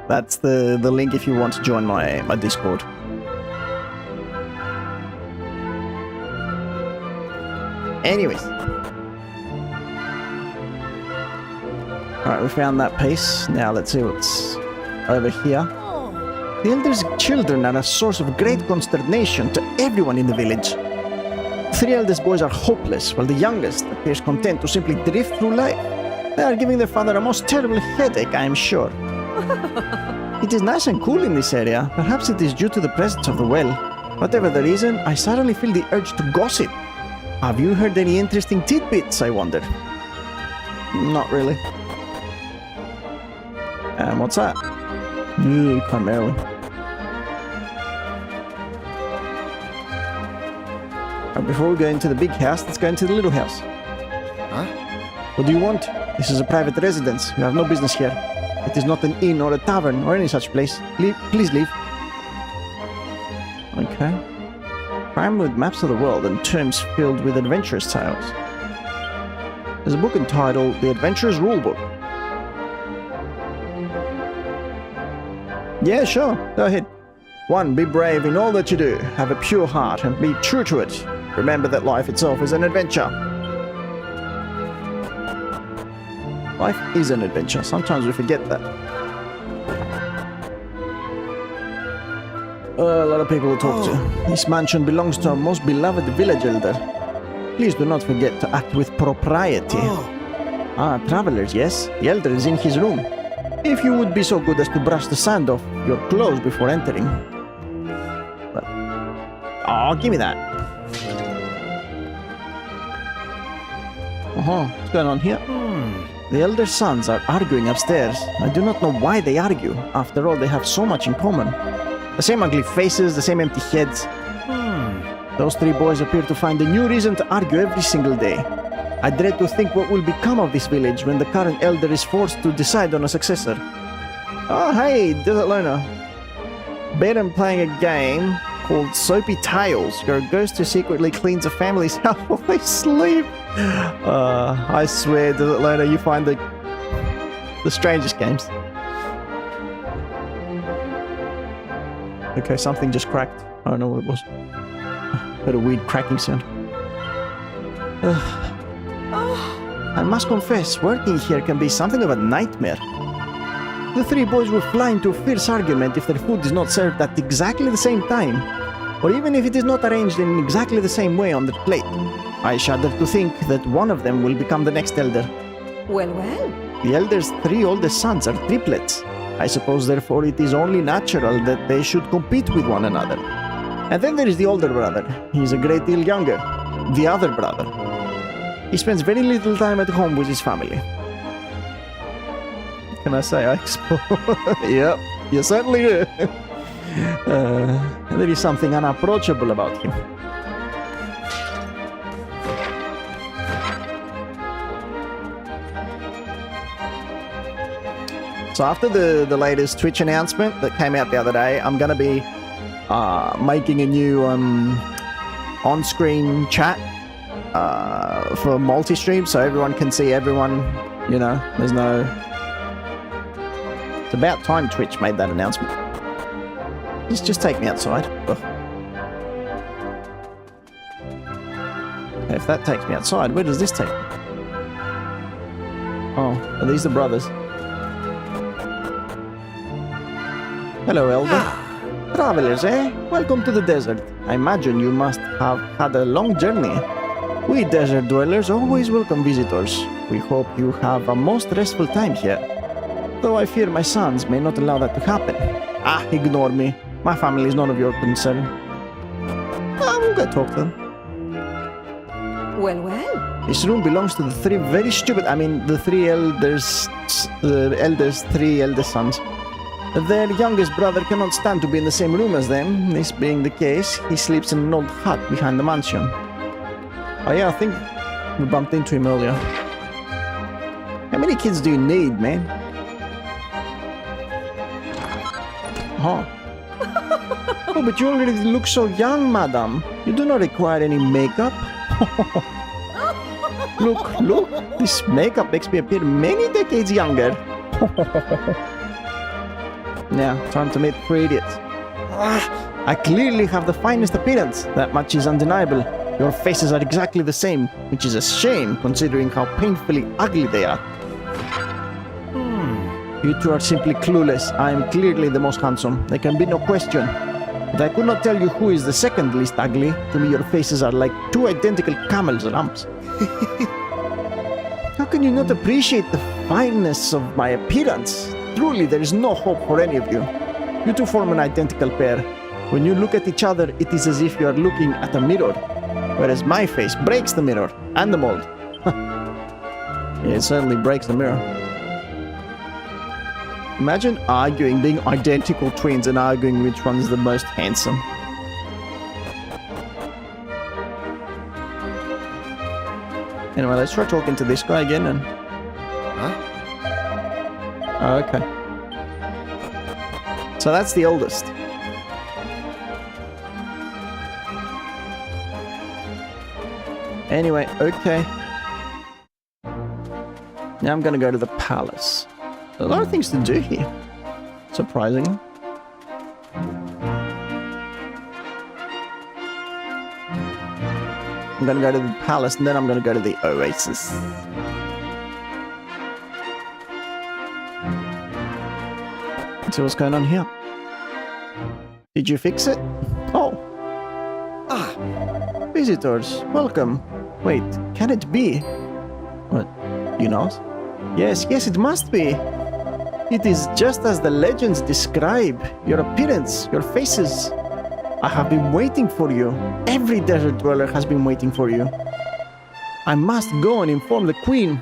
That's the link if you want to join my Discord. Anyways. Alright, we found that piece. Now let's see what's over here. The elder's children are a source of great consternation to everyone in the village. The 3 eldest boys are hopeless, while the youngest appears content to simply drift through life. They are giving their father a most terrible headache, I am sure. It is nice and cool in this area. Perhaps it is due to the presence of the well. Whatever the reason, I suddenly feel the urge to gossip. Have you heard any interesting tidbits, I wonder? Not really. And what's that? Primarily. Before we go into the big house, let's go into the little house. Huh? What do you want? This is a private residence. You have no business here. It is not an inn or a tavern or any such place. Please leave. Okay. Crammed with maps of the world and terms filled with adventurous tales. There's a book entitled The Adventurer's Rulebook. Yeah, sure. Go ahead. 1. Be brave in all that you do. Have a pure heart and be true to it. Remember that life itself is an adventure. Life is an adventure. Sometimes we forget that. A lot of people to talk to. This mansion belongs to our most beloved village elder. Please do not forget to act with propriety. Travelers, yes. The elder is in his room. If you would be so good as to brush the sand off your clothes before entering. Oh, give me that. What's going on here? The elder sons are arguing upstairs. I do not know why they argue. After all, they have so much in common. The same ugly faces, the same empty heads. Those 3 boys appear to find a new reason to argue every single day. I dread to think what will become of this village when the current elder is forced to decide on a successor. Oh, hey, Desert Loner. Better playing a game called Soapy Tales. You're a ghost who secretly cleans a family's house while they sleep. I swear, Delano, you find the strangest games. Okay, something just cracked. I don't know what it was. Heard a weird cracking sound. I must confess, working here can be something of a nightmare. The three boys will fly into a fierce argument if their food is not served at exactly the same time, or even if it is not arranged in exactly the same way on their plate. I shudder to think that one of them will become the next elder. Well, well. The elder's three oldest sons are triplets. I suppose therefore it is only natural that they should compete with one another. And then there is the older brother. He is a great deal younger. The other brother. He spends very little time at home with his family. Can I say I explore? Yep, you certainly do. There is something unapproachable about him. So after the latest Twitch announcement that came out the other day, I'm going to be making a new on-screen chat for multi-stream, so everyone can see everyone, you know, there's no... It's about time Twitch made that announcement. Just take me outside. Ugh. If that takes me outside, where does this take me? Oh, are these the brothers? Hello, Elder. Travelers, eh? Welcome to the desert. I imagine you must have had a long journey. We desert dwellers always welcome visitors. We hope you have a most restful time here. Though I fear my sons may not allow that to happen. Ah, ignore me. My family is none of your concern. We'll go talk to them. Well, well. This room belongs to the three very stupid... the three elders... The elders' three eldest sons. Their youngest brother cannot stand to be in the same room as them. This being the case, he sleeps in an old hut behind the mansion. Oh yeah, I think we bumped into him earlier. How many kids do you need, man? Oh. Oh, but you already look so young, madam. You do not require any makeup. Look. This makeup makes me appear many decades younger. Now, time to meet three idiots. I clearly have the finest appearance. That much is undeniable. Your faces are exactly the same, which is a shame considering how painfully ugly they are. You two are simply clueless. I am clearly the most handsome. There can be no question. But I could not tell you who is the second least ugly. To me, your faces are like two identical camel's rumps. How can you not appreciate the fineness of my appearance? Truly, there is no hope for any of you. You two form an identical pair. When you look at each other, it is as if you are looking at a mirror. Whereas my face breaks the mirror and the mold. Yeah, it certainly breaks the mirror. Imagine being identical twins and arguing which one is the most handsome. Anyway, let's try talking to this guy again and... Huh? Oh, okay. So that's the oldest. Anyway, okay. Now I'm gonna go to the palace. A lot of things to do here. Surprisingly. I'm gonna go to the palace and then I'm gonna go to the oasis. Let's see what's going on here. Did you fix it? Oh. Visitors, welcome. Wait, can it be? What? You know? Yes, it must be. It is just as the legends describe. Your appearance, your faces. I have been waiting for you. Every desert dweller has been waiting for you. I must go and inform the queen.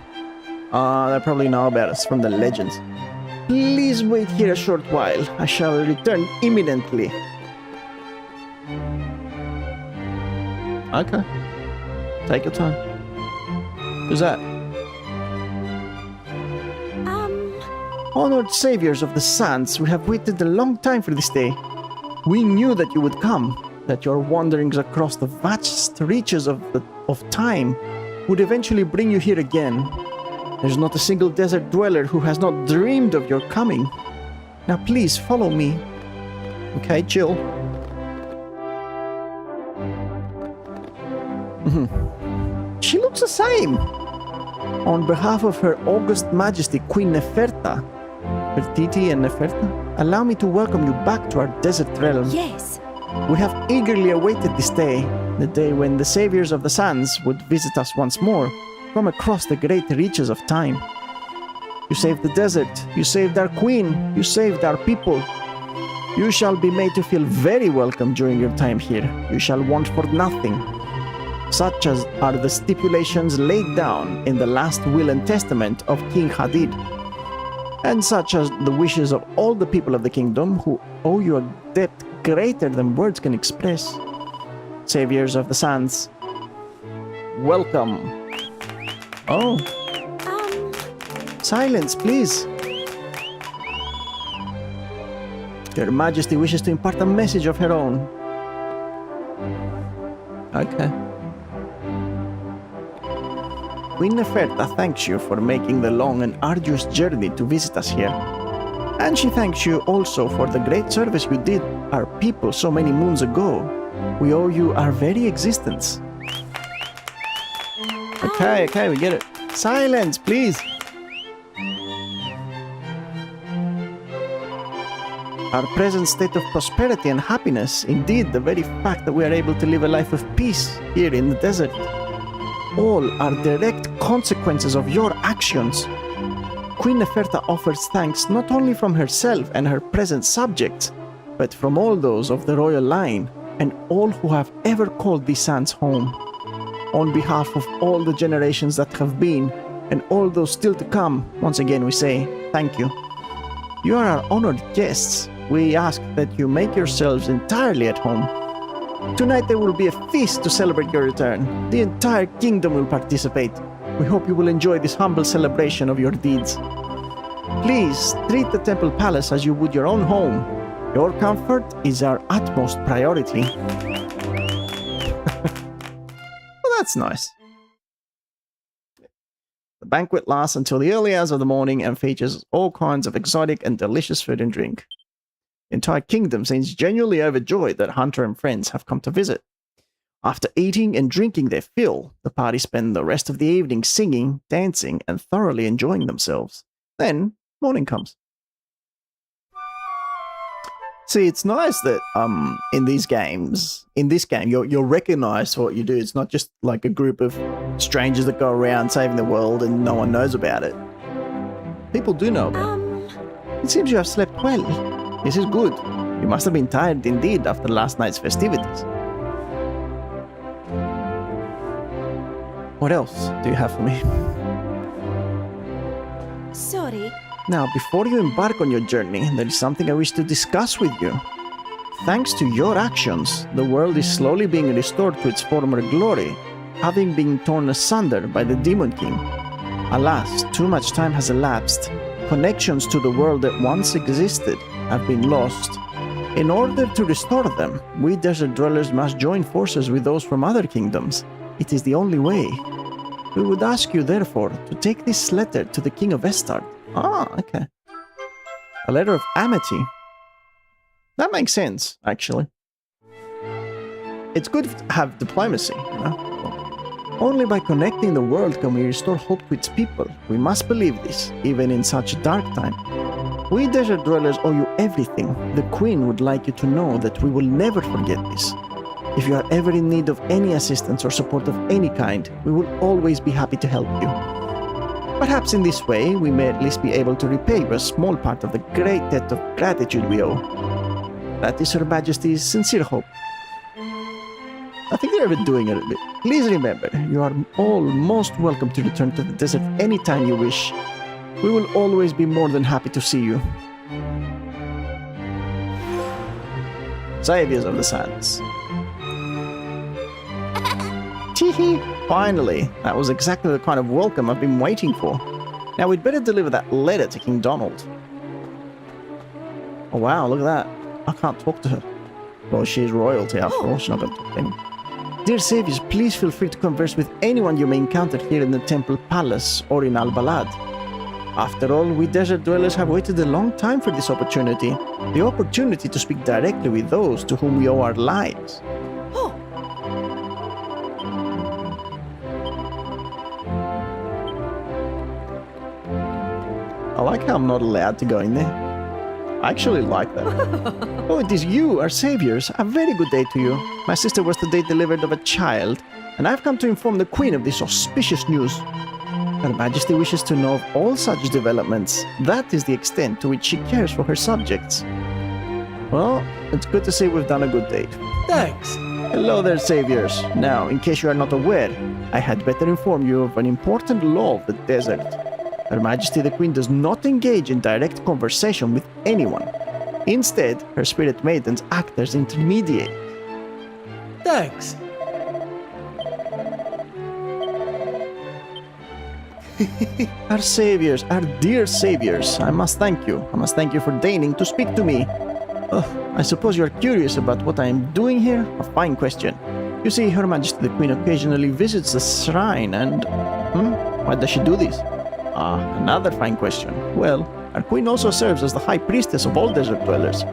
They probably know about us from the legends. Please wait here a short while. I shall return imminently. Okay. Take your time. Who's that? Honored saviors of the sands, we have waited a long time for this day. We knew that you would come, that your wanderings across the vast reaches of time would eventually bring you here again. There's not a single desert dweller who has not dreamed of your coming. Now please follow me. Okay, chill. She looks the same. On behalf of Her August Majesty Queen Neferta, Fertiti and Neferta, allow me to welcome you back to our desert realm. Yes. We have eagerly awaited this day, the day when the saviors of the sands would visit us once more from across the great reaches of time. You saved the desert, you saved our queen, you saved our people. You shall be made to feel very welcome during your time here. You shall want for nothing. Such as are the stipulations laid down in the last will and testament of King Hadid, and such as the wishes of all the people of the kingdom who owe you a debt greater than words can express. Saviors of the sands, welcome. Oh. Silence, please. Your Majesty wishes to impart a message of her own. Okay. Queen Neferta thanks you for making the long and arduous journey to visit us here. And she thanks you also for the great service you did our people so many moons ago. We owe you our very existence. Okay, we get it. Silence, please. Our present state of prosperity and happiness, indeed the very fact that we are able to live a life of peace here in the desert, all are direct consequences of your actions. Queen Neferta offers thanks not only from herself and her present subjects, but from all those of the royal line and all who have ever called these sands home. On behalf of all the generations that have been and all those still to come, once again we say thank you. You are our honored guests. We ask that you make yourselves entirely at home. Tonight there will be a feast to celebrate your return. The entire kingdom will participate. We hope you will enjoy this humble celebration of your deeds. Please treat the temple palace as you would your own home. Your comfort is our utmost priority. Well, that's nice. The banquet lasts until the early hours of the morning and features all kinds of exotic and delicious food and drink. The entire kingdom seems genuinely overjoyed that Hunter and friends have come to visit. After eating and drinking their fill, the party spend the rest of the evening singing, dancing, and thoroughly enjoying themselves. Then, morning comes. See, it's nice that in this game, you're recognized for what you do. It's not just like a group of strangers that go around saving the world and no one knows about it. People do know about it. It seems you have slept well. This is good. You must have been tired indeed after last night's festivities. What else do you have for me? Sorry. Now, before you embark on your journey, there is something I wish to discuss with you. Thanks to your actions, the world is slowly being restored to its former glory, having been torn asunder by the Demon King. Alas, too much time has elapsed. Connections to the world that once existed have been lost. In order to restore them, we desert dwellers must join forces with those from other kingdoms. It is the only way. We would ask you, therefore, to take this letter to the King of Vestard. Ah, okay. A letter of amity. That makes sense, actually. It's good to have diplomacy, you know? Only by connecting the world can we restore hope to its people. We must believe this, even in such a dark time. We desert dwellers owe you everything. The Queen would like you to know that we will never forget this. If you are ever in need of any assistance or support of any kind, we will always be happy to help you. Perhaps in this way, we may at least be able to repay you a small part of the great debt of gratitude we owe. That is Her Majesty's sincere hope. I think they're overdoing it a bit. Please remember, you are all most welcome to return to the desert anytime you wish. We will always be more than happy to see you. Saviors of the Sands. Teehee! Finally! That was exactly the kind of welcome I've been waiting for. Now we'd better deliver that letter to King Donald. Oh wow, look at that. I can't talk to her. Well, she's royalty after all. She's not going to talk to him. Dear saviors, please feel free to converse with anyone you may encounter here in the Temple Palace or in Al-Balad. After all, we desert dwellers have waited a long time for this opportunity. The opportunity to speak directly with those to whom we owe our lives. Oh, I like how I'm not allowed to go in there. I actually like that. Oh, it is you, our saviors. A very good day to you. My sister was today delivered of a child, and I've come to inform the Queen of this auspicious news. Her Majesty wishes to know of all such developments. That is the extent to which she cares for her subjects. Well, it's good to see we've done a good deed. Thanks. Hello there, saviors. Now, in case you are not aware, I had better inform you of an important law of the desert. Her Majesty the Queen does not engage in direct conversation with anyone. Instead, her spirit maidens act as intermediaries. Thanks. Our saviors, our dear saviors, I must thank you. I must thank you for deigning to speak to me. I suppose you are curious about what I am doing here? A fine question. You see, Her Majesty the Queen occasionally visits the shrine and... Why does she do this? Another fine question. Well, our Queen also serves as the High Priestess of all desert dwellers.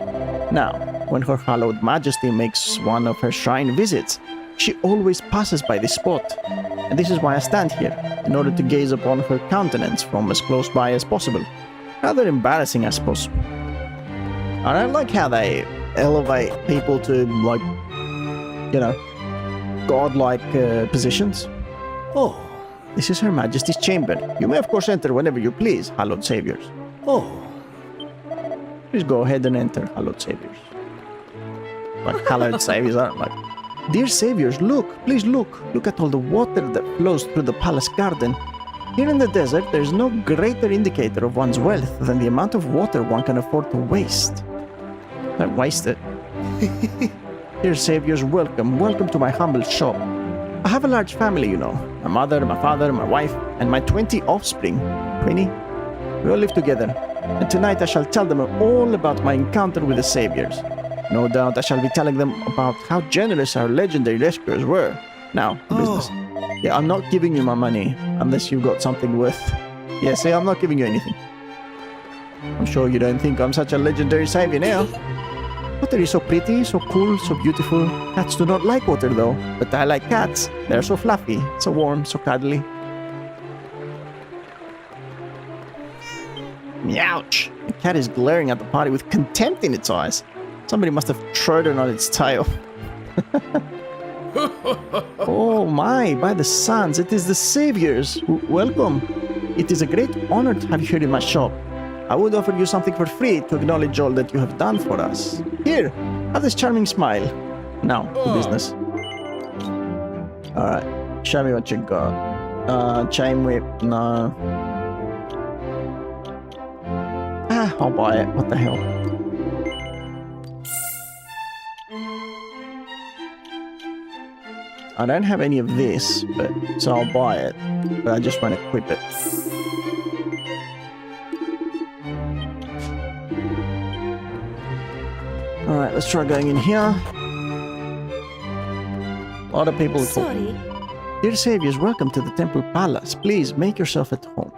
Now, when Her Hallowed Majesty makes one of her shrine visits, she always passes by this spot. And this is why I stand here, in order to gaze upon her countenance from as close by as possible. Rather embarrassing, I suppose. And I like how they elevate people to, like, you know, godlike positions. Oh, This is Her Majesty's chamber. You may, of course, enter whenever you please, hallowed saviors. oh. Please go ahead and enter, hallowed saviors. Like, hallowed saviors aren't like... Dear saviors, look, please look. Look at all the water that flows through the palace garden. Here in the desert, there is no greater indicator of one's wealth than the amount of water one can afford to waste. Don't waste it. Dear saviors, welcome, welcome to my humble shop. I have a large family, you know. My mother, my father, my wife, and my 20 offspring. 20? We all live together. And tonight I shall tell them all about my encounter with the saviors. No doubt I shall be telling them about how generous our legendary rescuers were. Now, business. Yeah, I'm not giving you my money unless you've got something worth... Yeah, see, I'm not giving you anything. I'm sure you don't think I'm such a legendary savior now. Water is so pretty, so cool, so beautiful. Cats do not like water though, but I like cats. They're so fluffy, so warm, so cuddly. Meouch! The cat is glaring at the party with contempt in its eyes. Somebody must have trodden on its tail. Oh my, by the suns, it is the saviors. Welcome. It is a great honor to have you here in my shop. I would offer you something for free to acknowledge all that you have done for us. Here, have this charming smile. Now, to business. Alright, show me what you got. Chain whip, no. I'll buy it, what the hell. I don't have any of this, so I'll buy it, but I just won't equip it. Alright, let's try going in here. A lot of people... sorry. Dear saviors, welcome to the Temple Palace. Please, make yourself at home.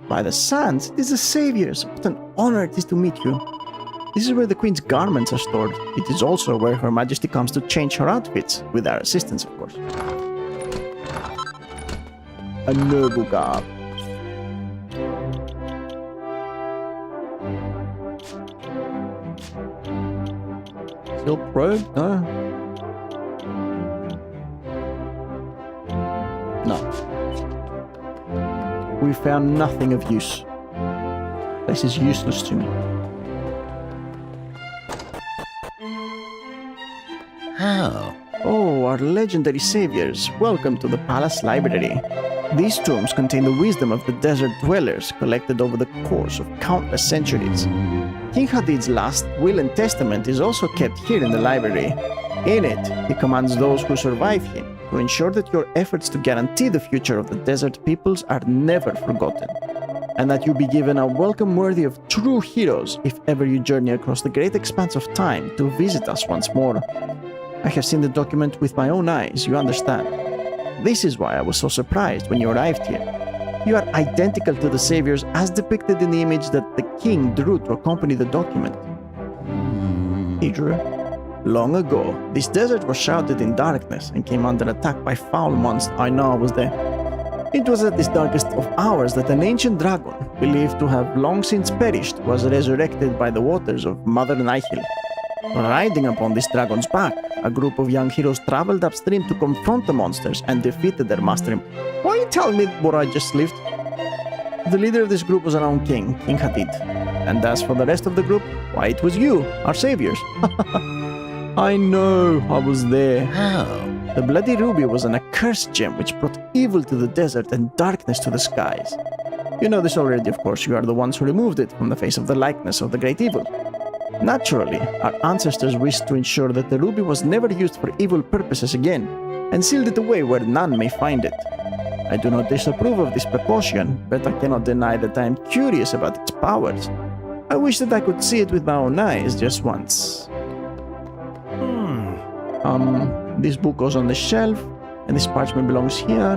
By the suns, it is the saviors. What an honor it is to meet you. This is where the Queen's garments are stored. It is also where Her Majesty comes to change her outfits, with our assistance, of course. A noble garb. Silk robe? No. No. We found nothing of use. This is useless to me. How? Oh, our legendary saviors, welcome to the palace library. These tombs contain the wisdom of the desert dwellers collected over the course of countless centuries. King Hadid's last will and testament is also kept here in the library. In it, he commands those who survive him to ensure that your efforts to guarantee the future of the desert peoples are never forgotten. and that you be given a welcome worthy of true heroes if ever you journey across the great expanse of time to visit us once more. I have seen the document with my own eyes, you understand. This is why I was so surprised when you arrived here. You are identical to the saviors as depicted in the image that the king drew to accompany the document. He drew. Long ago, this desert was shrouded in darkness and came under attack by foul monsters. I know I was there. It was at this darkest of hours that an ancient dragon, believed to have long since perished, was resurrected by the waters of Mother Nihil. Riding upon this dragon's back, a group of young heroes traveled upstream to confront the monsters and defeated their master. Why are you telling me what I just lived? The leader of this group was our own king, King Hadid. And as for the rest of the group, why, it was you, our saviors. I know, I was there. How? The bloody ruby was an accursed gem which brought evil to the desert and darkness to the skies. You know this already, of course. You are the ones who removed it from the face of the likeness of the great evil. Naturally, our ancestors wished to ensure that the ruby was never used for evil purposes again, and sealed it away where none may find it. I do not disapprove of this precaution, but I cannot deny that I am curious about its powers. I wish that I could see it with my own eyes just once. This book goes on the shelf, and this parchment belongs here.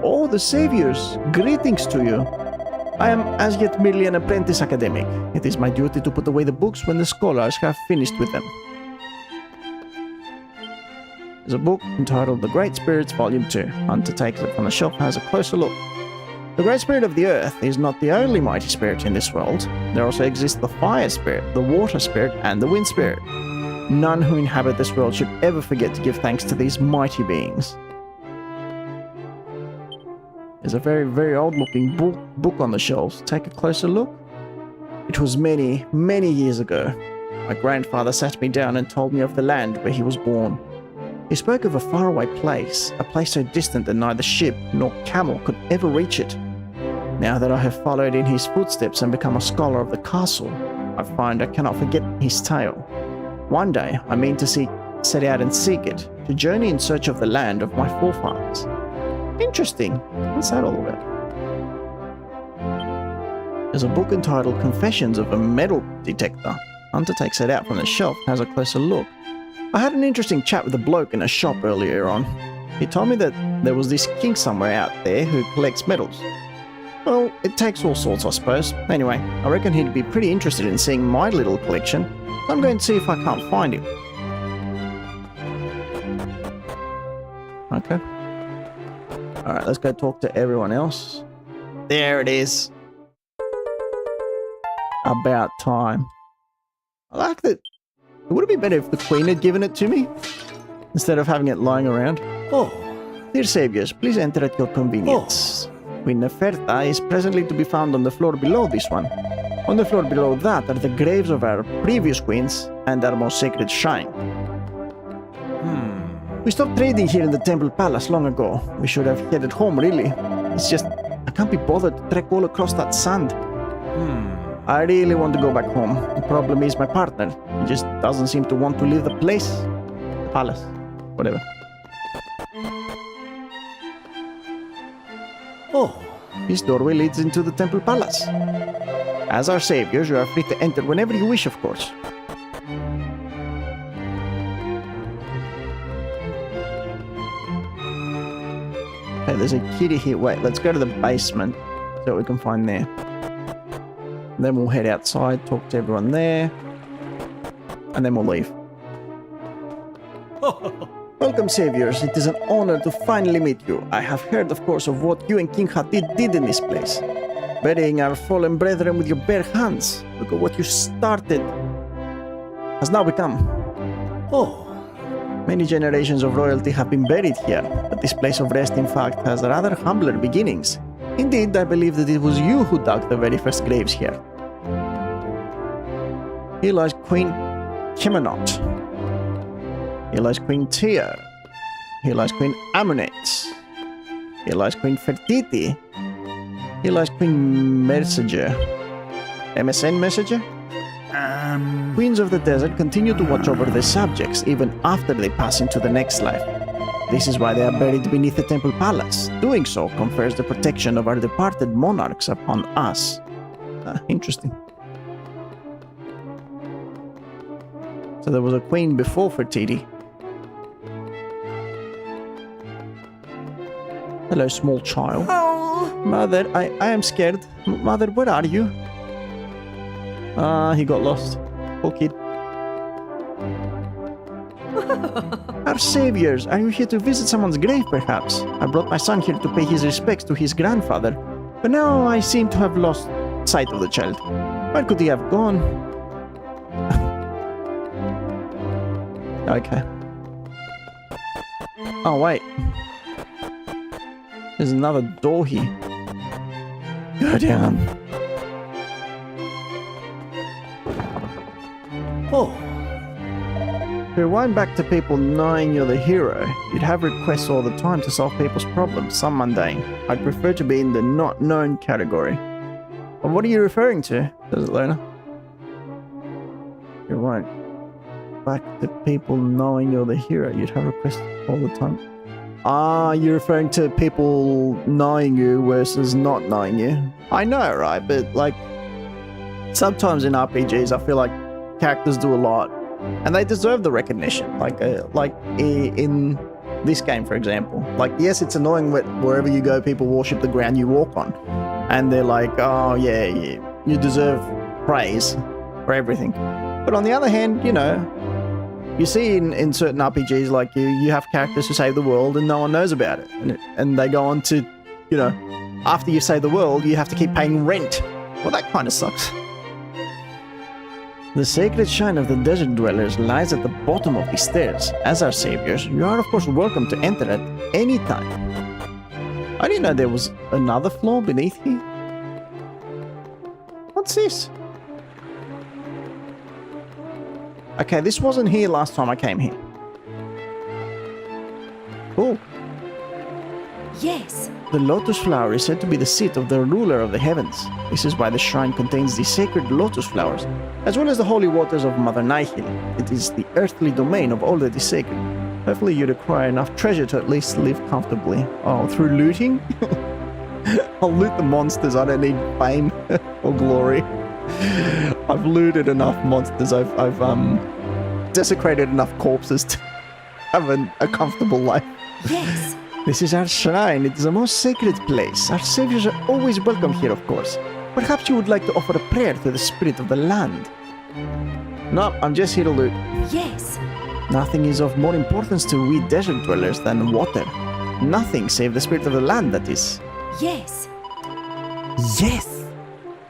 Oh, the saviors! Greetings to you! I am as yet merely an apprentice academic. It is my duty to put away the books when the scholars have finished with them. There's a book entitled The Great Spirits Volume 2. Hunter takes it from the shelf and has a closer look. The Great Spirit of the Earth is not the only mighty spirit in this world. There also exists the Fire Spirit, the Water Spirit, and the Wind Spirit. None who inhabit this world should ever forget to give thanks to these mighty beings. There's a very, very old-looking book on the shelves. Take a closer look. It was many, many years ago. My grandfather sat me down and told me of the land where he was born. He spoke of a faraway place, a place so distant that neither ship nor camel could ever reach it. Now that I have followed in his footsteps and become a scholar of the castle, I find I cannot forget his tale. One day, I mean to set out and seek it, to journey in search of the land of my forefathers. Interesting. What's that all about? There's a book entitled Confessions of a Metal Detector. Hunter takes it out from the shelf and has a closer look. I had an interesting chat with a bloke in a shop earlier on. He told me that there was this king somewhere out there who collects metals. Well, it takes all sorts, I suppose. Anyway, I reckon he'd be pretty interested in seeing my little collection. So I'm going to see if I can't find him. Okay. Alright, let's go talk to everyone else. There it is. About time. I like that. It would have been better if the Queen had given it to me, instead of having it lying around. Oh. Dear saviors, please enter at your convenience. Queen Neferta is presently to be found on the floor below this one. On the floor below that are the graves of our previous queens and our most sacred shrine. We stopped trading here in the Temple Palace long ago. We should have headed home, really. It's just, I can't be bothered to trek all across that sand. I really want to go back home. The problem is my partner. He just doesn't seem to want to leave the place. The palace. Whatever. Oh. This doorway leads into the Temple Palace. As our saviors, you are free to enter whenever you wish, of course. Okay, there's a kitty here. Wait, let's go to the basement. See what we can find there. Then we'll head outside, talk to everyone there. And then we'll leave. Welcome, saviors. It is an honor to finally meet you. I have heard, of course, of what you and King Hadid did in this place. Burying our fallen brethren with your bare hands. Look at what you started has now become. Oh. Many generations of royalty have been buried here, but this place of rest, in fact, has rather humbler beginnings. Indeed, I believe that it was you who dug the very first graves here. Here lies Queen Kemenot. Here lies Queen Tyr. Here lies Queen Amunet. Here lies Queen Fertiti. Here lies Queen Messenger. MSN Messenger? Queens of the desert continue to watch over their subjects even after they pass into the next life. This is why they are buried beneath the temple palace. Doing so confers the protection of our departed monarchs upon us. Interesting. So there was a queen before Fertiti. Hello, small child. Oh, Mother, I am scared. Mother, where are you? He got lost. Poor kid. Our saviors, are you here to visit someone's grave, perhaps? I brought my son here to pay his respects to his grandfather, but now I seem to have lost sight of the child. Where could he have gone? Okay. Oh, wait. There's another door here. Go down. Oh, Rewind back to people knowing you're the hero. You'd have requests all the time to solve people's problems, some mundane. I'd prefer to be in the not known category. But what are you referring to? Does it learn? Rewind back to people knowing you're the hero. You'd have requests all the time. Ah, you're referring to people knowing you versus not knowing you. I know, right? But like, sometimes in RPGs, I feel like characters do a lot, and they deserve the recognition. Like in this game, for example. Like, yes, it's annoying wherever you go, people worship the ground you walk on, and they're like, oh yeah, you deserve praise for everything. But on the other hand, you know, you see in certain RPGs, like you have characters who save the world and no one knows about it, and they go on to, you know, after you save the world, you have to keep paying rent. Well, that kind of sucks. The sacred shrine of the desert dwellers lies at the bottom of these stairs. As our saviors, you are of course welcome to enter at any time. I didn't know there was another floor beneath here. What's this? Okay, this wasn't here last time I came here. Cool. Yes. The lotus flower is said to be the seat of the ruler of the heavens. This is why the shrine contains the sacred lotus flowers, as well as the holy waters of Mother Nihil. It is the earthly domain of all that is sacred. Hopefully you'd acquire enough treasure to at least live comfortably. Oh, through looting? I'll loot the monsters, I don't need fame or glory. I've looted enough monsters, I've desecrated enough corpses to have a comfortable life. Yes. This is our shrine. It is a most sacred place. Our saviors are always welcome here, of course. Perhaps you would like to offer a prayer to the spirit of the land. No, I'm just here to loot. Yes. Nothing is of more importance to we desert dwellers than water. Nothing save the spirit of the land, that is. Yes. Yes!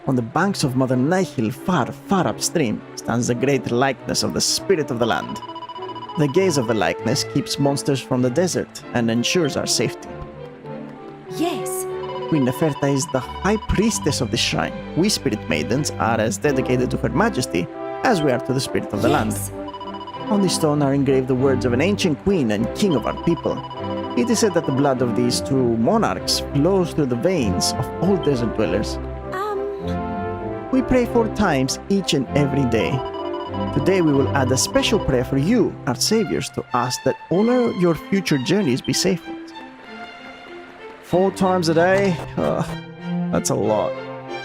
On the banks of Mother Nihil, far, far upstream, stands the great likeness of the spirit of the land. The gaze of the likeness keeps monsters from the desert and ensures our safety. Yes. Queen Neferta is the high priestess of the shrine. We spirit maidens are as dedicated to her majesty as we are to the spirit of the land. On the stone are engraved the words of an ancient queen and king of our people. It is said that the blood of these two monarchs flows through the veins of all desert dwellers. We pray 4 times each and every day. Today we will add a special prayer for you, our saviors, to ask that all your future journeys be safe ones. 4 times a day? That's a lot.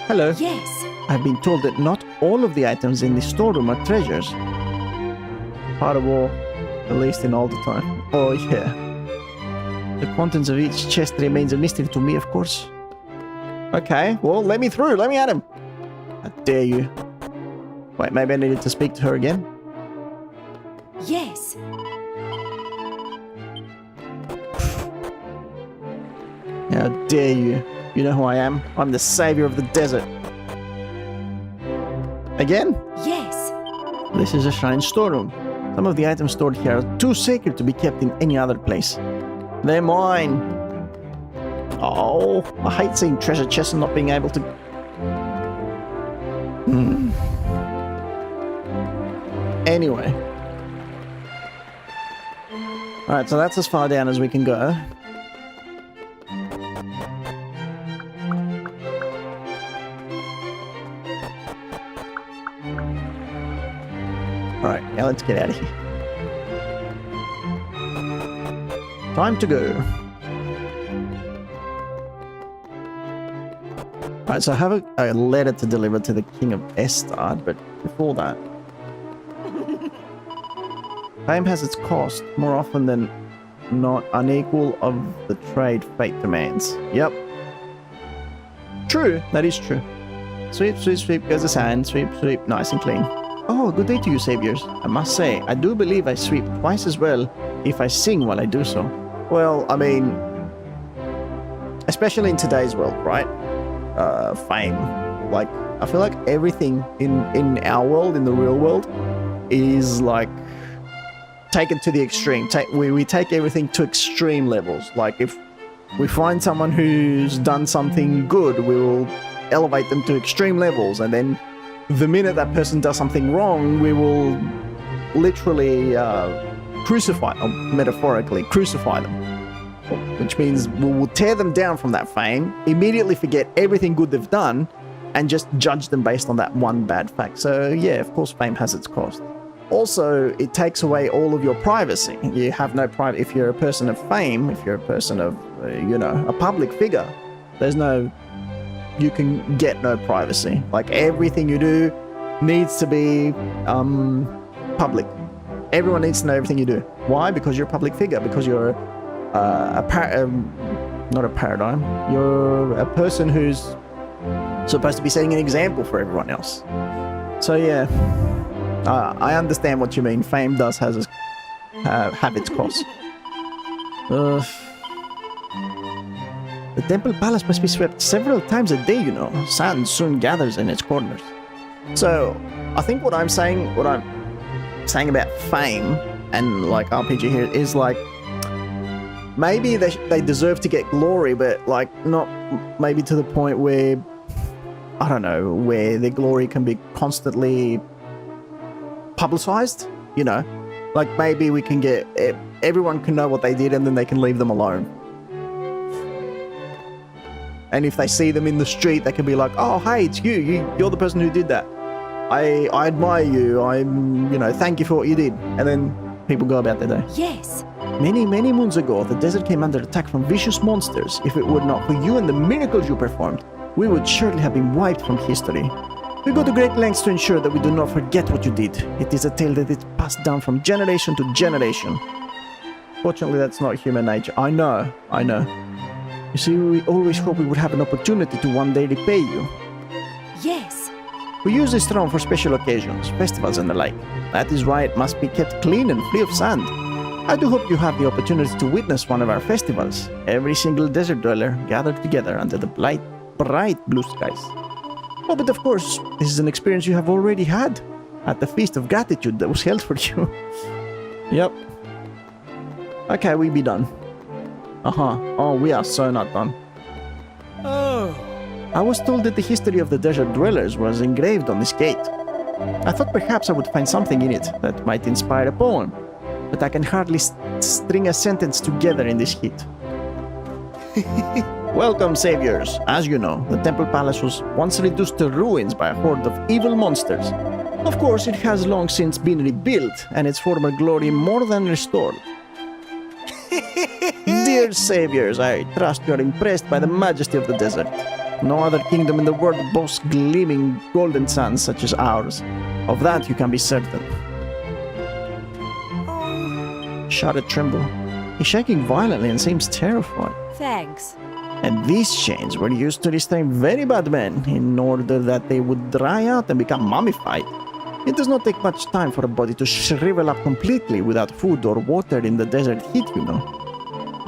Hello. Yes. I've been told that not all of the items in the storeroom are treasures. Part of all, at least in all the time. Oh yeah. The contents of each chest remains a mystery to me, of course. Okay, well, let me through. Let me at him. How dare you. Wait, maybe I needed to speak to her again? Yes. How dare you. You know who I am? I'm the savior of the desert. Again? Yes. This is a shrine storeroom. Some of the items stored here are too sacred to be kept in any other place. They're mine. Oh, I hate seeing treasure chests and not being able to... Anyway. Alright, so that's as far down as we can go. Alright, now let's get out of here. Time to go. Alright, so I have a letter to deliver to the King of Estad, but before that... Fame has its cost, more often than not unequal of the trade fate demands. Yep. True, that is true. Sweep, sweep, sweep goes the sand, sweep, sweep, nice and clean. Oh, good day to you, saviors. I must say, I do believe I sweep twice as well if I sing while I do so. Well, I mean, especially in today's world, right? Fame. Like, I feel like everything in our world, in the real world, is like taken to the extreme. We take everything to extreme levels. Like, if we find someone who's done something good, we will elevate them to extreme levels, and then the minute that person does something wrong, we will literally crucify, or metaphorically crucify them. Which means we will tear them down from that fame, immediately forget everything good they've done, and just judge them based on that one bad fact. So yeah, of course fame has its cost. Also, it takes away all of your privacy. You have no privacy. If you're a person of fame, if you're a person of, a public figure, you can get no privacy. Like, everything you do needs to be public. Everyone needs to know everything you do. Why? Because you're a public figure. Because you're not a paradigm. You're a person who's supposed to be setting an example for everyone else. So yeah, I understand what you mean. Fame does have its cost. The temple palace must be swept several times a day, you know. Sand soon gathers in its corners. So, I think what I'm saying about fame and like RPG here is like, maybe they deserve to get glory, but like not maybe to the point where, I don't know, where their glory can be constantly publicized, you know? Like, maybe we can get, everyone can know what they did and then they can leave them alone. And if they see them in the street, they can be like, oh, hey, it's you're the person who did that. I admire you, thank you for what you did. And then people go about their day. Yes. Many, many moons ago, the desert came under attack from vicious monsters. If it were not for you and the miracles you performed, we would surely have been wiped from history. We go to great lengths to ensure that we do not forget what you did. It is a tale that is passed down from generation to generation. Fortunately, that's not human nature. I know. You see, we always hoped we would have an opportunity to one day repay you. Yes. We use this throne for special occasions, festivals and the like. That is why it must be kept clean and free of sand. I do hope you have the opportunity to witness one of our festivals. Every single desert dweller gathered together under the bright blue skies. Oh, but of course, this is an experience you have already had at the Feast of Gratitude that was held for you. Yep. Okay, we be done. Oh, we are so not done. Oh. I was told that the history of the desert dwellers was engraved on this gate. I thought perhaps I would find something in it that might inspire a poem, but I can hardly string a sentence together in this heat. Welcome, saviors. As you know, the temple palace was once reduced to ruins by a horde of evil monsters. Of course, it has long since been rebuilt, and its former glory more than restored. Dear saviors, I trust you are impressed by the majesty of the desert. No other kingdom in the world boasts gleaming golden suns such as ours. Of that you can be certain. Shouted Tremble. He's shaking violently and seems terrified. Thanks. And these chains were used to restrain very bad men in order that they would dry out and become mummified. It does not take much time for a body to shrivel up completely without food or water in the desert heat, you know.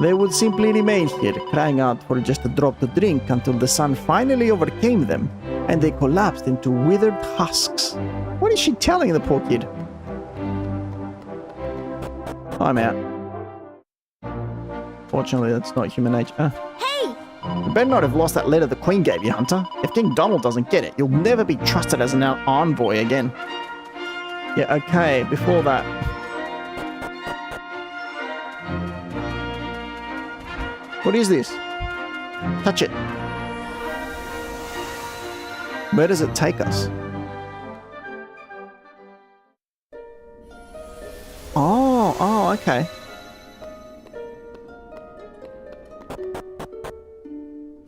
They would simply remain here, crying out for just a drop to drink until the sun finally overcame them, and they collapsed into withered husks. What is she telling the poor kid? I'm out. Fortunately, that's not human nature. Hey! You better not have lost that letter the Queen gave you, Hunter. If King Donald doesn't get it, you'll never be trusted as an envoy again. Yeah, okay, before that... What is this? Touch it. Where does it take us? Oh, okay.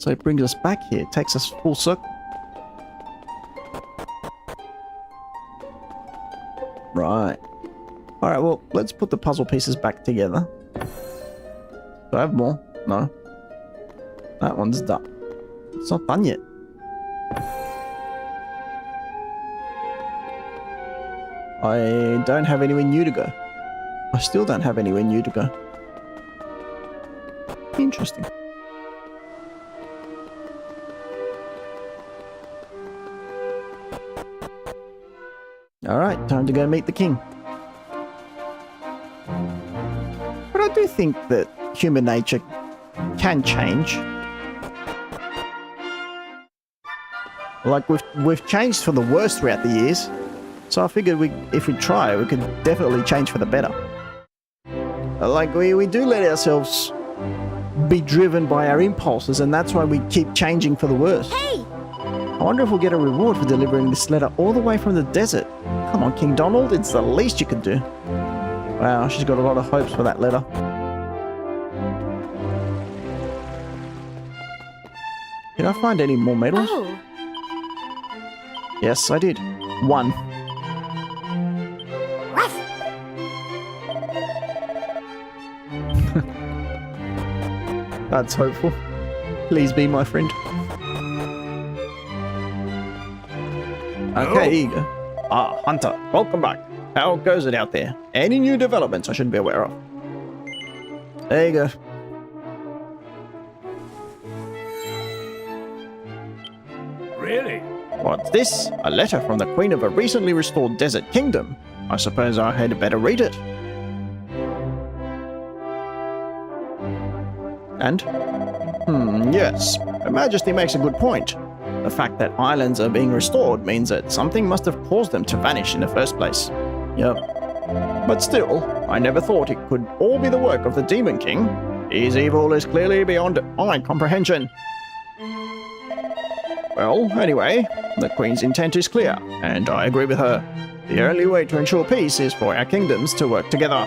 So it brings us back here. It takes us full circle. Right. Alright, well, let's put the puzzle pieces back together. Do I have more? No. That one's done. It's not done yet. I don't have anywhere new to go. I still don't have anywhere new to go. Interesting. Alright, time to go meet the king. But I do think that human nature can change. Like, we've changed for the worse throughout the years. So I figured if we try, we could definitely change for the better. Like, we do let ourselves be driven by our impulses, and that's why we keep changing for the worse. Hey! I wonder if we'll get a reward for delivering this letter all the way from the desert. Come on, King Donald, it's the least you could do. Wow, she's got a lot of hopes for that letter. Did I find any more medals? Oh. Yes, I did. 1. That's hopeful. Please be my friend. Okay, here you go. Ah, Hunter, welcome back. How goes it out there? Any new developments I should be aware of? There you go. Really? What's this? A letter from the Queen of a recently restored desert kingdom. I suppose I had better read it. And? Yes. Her Majesty makes a good point. The fact that islands are being restored means that something must have caused them to vanish in the first place. Yep. But still, I never thought it could all be the work of the Demon King. His evil is clearly beyond my comprehension. Well, anyway, the Queen's intent is clear, and I agree with her. The only way to ensure peace is for our kingdoms to work together.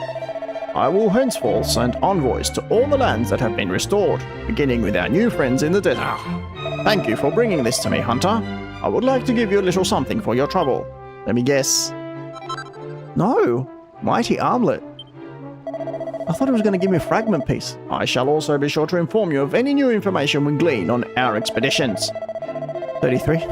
I will henceforth send envoys to all the lands that have been restored, beginning with our new friends in the desert. Thank you for bringing this to me, Hunter. I would like to give you a little something for your trouble. Let me guess. No, mighty armlet. I thought it was going to give me a fragment piece. I shall also be sure to inform you of any new information we glean on our expeditions. 33.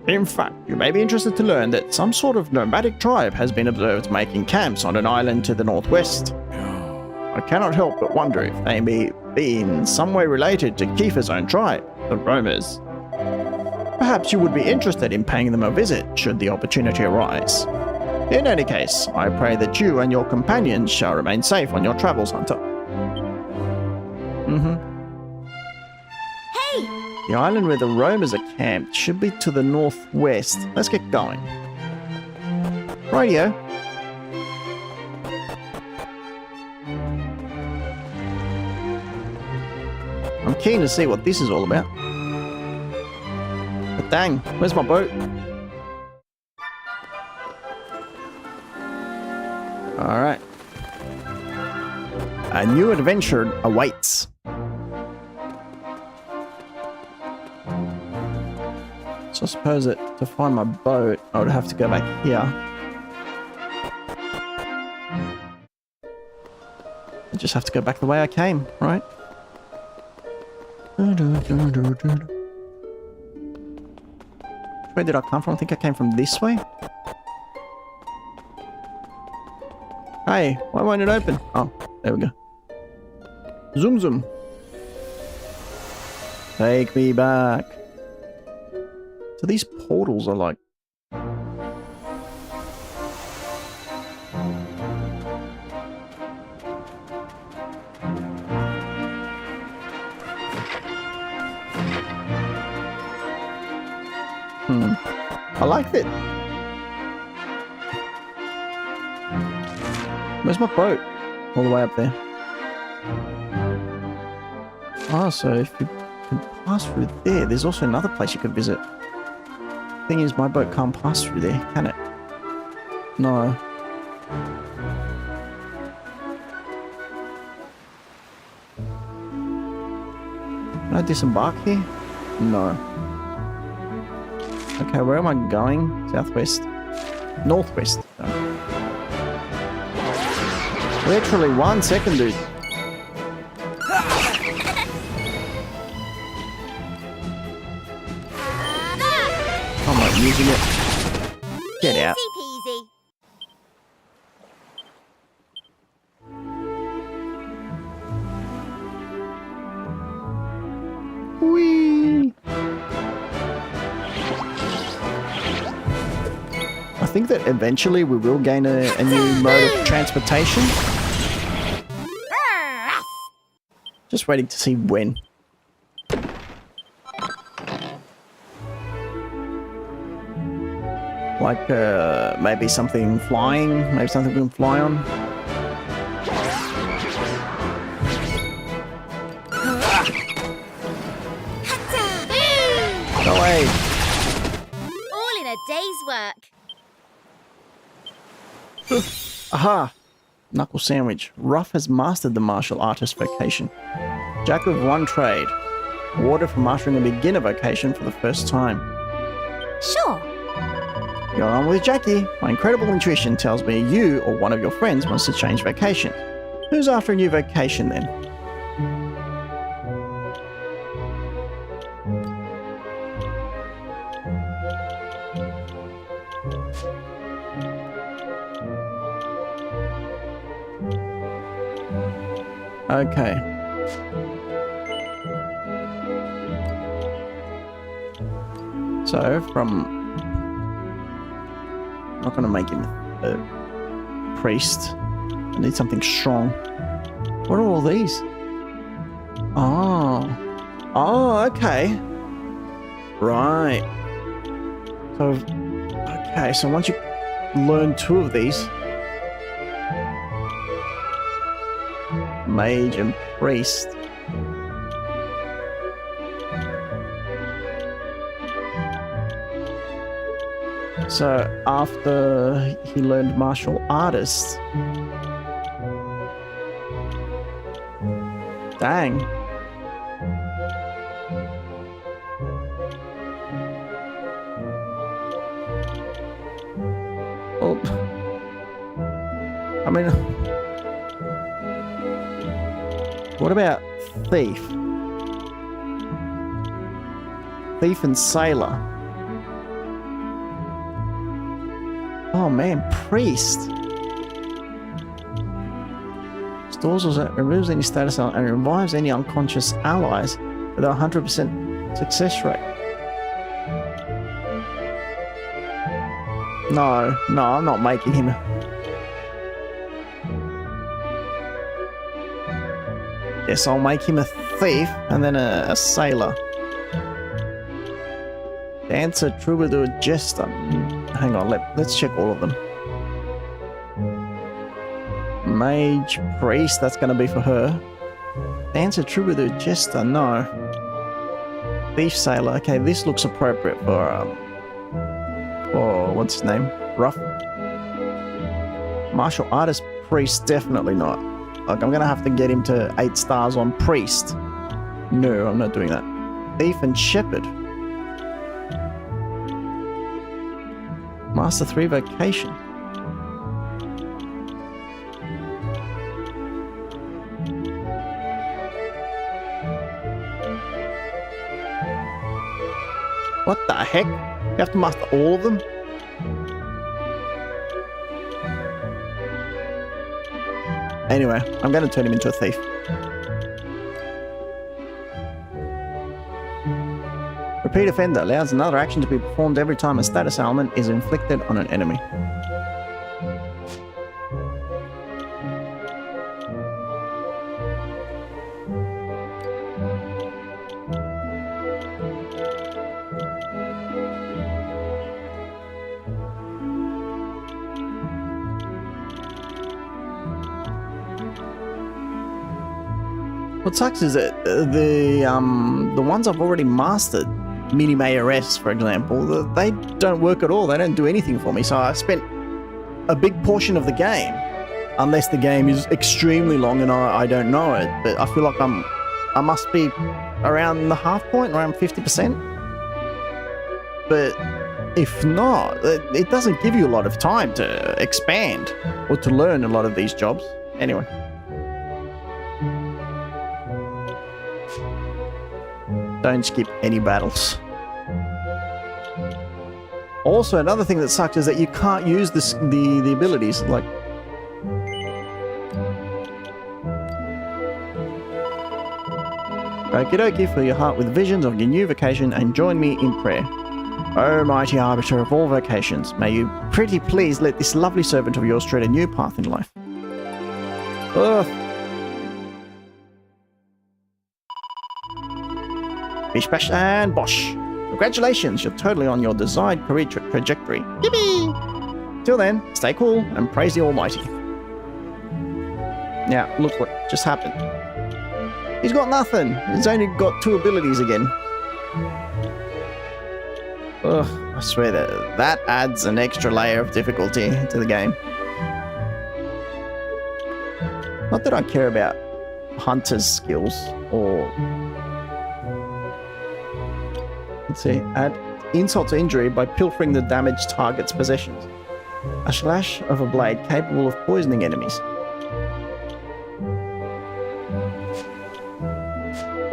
In fact, you may be interested to learn that some sort of nomadic tribe has been observed making camps on an island to the northwest. I cannot help but wonder if they may be in some way related to Kiefer's own tribe, the Roamers. Perhaps you would be interested in paying them a visit should the opportunity arise. In any case, I pray that you and your companions shall remain safe on your travels, Hunter. Hey! The island where the Roamers are camped should be to the northwest. Let's get going. Radio. I'm keen to see what this is all about. But dang, where's my boat? Alright. A new adventure awaits. So I suppose that to find my boat, I would have to go back here. I just have to go back the way I came, right? Where did I come from? I think I came from this way. Hey, why won't it open? Oh, there we go. Zoom zoom. Take me back. So these portals are like... I like it. Where's my boat? All the way up there. Oh, so if you can pass through there, there's also another place you could visit. Thing is, my boat can't pass through there, can it? No. Can I disembark here? No. Okay, where am I going? Southwest? Northwest. No. Literally 1 second, dude. I'm not using it. Get out. Easy peasy. Whee! I think that eventually we will gain a new mode of transportation. Just waiting to see when. Like, maybe something flying, maybe something we can fly on. Go away. All in a day's work. Aha! Knuckle sandwich. Ruff has mastered the martial artist vocation. Jack of one trade. Awarded for mastering a beginner vocation for the first time. Sure. You're on with Jackie. My incredible intuition tells me you or one of your friends wants to change vocation. Who's after a new vocation then? Okay. So, from... I'm not going to make him a priest. I need something strong. What are all these? Oh. Oh, okay. Right. So, okay, so once you learn 2 of these... Mage and priest. So after he learned martial artist, dang. Oh, I mean. What about thief? Thief and sailor. Oh man, priest. Stores or removes any status and revives any unconscious allies with a 100% success rate. No, I'm not making him. Yes, I'll make him a thief and then a sailor. Dancer, troubadour, jester. Hang on, let's check all of them. Mage, priest, that's going to be for her. Dancer, troubadour, jester, no. Thief, sailor. Okay, this looks appropriate for what's his name? Ruff. Martial artist, priest, definitely not. Like, I'm going to have to get him to 8 stars on priest. No, I'm not doing that. Thief and shepherd. Master 3 vocation. What the heck? You have to master all of them? Anyway, I'm going to turn him into a thief. Repeat offender allows another action to be performed every time a status ailment is inflicted on an enemy. What sucks is that the ones I've already mastered, Mini ARS for example, they don't work at all. They don't do anything for me. So I spent a big portion of the game, unless the game is extremely long and I don't know it. But I feel like I must be around the half point, around 50%. But if not, it doesn't give you a lot of time to expand or to learn a lot of these jobs. Anyway. Don't skip any battles. Also, another thing that sucks is that you can't use the abilities, like... Okie dokie, fill your heart with visions of your new vocation and join me in prayer. O mighty arbiter of all vocations, may you pretty please let this lovely servant of yours tread a new path in life. Ugh. Bish bash and bosh. Congratulations, you're totally on your desired career trajectory. Yippee! Till then, stay cool and praise the Almighty. Now, look what just happened. He's got nothing. He's only got 2 abilities again. Ugh, I swear that adds an extra layer of difficulty to the game. Not that I care about Hunter's skills or... Let's see, add insult to injury by pilfering the damaged target's possessions. A slash of a blade capable of poisoning enemies.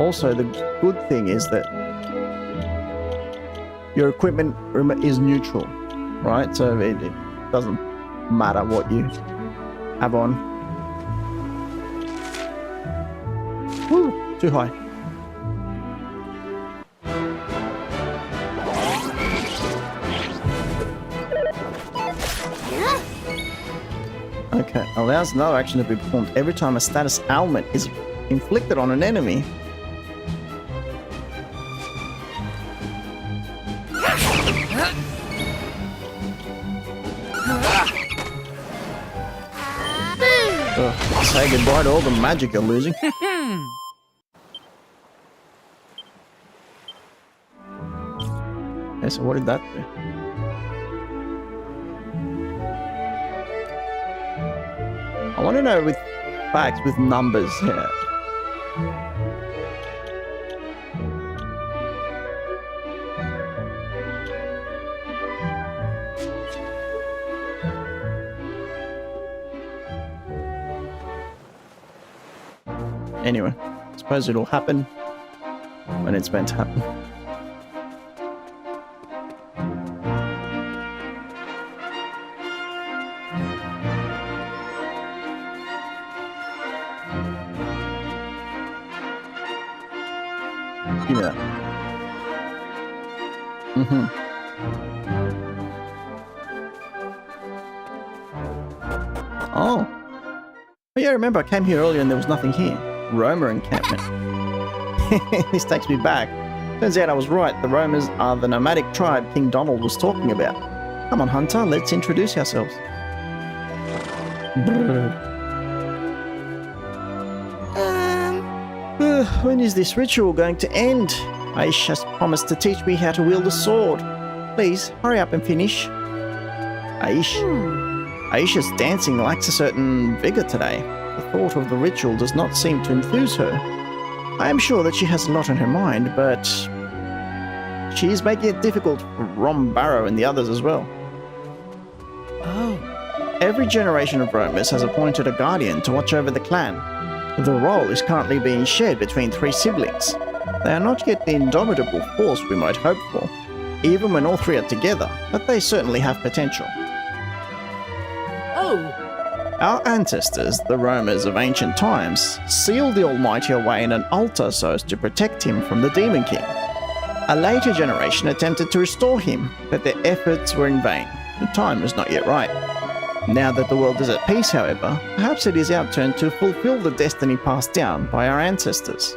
Also, the good thing is that your equipment is neutral, right? So it doesn't matter what you have on. Woo, too high. Okay, allows another action to be performed every time a status ailment is inflicted on an enemy. Say goodbye to all the magic you're losing. Okay, so what did that do? I want to know with facts, with numbers here. Anyway, I suppose it'll happen when it's meant to happen. Give me that. Oh. Oh yeah, remember I came here earlier and there was nothing here. Roma encampment. This takes me back. Turns out I was right. The Romas are the nomadic tribe King Donald was talking about. Come on, Hunter, let's introduce ourselves. When is this ritual going to end? Aish has promised to teach me how to wield a sword. Please, hurry up and finish. Aisha's dancing lacks a certain vigor today. The thought of the ritual does not seem to enthuse her. I am sure that she has a lot on her mind, but she is making it difficult for Rom Barrow and the others as well. Oh. Every generation of Romas has appointed a guardian to watch over the clan. The role is currently being shared between 3 siblings. They are not yet the indomitable force we might hope for, even when all 3 are together, but they certainly have potential. Oh! Our ancestors, the Romas of ancient times, sealed the Almighty away in an altar so as to protect him from the Demon King. A later generation attempted to restore him, but their efforts were in vain. The time was not yet right. Now that the world is at peace, however, perhaps it is our turn to fulfill the destiny passed down by our ancestors.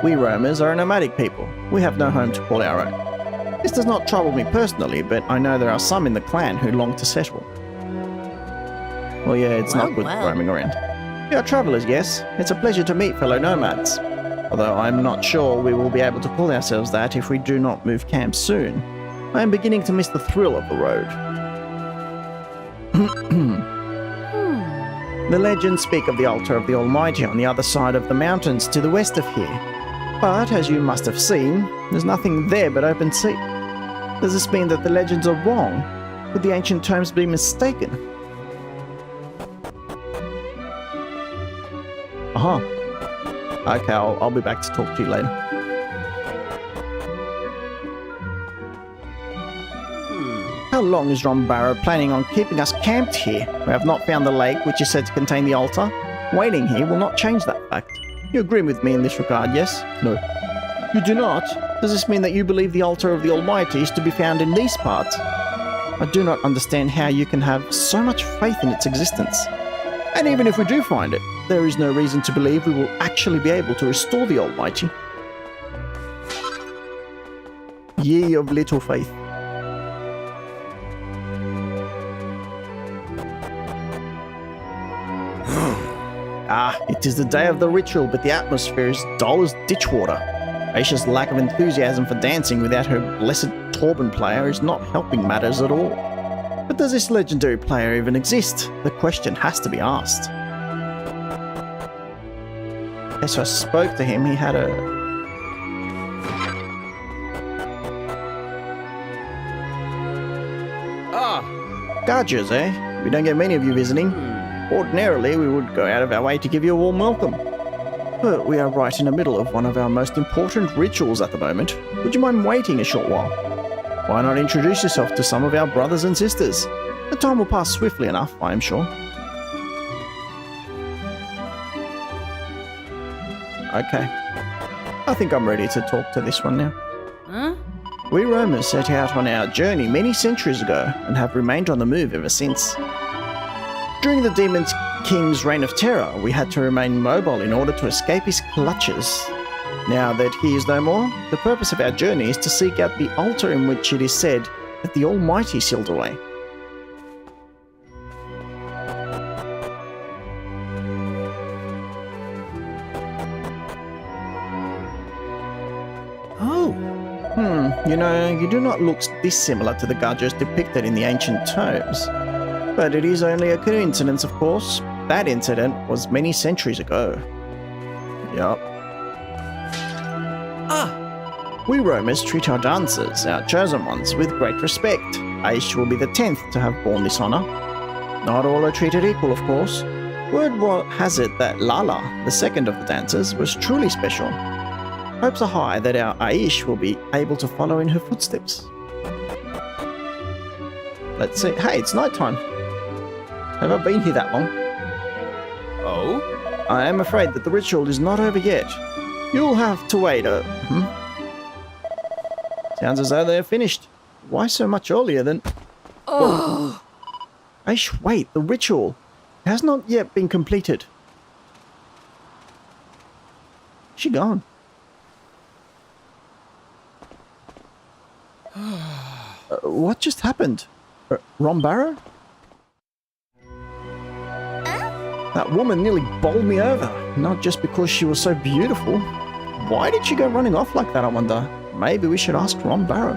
We Romas are a nomadic people. We have no home to call our own. This does not trouble me personally, but I know there are some in the clan who long to settle. Well, yeah, it's not good roaming around. We are travellers, yes. It's a pleasure to meet fellow nomads. Although I'm not sure we will be able to call ourselves that if we do not move camp soon. I am beginning to miss the thrill of the road. The legends speak of the altar of the Almighty on the other side of the mountains to the west of here. But, as you must have seen, there's nothing there but open sea. Does this mean that the legends are wrong? Could the ancient tomes be mistaken? Uh-huh. Okay, I'll be back to talk to you later. How long is Ron Barrow planning on keeping us camped here? We have not found the lake which is said to contain the altar. Waiting here will not change that fact. You agree with me in this regard, yes? No. You do not? Does this mean that you believe the altar of the Almighty is to be found in these parts? I do not understand how you can have so much faith in its existence. And even if we do find it, there is no reason to believe we will actually be able to restore the Almighty. Ye of little faith. It is the day of the ritual, but the atmosphere is dull as ditch water. Aisha's lack of enthusiasm for dancing without her blessed Torben player is not helping matters at all. But does this legendary player even exist? The question has to be asked. As I spoke to him, he had a... Guardians, eh? We don't get many of you visiting. Ordinarily, we would go out of our way to give you a warm welcome. But we are right in the middle of one of our most important rituals at the moment. Would you mind waiting a short while? Why not introduce yourself to some of our brothers and sisters? The time will pass swiftly enough, I am sure. Okay. I think I'm ready to talk to this one now. Huh? We Romans set out on our journey many centuries ago and have remained on the move ever since. During the Demon King's reign of terror, we had to remain mobile in order to escape his clutches. Now that he is no more, the purpose of our journey is to seek out the altar in which it is said that the Almighty sealed away. You know, you do not look dissimilar to the Gudgers depicted in the ancient tomes. But it is only a coincidence, of course. That incident was many centuries ago. Yup. We Romans treat our dancers, our chosen ones, with great respect. Aish will be the 10th to have borne this honor. Not all are treated equal, of course. Word has it that Lala, the second of the dancers, was truly special. Hopes are high that our Aish will be able to follow in her footsteps. Let's see. Hey, it's nighttime. Have I been here that long? Oh? I am afraid that the ritual is not over yet. You'll have to wait Sounds as though they're finished. Why so much earlier than... Oh! Aish, wait, the ritual has not yet been completed. She gone. What just happened? Ron Barrow? That woman nearly bowled me over, not just because she was so beautiful. Why did she go running off like that, I wonder? Maybe we should ask Ron Barrow.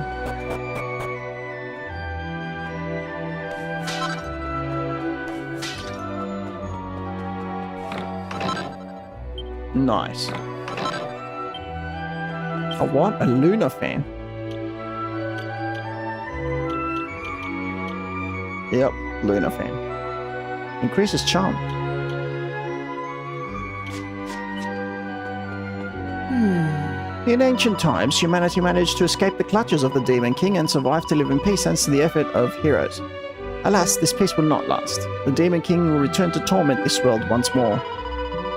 Nice. A what? A lunar fan? Yep, lunar fan. Increases charm. In ancient times, humanity managed to escape the clutches of the Demon King and survive to live in peace thanks to the effort of heroes. Alas, this peace will not last. The Demon King will return to torment this world once more.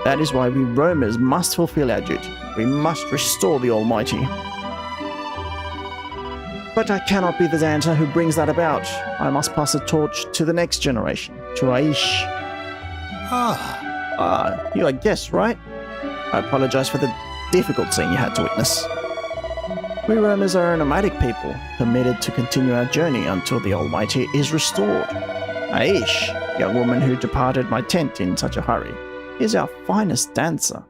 That is why we Romans must fulfill our duty. We must restore the Almighty. But I cannot be the dancer who brings that about. I must pass the torch to the next generation, to Aish. You're a guest, right? I apologize for the difficult scene you had to witness. We Romans are a nomadic people, committed to continue our journey until the Almighty is restored. Aish, young woman who departed my tent in such a hurry, is our finest dancer.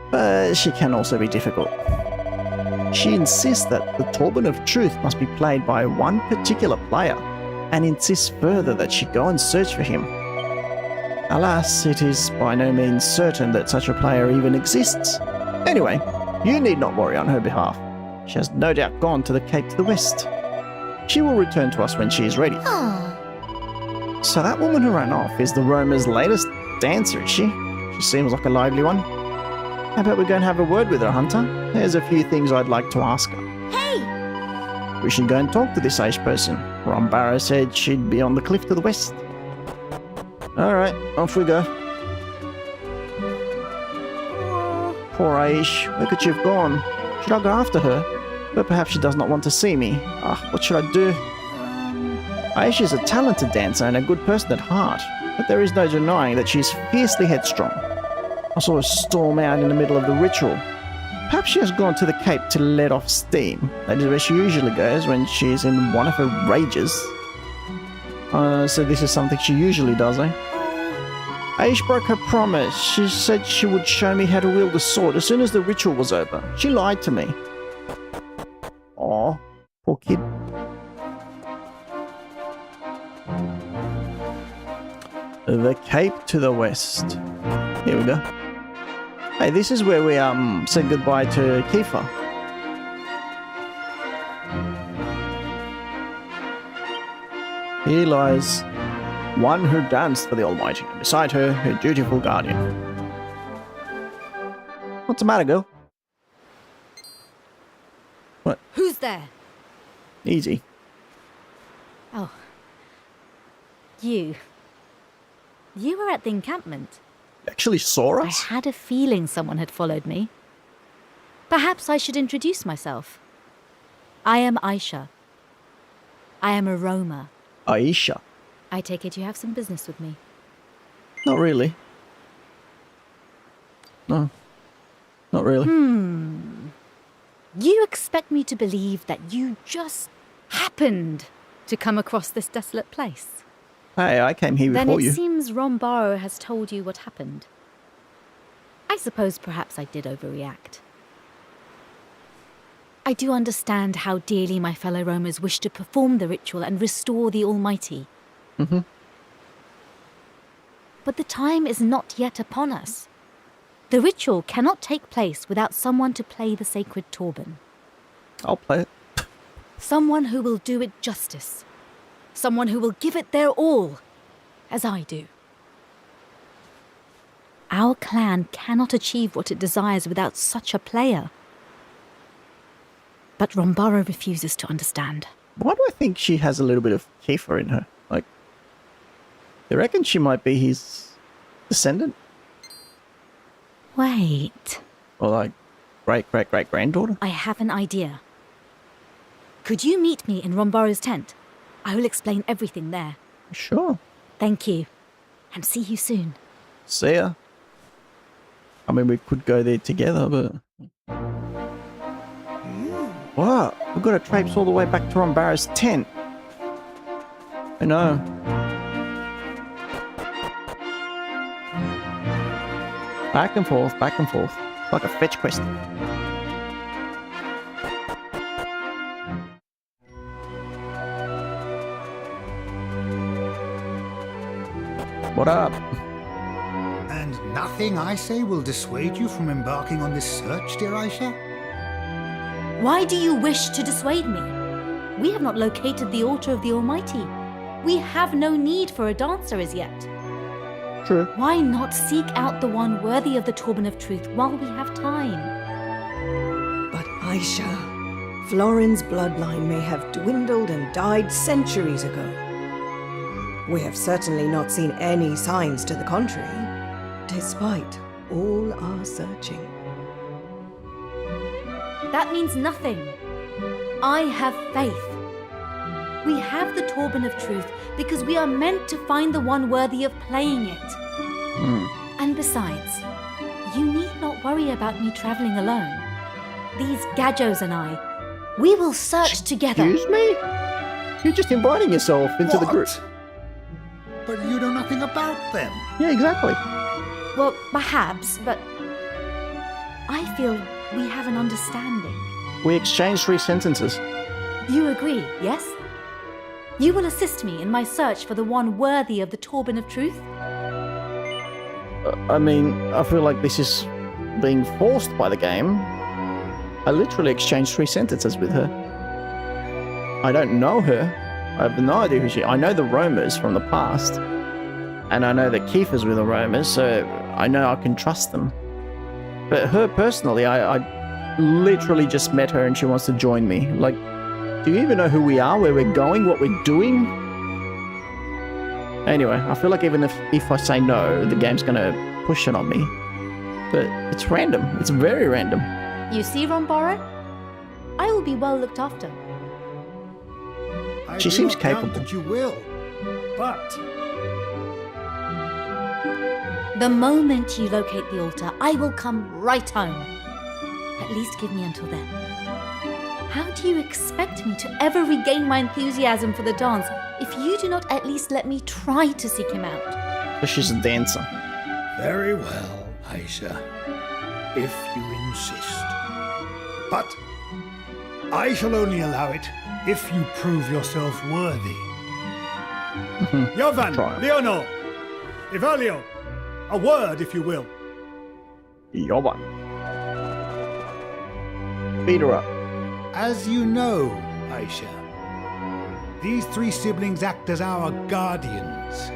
But she can also be difficult. She insists that the Torben of Truth must be played by one particular player, and insists further that she go and search for him. Alas, it is by no means certain that such a player even exists. Anyway, you need not worry on her behalf. She has no doubt gone to the Cape to the west. She will return to us when she is ready. So that woman who ran off is the Roma's latest dancer, is she? She seems like a lively one. How about we go and have a word with her, Hunter? There's a few things I'd like to ask her. Hey! We should go and talk to this Aish person. Ron Barrow said she'd be on the cliff to the west. Alright, off we go. Poor Aish, where could she have gone? Should I go after her? But perhaps she does not want to see me. What should I do? Aish is a talented dancer and a good person at heart, but there is no denying that she is fiercely headstrong. I saw her storm out in the middle of the ritual. Perhaps she has gone to the Cape to let off steam. That is where she usually goes when she is in one of her rages. So this is something she usually does, eh? Aish broke her promise. She said she would show me how to wield a sword as soon as the ritual was over. She lied to me. Aw, poor kid. The Cape to the west. Here we go. Hey, this is where we said goodbye to Kiefer. Here lies one who danced for the Almighty, and beside her, her dutiful guardian. What's the matter, girl? What? Who's there? Easy. Oh. You. You were at the encampment. You actually saw I us? had a feeling someone had followed me. Perhaps I should introduce myself. I am Aisha. I am a Roma. Aisha. I take it you have some business with me. Not really. No. Not really. You expect me to believe that you just happened to come across this desolate place? Hey, I came here Then before it you. seems Ron Barrow has told you what happened. I suppose perhaps I did overreact. I do understand how dearly my fellow Romans wish to perform the ritual and restore the Almighty. Mm-hmm. But the time is not yet upon us. The ritual cannot take place without someone to play the sacred turban. I'll play it. Someone who will do it justice. Someone who will give it their all, as I do. Our clan cannot achieve what it desires without such a player. But Ron Barrow refuses to understand. Why do I think she has a little bit of Kiefer in her? Like, you reckon she might be his descendant? Wait. Or like, great-great-great-granddaughter? I have an idea. Could you meet me in Ron Barrow's tent? I will explain everything there. Sure. Thank you. And see you soon. See ya. I mean, we could go there together, but... What? We've got to traipse all the way back to Ron Barrow's tent. I know. Back and forth, back and forth. Like a fetch quest. What up? And nothing I say will dissuade you from embarking on this search, dear Aisha? Why do you wish to dissuade me? We have not located the altar of the Almighty. We have no need for a dancer as yet. True. Why not seek out the one worthy of the turban of truth while we have time? But Aisha, Florin's bloodline may have dwindled and died centuries ago. We have certainly not seen any signs to the contrary, despite all our searching. That means nothing. I have faith. We have the turban of truth because we are meant to find the one worthy of playing it. And besides, you need not worry about me traveling alone. These Gajos and I, we will search together. Excuse me? You're just inviting yourself into the group. But you know nothing about them. Yeah, exactly. Well, perhaps, but I feel we have an understanding. We exchanged 3 sentences. You agree, yes? You will assist me in my search for the one worthy of the turban of truth? I mean, I feel like this is being forced by the game. I literally exchanged 3 sentences with her. I don't know her. I have no idea who she is. I know the roamers from the past. And I know that Kiefer's with the roamers, so I know I can trust them. But her personally, I literally just met her and she wants to join me. Like, do you even know who we are, where we're going, what we're doing? Anyway, I feel like even if I say no, the game's gonna push it on me. But it's random. It's very random. You see, Rombara? I will be well looked after. She seems capable. That you will, but The moment you locate the altar, I will come right home. At least give me until then. How do you expect me to ever regain my enthusiasm for the dance if you do not at least let me try to seek him out? But she's a dancer. very well, Aisha, if you insist. But I shall only allow it if you prove yourself worthy. Jovan, Leonor, Evalio, a word, if you will. Yoba. Beat her up. As you know, Aisha, these 3 siblings act as our guardians.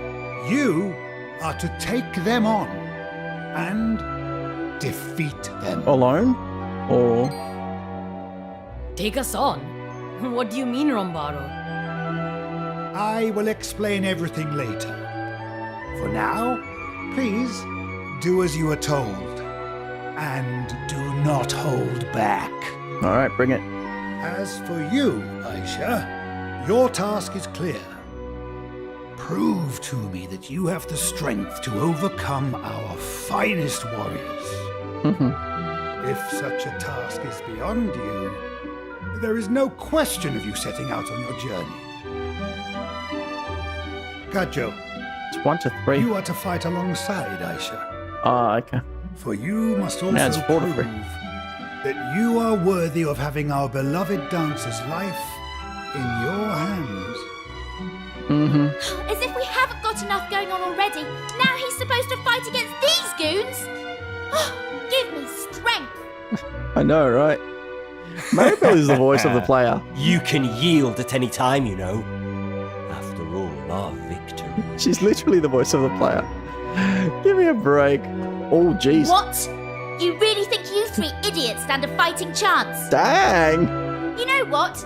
You are to take them on and defeat them. Alone? Or... Take us on? What do you mean, Rombaro? I will explain everything later. For now, please do as you are told. And do not hold back. Alright, bring it. As for you, Aisha, your task is clear. Prove to me that you have the strength to overcome our finest warriors. If such a task is beyond you, there is no question of you setting out on your journey. Gajo, It's 1 to 3. you are to fight alongside Aisha. Ah, okay. For you must also Now it's 4 to prove 3. that you are worthy of having our beloved dancer's life in your hands. As if we haven't got enough going on already. Now he's supposed to fight against these goons? Give me strength. I know, right? Maribel is the voice of the player. You can yield at any time, you know. After all, our victory. She's literally the voice of the player. Give me a break. Oh, jeez. What? You really think you 3 idiots stand a fighting chance? Dang! You know what?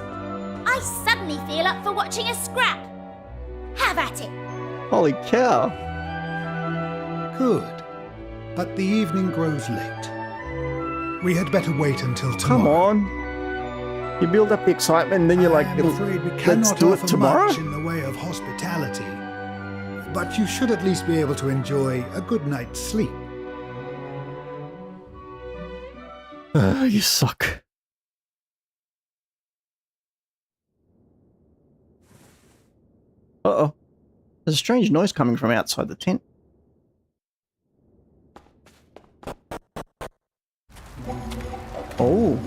I suddenly feel up for watching a scrap. Have at it. Holy cow. Good. But the evening grows late. We had better wait until Come tomorrow. on. You build up the excitement and then you're like, I'm afraid we let's cannot do it offer tomorrow? much in the way of hospitality. But you should at least be able to enjoy a good night's sleep. You suck. Uh-oh. There's a strange noise coming from outside the tent. Oh.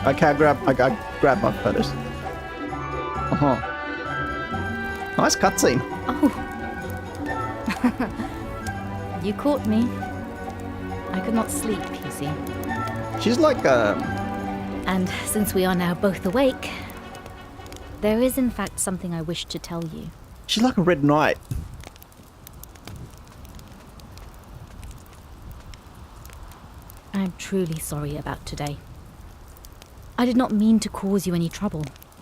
Okay, I grab my photos. Nice cutscene. Oh. You caught me. I could not sleep, you see. She's like And since we are now both awake, there is in fact something I wish to tell you. she's like a red knight. I'm truly sorry about today. I did not mean to cause you any trouble.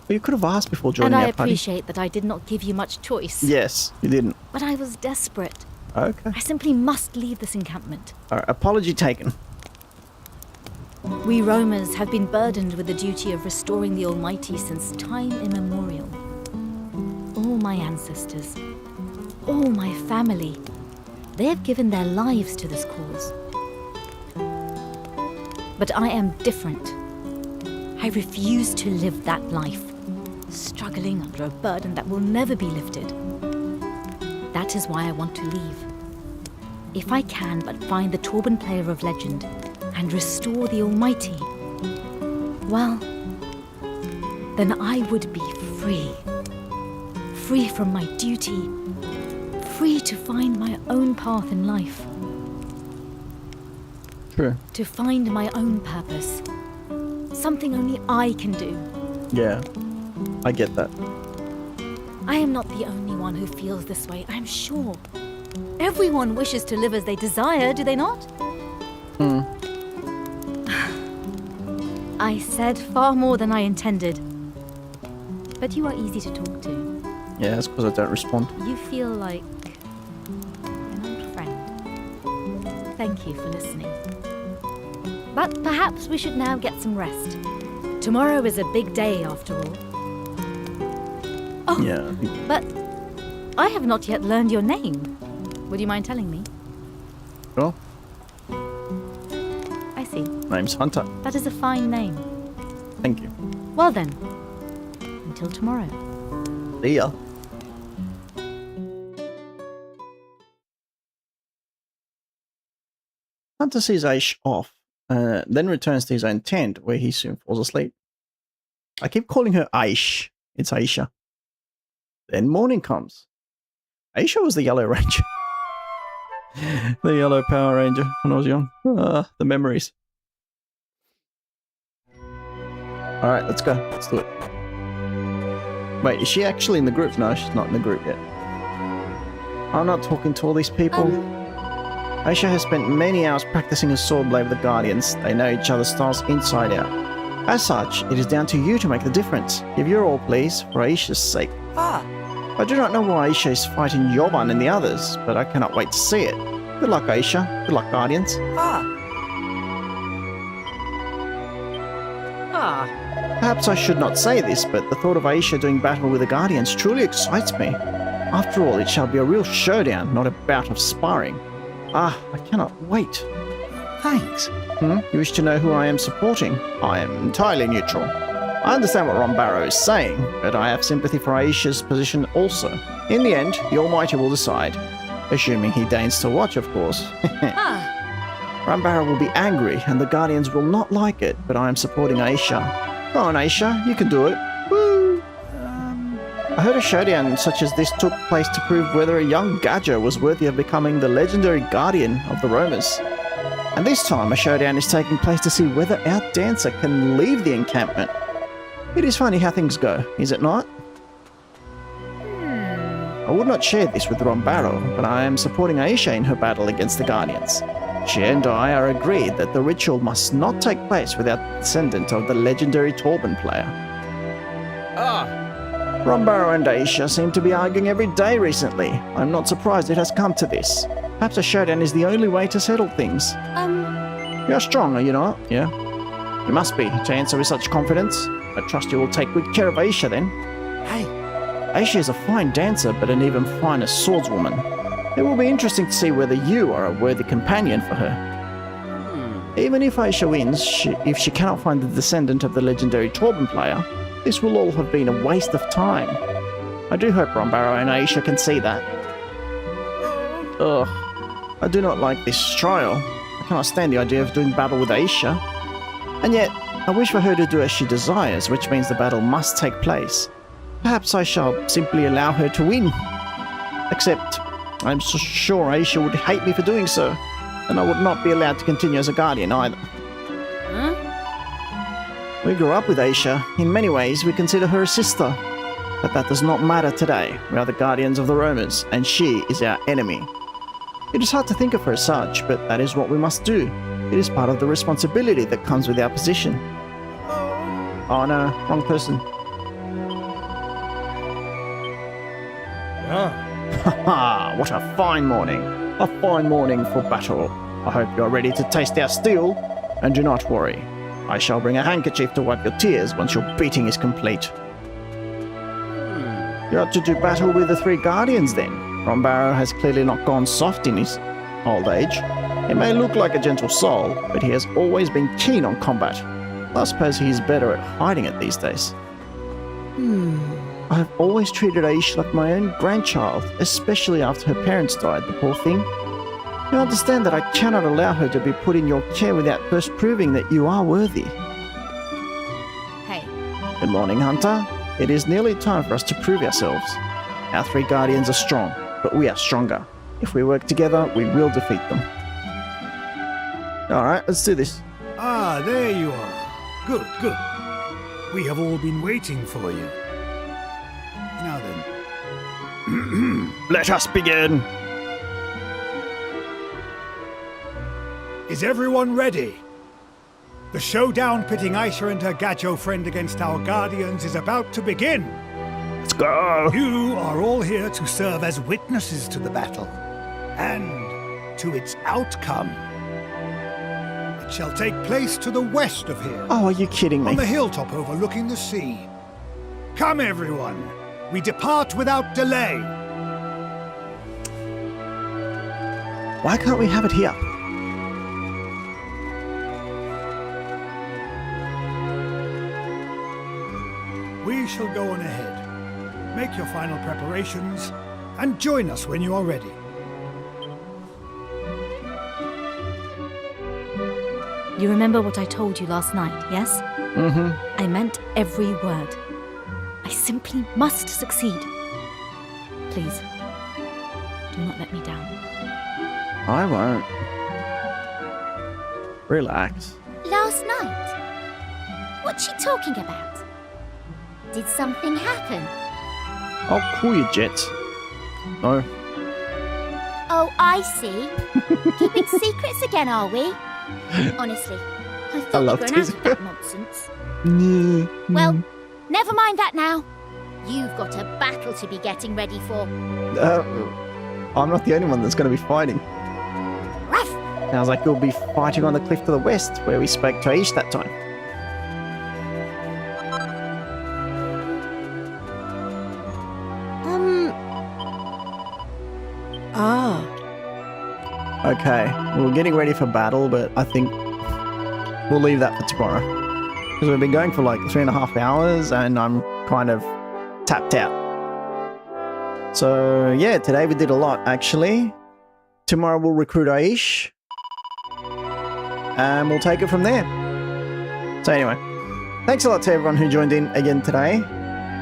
Well, you could have asked before joining And I our party. appreciate that I did not give you much choice. Yes, you didn't. But I was desperate. Okay. I simply must leave this encampment. Alright, apology taken. We Romans have been burdened with the duty of restoring the Almighty since time immemorial. All my ancestors, all my family, they have given their lives to this cause. But I am different. I refuse to live that life, struggling under a burden that will never be lifted. That is why I want to leave. If I can but find the Torben player of legend and restore the Almighty, well, then I would be free. Free from my duty, free to find my own path in life. True. To find my own purpose. Something only I can do. Yeah, I get that. I am not the only one who feels this way, I'm sure. Everyone wishes to live as they desire, do they not? I said far more than I intended. But you are easy to talk to. Yeah, that's because I don't respond. You feel like an old friend. Thank you for listening. But perhaps we should now get some rest. Tomorrow is a big day, after all. Oh, Yeah. but I have not yet learned your name. Would you mind telling me? Well, I see. name's Hunter. That is a fine name. Thank you. Well then, until tomorrow. See ya. Hunter sees Aish off, then returns to his own tent, where he soon falls asleep. I keep calling her Aish. It's Aisha. Then morning comes. Aisha was the Yellow Ranger. The Yellow Power Ranger when I was young. The memories. Alright, let's go. Let's do it. Wait, is she actually in the group? No, she's not in the group yet. I'm not talking to all these people. Aisha has spent many hours practicing her sword blade with the Guardians. They know each other's styles inside out. As such, it is down to you to make the difference. Give your all, please, for Aisha's sake. I do not know why Aisha is fighting Yovan and the others, but I cannot wait to see it. Good luck, Aisha. Good luck, Guardians. Perhaps I should not say this, but the thought of Aisha doing battle with the Guardians truly excites me. After all, it shall be a real showdown, not a bout of sparring. I cannot wait. Thanks. You wish to know who I am supporting? I am entirely neutral. I understand what Ron Barrow is saying, but I have sympathy for Aisha's position also. In the end, the Almighty will decide. Assuming he deigns to watch, of course. Ron Barrow will be angry, and the Guardians will not like it, but I am supporting Aisha. Go on, Aisha, you can do it. Woo! I heard a showdown such as this took place to prove whether a young Gadger was worthy of becoming the legendary guardian of the roamers. And this time a showdown is taking place to see whether our dancer can leave the encampment. It is funny how things go, is it not? I would not share this with Ron Barrow, but I am supporting Aisha in her battle against the Guardians. She and I are agreed that the ritual must not take place without the descendant of the legendary Torben player. Ron Barrow and Aisha seem to be arguing every day recently. I'm not surprised it has come to this. Perhaps a showdown is the only way to settle things. You're strong, are you not? Yeah. You must be, to answer with such confidence. I trust you will take good care of Aisha then. Hey. Aisha is a fine dancer, but an even finer swordswoman. It will be interesting to see whether you are a worthy companion for her. Even if Aisha wins, if she cannot find the descendant of the legendary Torben player, this will all have been a waste of time. I do hope Ron Barrow and Aisha can see that. Ugh. I do not like this trial. I cannot stand the idea of doing battle with Aisha. And yet, I wish for her to do as she desires, which means the battle must take place. Perhaps I shall simply allow her to win. Except, I'm so sure Aisha would hate me for doing so, and I would not be allowed to continue as a guardian either. We grew up with Aisha. In many ways, we consider her a sister. But that does not matter today. We are the guardians of the roamers, and she is our enemy. It is hard to think of her as such, but that is what we must do. It is part of the responsibility that comes with our position. Oh no, wrong person. Haha, what a fine morning. A fine morning for battle. I hope you are ready to taste our steel. And do not worry. I shall bring a handkerchief to wipe your tears once your beating is complete. You are to do battle with the three guardians then. Ron Barrow has clearly not gone soft in his old age. He may look like a gentle soul, but he has always been keen on combat. I suppose he is better at hiding it these days. I have always treated Aish like my own grandchild, especially after her parents died, the poor thing. You understand that I cannot allow her to be put in your care without first proving that you are worthy. Hey, Good morning, Hunter. It is nearly time for us to prove ourselves. Our 3 guardians are strong, but we are stronger. If we work together, we will defeat them. Alright, let's do this. Ah, there you are. Good, good. We have all been waiting for you. Now then. Let us begin! Is everyone ready? The showdown pitting Aisha and her Gajo friend against our guardians is about to begin. Let's go! You are all here to serve as witnesses to the battle and to its outcome. It shall take place to the west of here. Oh, are you kidding me? On the hilltop overlooking the sea. Come, everyone. We depart without delay. Why can't we have it here? We shall go on ahead. Make your final preparations and join us when you are ready. You remember what I told you last night, yes? Mm-hmm. I meant every word. I simply must succeed. Please, do not let me down. I won't. Relax. last night? What's she talking about? Did something happen? I'll call you Jet. No. Oh, I see. Keeping secrets again, are we? Honestly, I thought love you'd grown out this. of that nonsense. Well, never mind that now. You've got a battle to be getting ready for. I'm not the only one that's going to be fighting. Ruff! Sounds like you'll be fighting on the cliff to the west, where we spoke to Aish that time. Okay, we're getting ready for battle, but I think we'll leave that for tomorrow. Because we've been going for like 3.5 hours and I'm kind of tapped out. So yeah, today we did a lot actually. Tomorrow we'll recruit Aish. And we'll take it from there. So anyway, thanks a lot to everyone who joined in again today.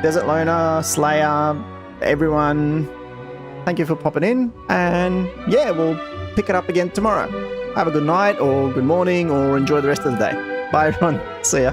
Desert Loner, Slayer, everyone, thank you for popping in. And yeah, we'll pick it up again tomorrow. Have a good night or good morning or enjoy the rest of the day. Bye everyone. See ya.